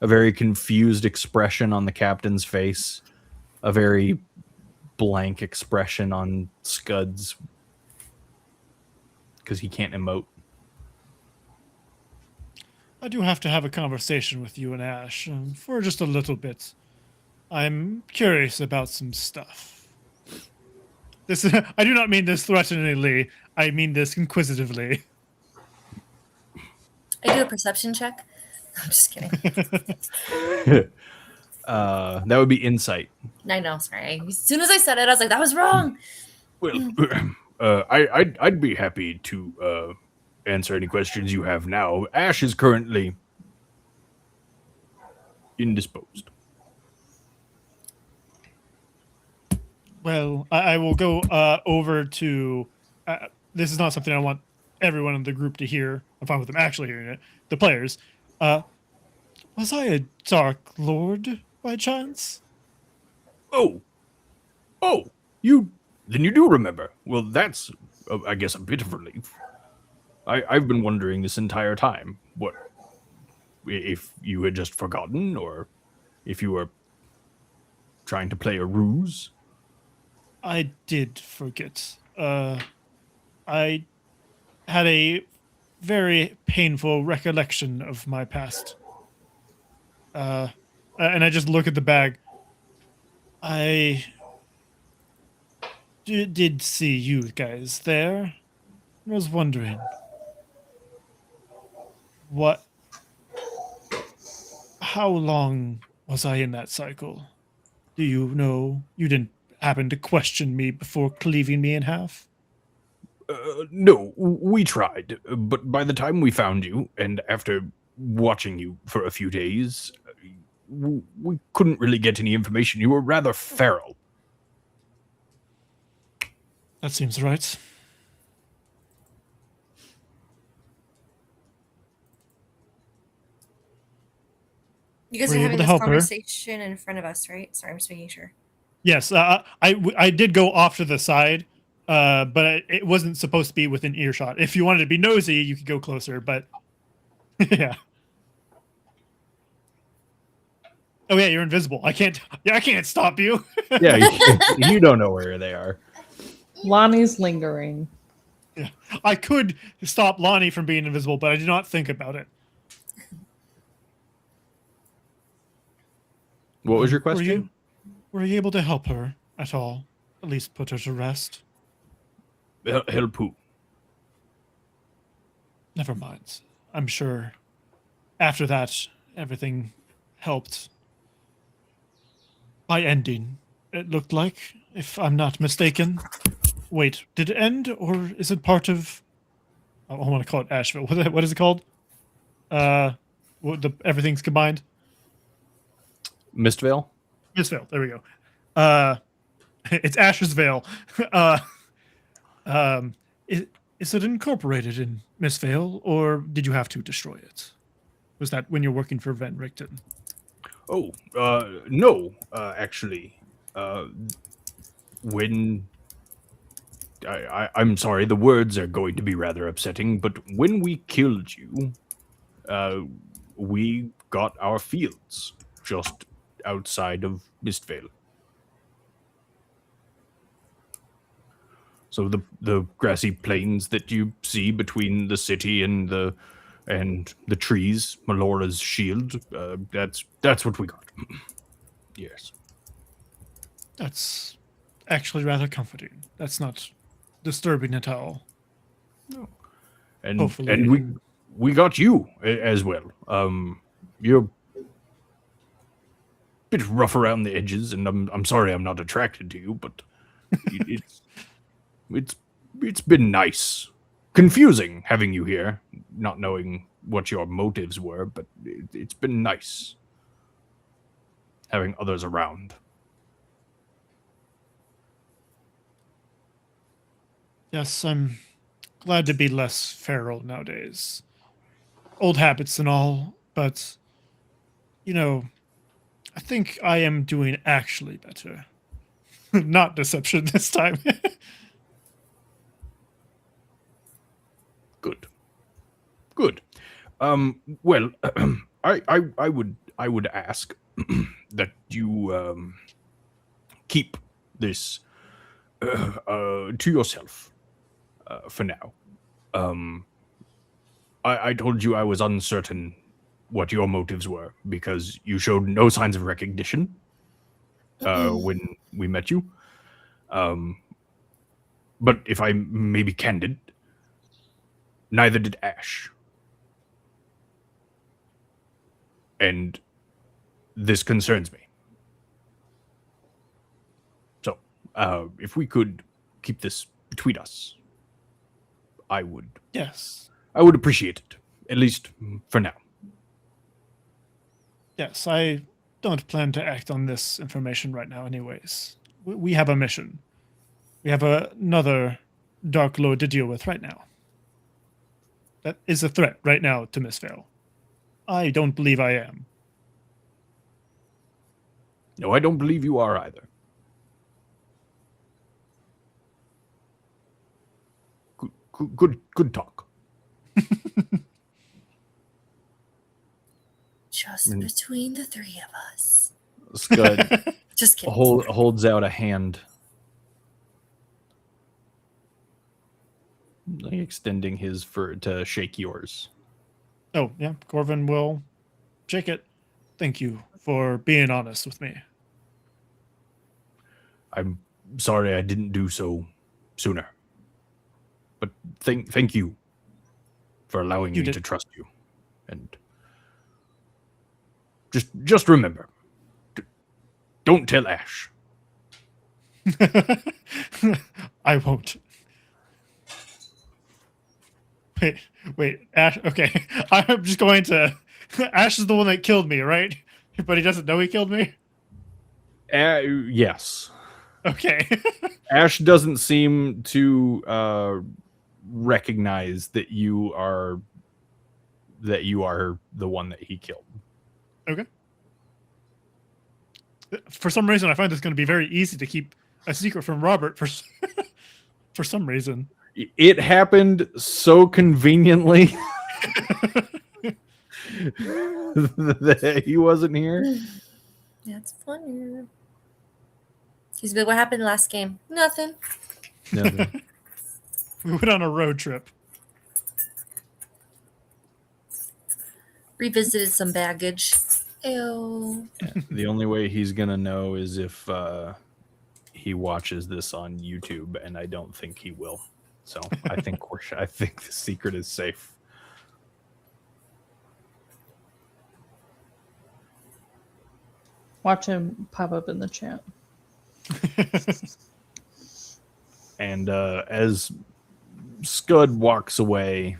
[SPEAKER 1] A very confused expression on the captain's face. A very blank expression on Scud's, because he can't emote.
[SPEAKER 3] I do have to have a conversation with you and Ash for just a little bit. I'm curious about some stuff. This I do not mean this threateningly. I mean this inquisitively.
[SPEAKER 2] I do a perception check. I'm just kidding.
[SPEAKER 1] That would be insight.
[SPEAKER 2] I know, sorry. As soon as I said it, I was like, that was wrong.
[SPEAKER 1] Well, I'd be happy to answer any questions you have now. Ash is currently indisposed.
[SPEAKER 3] Well, I will go over to. This is not something I want everyone in the group to hear. I'm fine with them actually hearing it. The players. Was I a Dark Lord by chance?
[SPEAKER 1] Oh, you do remember. Well, that's, I guess, a bit of relief. I've been wondering this entire time. What, if you had just forgotten, or if you were trying to play a ruse?
[SPEAKER 3] I did forget. I had a very painful recollection of my past. And I just look at the bag. I did see you guys there. I was wondering how long was I in that cycle? Do you know? You didn't happen to question me before cleaving me in half?
[SPEAKER 1] No, we tried, but by the time we found you, and after watching you for a few days, we couldn't really get any information. You were rather feral.
[SPEAKER 3] That seems right.
[SPEAKER 2] You guys
[SPEAKER 3] Were
[SPEAKER 2] are
[SPEAKER 3] you
[SPEAKER 2] having
[SPEAKER 3] able to
[SPEAKER 2] this
[SPEAKER 3] help her?
[SPEAKER 2] conversation in front of us, right? Sorry, I'm just making sure.
[SPEAKER 3] Yes, I did go off to the side, but it wasn't supposed to be within earshot. If you wanted to be nosy, you could go closer, but yeah. Oh yeah, you're invisible. I can't stop you.
[SPEAKER 1] Yeah, you don't know where they are.
[SPEAKER 4] Lonnie's lingering.
[SPEAKER 3] Yeah. I could stop Lonnie from being invisible, but I did not think about it.
[SPEAKER 1] What was your question?
[SPEAKER 3] Were you able to help her at all? At least put her to rest?
[SPEAKER 1] Help who?
[SPEAKER 3] Never mind. I'm sure after that, everything helped. By ending, it looked like, if I'm not mistaken. Wait, did it end, or is it part of... I want to call it Asheville. What is it called? Everything's combined?
[SPEAKER 1] Mistvale?
[SPEAKER 3] Mistvale, there we go. It's Asher's Vale. Is it incorporated in Mistvale, or did you have to destroy it? Was that when you're working for Van Richten?
[SPEAKER 1] Oh, no, actually. When... I'm sorry, the words are going to be rather upsetting, but when we killed you, we got our fields just outside of Mistvale. So the grassy plains that you see between the city and the trees, Melora's shield, that's what we got. Yes.
[SPEAKER 3] That's actually rather comforting. That's not disturbing at all.
[SPEAKER 1] No. And
[SPEAKER 3] Hopefully.
[SPEAKER 1] and we got you as well. You're a bit rough around the edges, and I'm sorry I'm not attracted to you, but it's been nice. Confusing having you here, not knowing what your motives were, but it's been nice having others around.
[SPEAKER 3] Yes, I'm glad to be less feral nowadays. Old habits and all, but, you know, I think I am doing actually better. Not deception this time.
[SPEAKER 1] Good. Good. Well, I would ask that you keep this to yourself for now. I told you I was uncertain what your motives were because you showed no signs of recognition when we met you. But if I may be candid, neither did Ash. And this concerns me. So, if we could keep this between us, I would appreciate it, at least for now.
[SPEAKER 3] Yes, I don't plan to act on this information right now anyways. We have a mission. We have another Dark Lord to deal with right now. That is a threat right now to Miss Vale. I don't believe I am.
[SPEAKER 1] No, I don't believe you are either. Good talk.
[SPEAKER 2] Just between the three of us.
[SPEAKER 1] Scud
[SPEAKER 2] Just kidding.
[SPEAKER 1] holds out a hand, like extending his to shake yours.
[SPEAKER 3] Oh, yeah, Corvin will shake it. Thank you for being honest with me.
[SPEAKER 1] I'm sorry I didn't do so sooner. But thank you for allowing me to trust you. And just remember, don't tell Ash.
[SPEAKER 3] I won't. Wait, Ash. Okay, I'm just going to. Ash is the one that killed me, right? But he doesn't know he killed me.
[SPEAKER 1] Yes.
[SPEAKER 3] Okay.
[SPEAKER 1] Ash doesn't seem to recognize that you are the one that he killed.
[SPEAKER 3] Okay. For some reason, I find it's going to be very easy to keep a secret from Robert. For some reason,
[SPEAKER 1] it happened so conveniently that he wasn't here.
[SPEAKER 2] That's funny. He's been, what happened last game? Nothing.
[SPEAKER 3] We went on a road trip.
[SPEAKER 2] Revisited some baggage. Ew.
[SPEAKER 1] The only way he's gonna know is if he watches this on YouTube, and I don't think he will. So I think the secret is safe.
[SPEAKER 4] Watch him pop up in the chat.
[SPEAKER 1] And as Scud walks away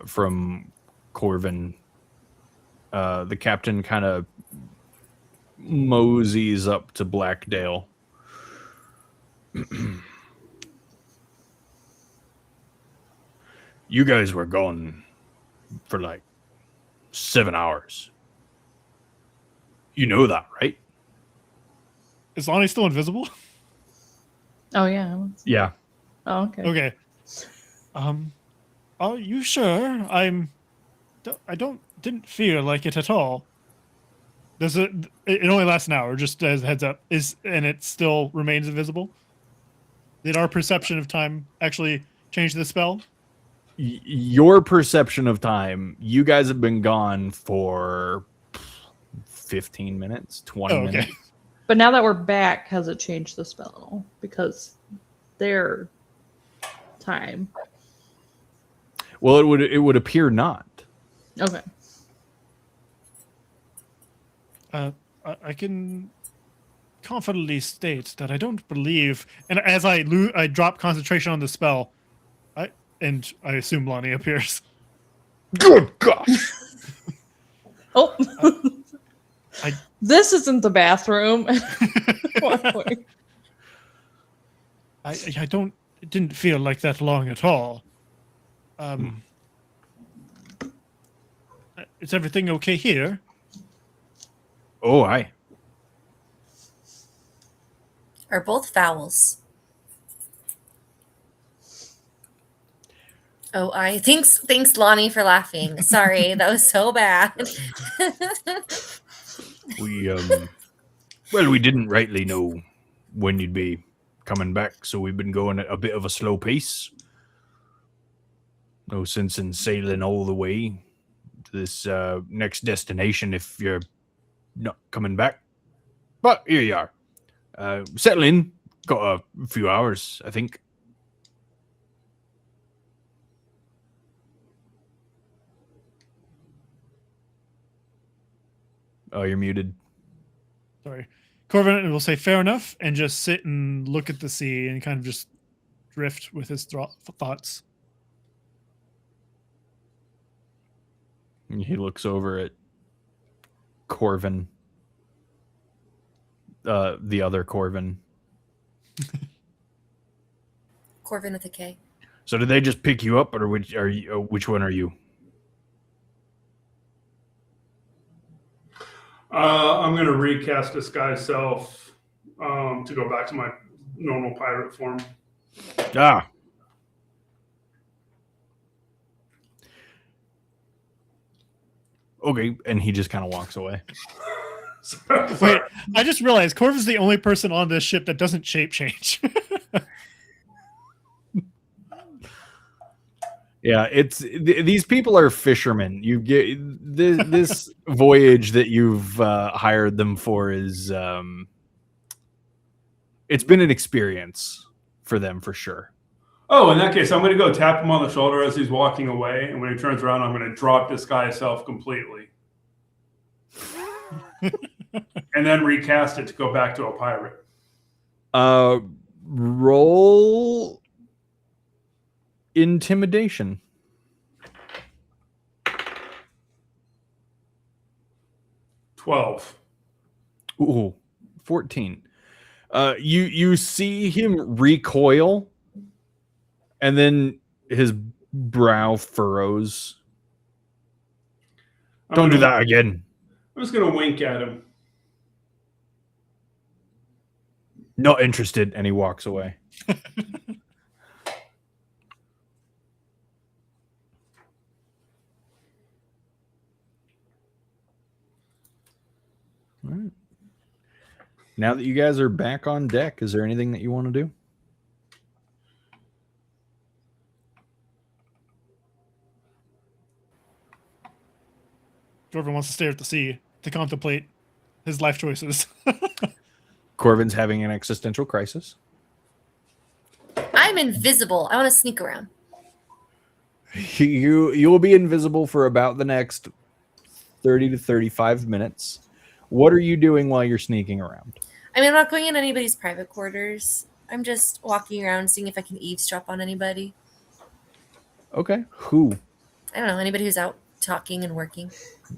[SPEAKER 1] from Corvin, the captain kind of moseys up to Blackdale. You guys were gone for like 7 hours. You know that, right?
[SPEAKER 3] Is Lonnie still invisible?
[SPEAKER 4] Oh yeah.
[SPEAKER 1] Yeah.
[SPEAKER 4] Oh, okay.
[SPEAKER 3] Okay. Are you sure? Didn't feel like it at all. It only lasts an hour, just as a heads up. And it still remains invisible? Did our perception of time actually change the spell?
[SPEAKER 1] Your perception of time, you guys have been gone for 15 minutes, 20 minutes.
[SPEAKER 4] But now that we're back, has it changed the spell at all? Because their time.
[SPEAKER 1] Well, it would appear not.
[SPEAKER 4] Okay.
[SPEAKER 3] I can confidently state that I don't believe, and as I drop concentration on the spell, I assume Lonnie appears.
[SPEAKER 1] Good God!
[SPEAKER 4] Oh, this isn't the bathroom.
[SPEAKER 3] It didn't feel like that long at all. Is everything okay here?
[SPEAKER 1] Oh, aye.
[SPEAKER 2] Are both vowels. Oh, I thanks Lonnie for laughing. Sorry, that was so bad.
[SPEAKER 1] We well, we didn't rightly know when you'd be coming back, so we've been going at a bit of a slow pace. No sense in sailing all the way to this next destination if you're not coming back. But here you are. Settle in. Got a few hours, I think. Oh, you're muted.
[SPEAKER 3] Sorry. Corvin will say fair enough and just sit and look at the sea and kind of just drift with his thoughts.
[SPEAKER 1] He looks over at Corvin. The other Corvin.
[SPEAKER 2] Corvin with a K.
[SPEAKER 1] So did they just pick you up, or which one are you?
[SPEAKER 5] I'm going to recast disguise self to go back to my normal pirate form.
[SPEAKER 1] Ah. Okay, and he just kind of walks away.
[SPEAKER 3] Wait, I just realized Corvin's the only person on this ship that doesn't shape change.
[SPEAKER 1] Yeah, these people are fishermen. You get this voyage that you've hired them for is it's been an experience for them for sure.
[SPEAKER 5] Oh, in that case, I'm going to go tap him on the shoulder as he's walking away, and when he turns around, I'm going to drop disguise self completely, and then recast it to go back to a pirate.
[SPEAKER 1] Roll intimidation.
[SPEAKER 5] 12.
[SPEAKER 1] Ooh, 14. You see him recoil, and then his brow furrows. Don't do that again.
[SPEAKER 5] I'm just going to wink at him.
[SPEAKER 1] Not interested, and he walks away. All right. Now that you guys are back on deck, is there anything that you want to do?
[SPEAKER 3] Corvin wants to stare at the sea to contemplate his life choices.
[SPEAKER 1] Corvin's having an existential crisis.
[SPEAKER 2] I'm invisible. I want to sneak around.
[SPEAKER 1] You'll be invisible for about the next 30 to 35 minutes. What are you doing while you're sneaking around?
[SPEAKER 2] I mean, I'm not going in anybody's private quarters. I'm just walking around, seeing if I can eavesdrop on anybody.
[SPEAKER 1] Okay. Who?
[SPEAKER 2] I don't know, anybody who's out talking and working.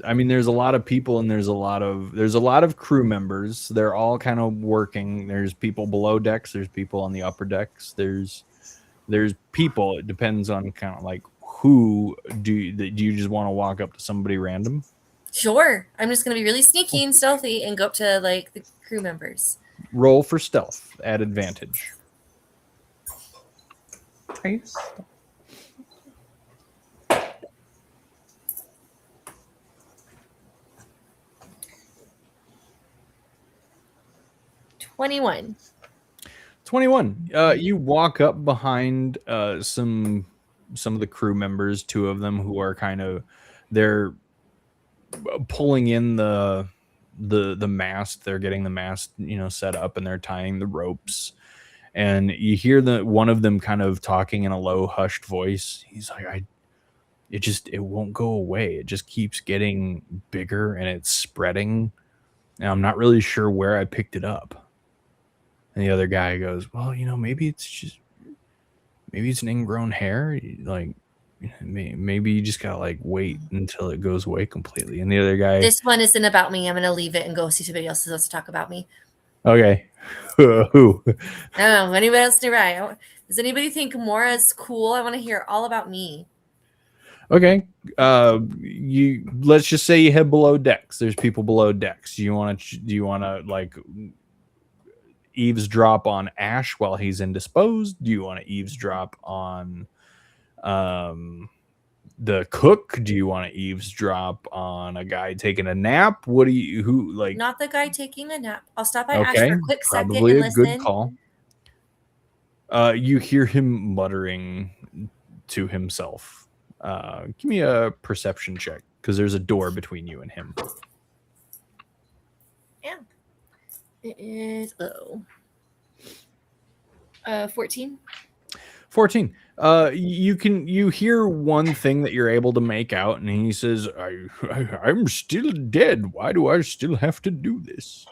[SPEAKER 1] I mean, there's a lot of people, and there's a lot of crew members. They're all kind of working. There's people below decks. There's people on the upper decks. There's people. It depends on kind of like who do you just want to walk up to somebody random?
[SPEAKER 2] Sure. I'm just going to be really sneaky and stealthy and go up to like the crew members.
[SPEAKER 1] Roll for stealth at advantage.
[SPEAKER 6] Nice.
[SPEAKER 2] $21.
[SPEAKER 1] 21. You walk up behind some of the crew members, two of them who are they're pulling in the mast. They're getting the mast, set up, and they're tying the ropes. And you hear one of them kind of talking in a low, hushed voice. He's like, it won't go away. It just keeps getting bigger and it's spreading. And I'm not really sure where I picked it up. And the other guy goes, well, maybe it's an ingrown hair. Like, maybe you just gotta wait until it goes away completely. And the other guy,
[SPEAKER 2] This one isn't about me. I'm going to leave it and go see somebody else who wants to talk about me.
[SPEAKER 1] okay, who?
[SPEAKER 2] I don't know. Anybody else nearby? Does anybody think Mora's cool? I want to hear all about me.
[SPEAKER 1] Okay. You let's just say you head below decks. There's people below decks. Do you want to like eavesdrop on Ash while he's indisposed? Do you want to eavesdrop on the cook? Do you want to eavesdrop on a guy taking a nap? What do you who like?
[SPEAKER 2] Not the guy taking a nap. I'll stop by Ash
[SPEAKER 1] Okay,
[SPEAKER 2] for a quick second
[SPEAKER 1] probably
[SPEAKER 2] and
[SPEAKER 1] a good
[SPEAKER 2] listen.
[SPEAKER 1] call. You hear him muttering to himself. Give me a perception check because there's a door between you and him.
[SPEAKER 2] Yeah. It is 14.
[SPEAKER 1] 14. You hear one thing that you're able to make out, and he says, I'm still dead. Why do I still have to do this?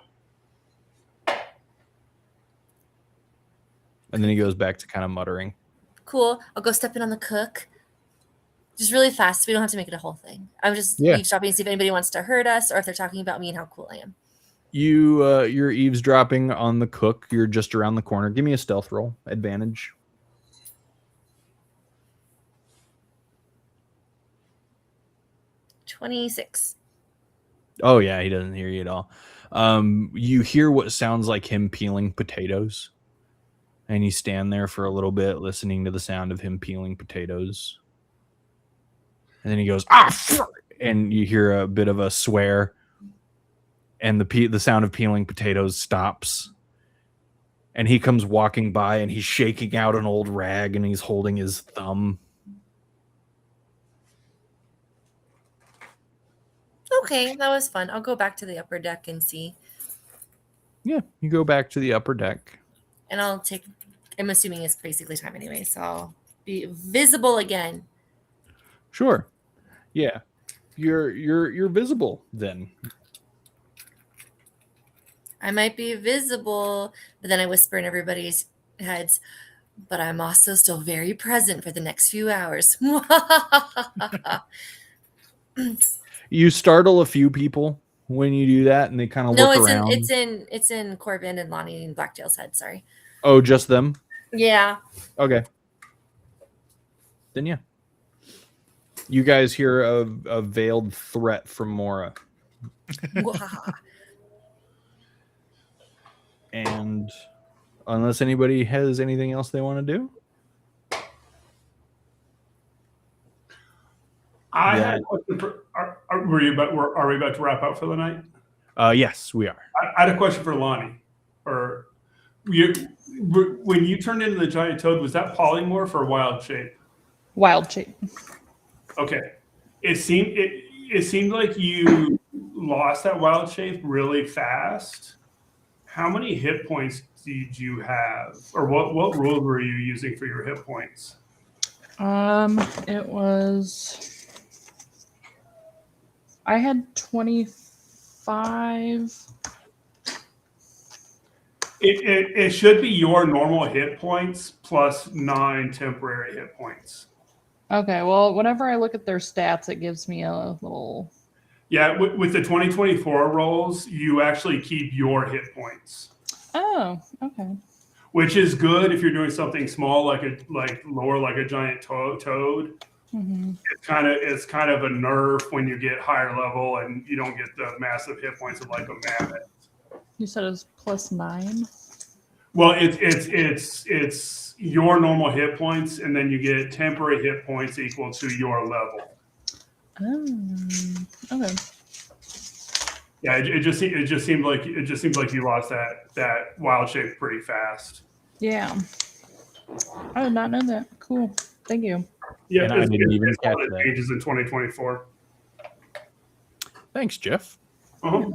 [SPEAKER 1] And then he goes back to kind of muttering.
[SPEAKER 2] Cool. I'll go step in on the cook. Just really fast. We don't have to make it a whole thing. I'm just eavesdropping to see if anybody wants to hurt us or if they're talking about me and how cool I am.
[SPEAKER 1] You're eavesdropping on the cook. You're just around the corner. Give me a stealth roll. Advantage.
[SPEAKER 2] $26.
[SPEAKER 1] Oh yeah, he doesn't hear you at all. You hear what sounds like him peeling potatoes, and you stand there for a little bit listening to the sound of him peeling potatoes, and then he goes and you hear a bit of a swear, and the sound of peeling potatoes stops, and he comes walking by, and he's shaking out an old rag, and he's holding his thumb.
[SPEAKER 2] Okay, that was fun. I'll go back to the upper deck and see.
[SPEAKER 1] Yeah, you go back to the upper deck.
[SPEAKER 2] And I'm assuming it's basically time anyway, so I'll be visible again.
[SPEAKER 1] Sure. Yeah. You're visible then.
[SPEAKER 2] I might be visible, but then I whisper in everybody's heads, but I'm also still very present for the next few hours.
[SPEAKER 1] You startle a few people when you do that, and they kind of look around.
[SPEAKER 2] It's in Corvin and Lonnie and Blackdale's head. Sorry.
[SPEAKER 1] Oh, just them?
[SPEAKER 2] Yeah.
[SPEAKER 1] Okay. Then yeah. You guys hear a veiled threat from Mora. And unless anybody has anything else they want to do,
[SPEAKER 5] I had a question for. Are we about to wrap up for the night?
[SPEAKER 1] yes, we are.
[SPEAKER 5] I had a question for Lonnie. When you turned into the giant toad, was that polymorph or wild shape?
[SPEAKER 4] Wild shape.
[SPEAKER 5] Okay. It seemed like you lost that wild shape really fast. How many hit points did you have, or what rules were you using for your hit points?
[SPEAKER 4] It was. I had 25.
[SPEAKER 5] It should be your normal hit points plus 9 temporary hit points.
[SPEAKER 4] Okay, well, whenever I look at their stats, it gives me a little.
[SPEAKER 5] Yeah, with the 2024 rolls, you actually keep your hit points.
[SPEAKER 4] Oh, okay.
[SPEAKER 5] Which is good if you're doing something small, like a giant toad.
[SPEAKER 4] Mm-hmm.
[SPEAKER 5] It's kind of a nerf when you get higher level and you don't get the massive hit points of like a mammoth.
[SPEAKER 4] You said it was plus 9.
[SPEAKER 5] Well, it's your normal hit points, and then you get temporary hit points equal to your level.
[SPEAKER 4] Oh, okay.
[SPEAKER 5] Yeah, it just seemed like you lost that wild shape pretty fast.
[SPEAKER 4] Yeah, I did not know that. Cool, thank you.
[SPEAKER 5] Yeah,
[SPEAKER 1] I didn't even catch that.
[SPEAKER 5] Changes in 2024.
[SPEAKER 1] Thanks, Jeff.
[SPEAKER 5] Uh-huh.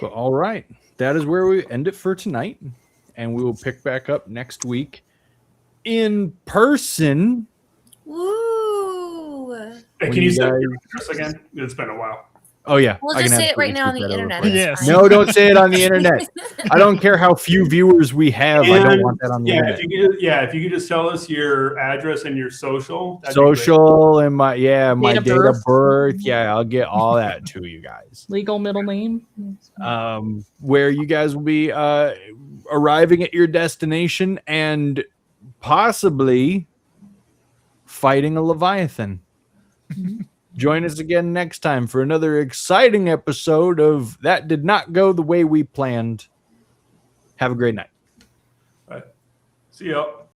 [SPEAKER 1] Well, all right. That is where we end it for tonight. And we will pick back up next week in person.
[SPEAKER 2] Woo!
[SPEAKER 5] Hey, can you say your address again? It's been a while.
[SPEAKER 1] Oh, yeah.
[SPEAKER 2] We'll just say it right now on the internet.
[SPEAKER 3] Yes.
[SPEAKER 1] No, don't say it on the internet. I don't care how few viewers we have. I don't want that on the internet.
[SPEAKER 5] If you could just tell us your address and your social.
[SPEAKER 1] Social and my date of
[SPEAKER 4] birth.
[SPEAKER 1] birth. Yeah, I'll get all that to you guys.
[SPEAKER 4] Legal middle name.
[SPEAKER 1] Where you guys will be arriving at your destination and possibly fighting a Leviathan. Join us again next time for another exciting episode of That Did Not Go the Way We Planned. Have a great night.
[SPEAKER 5] All right. See y'all.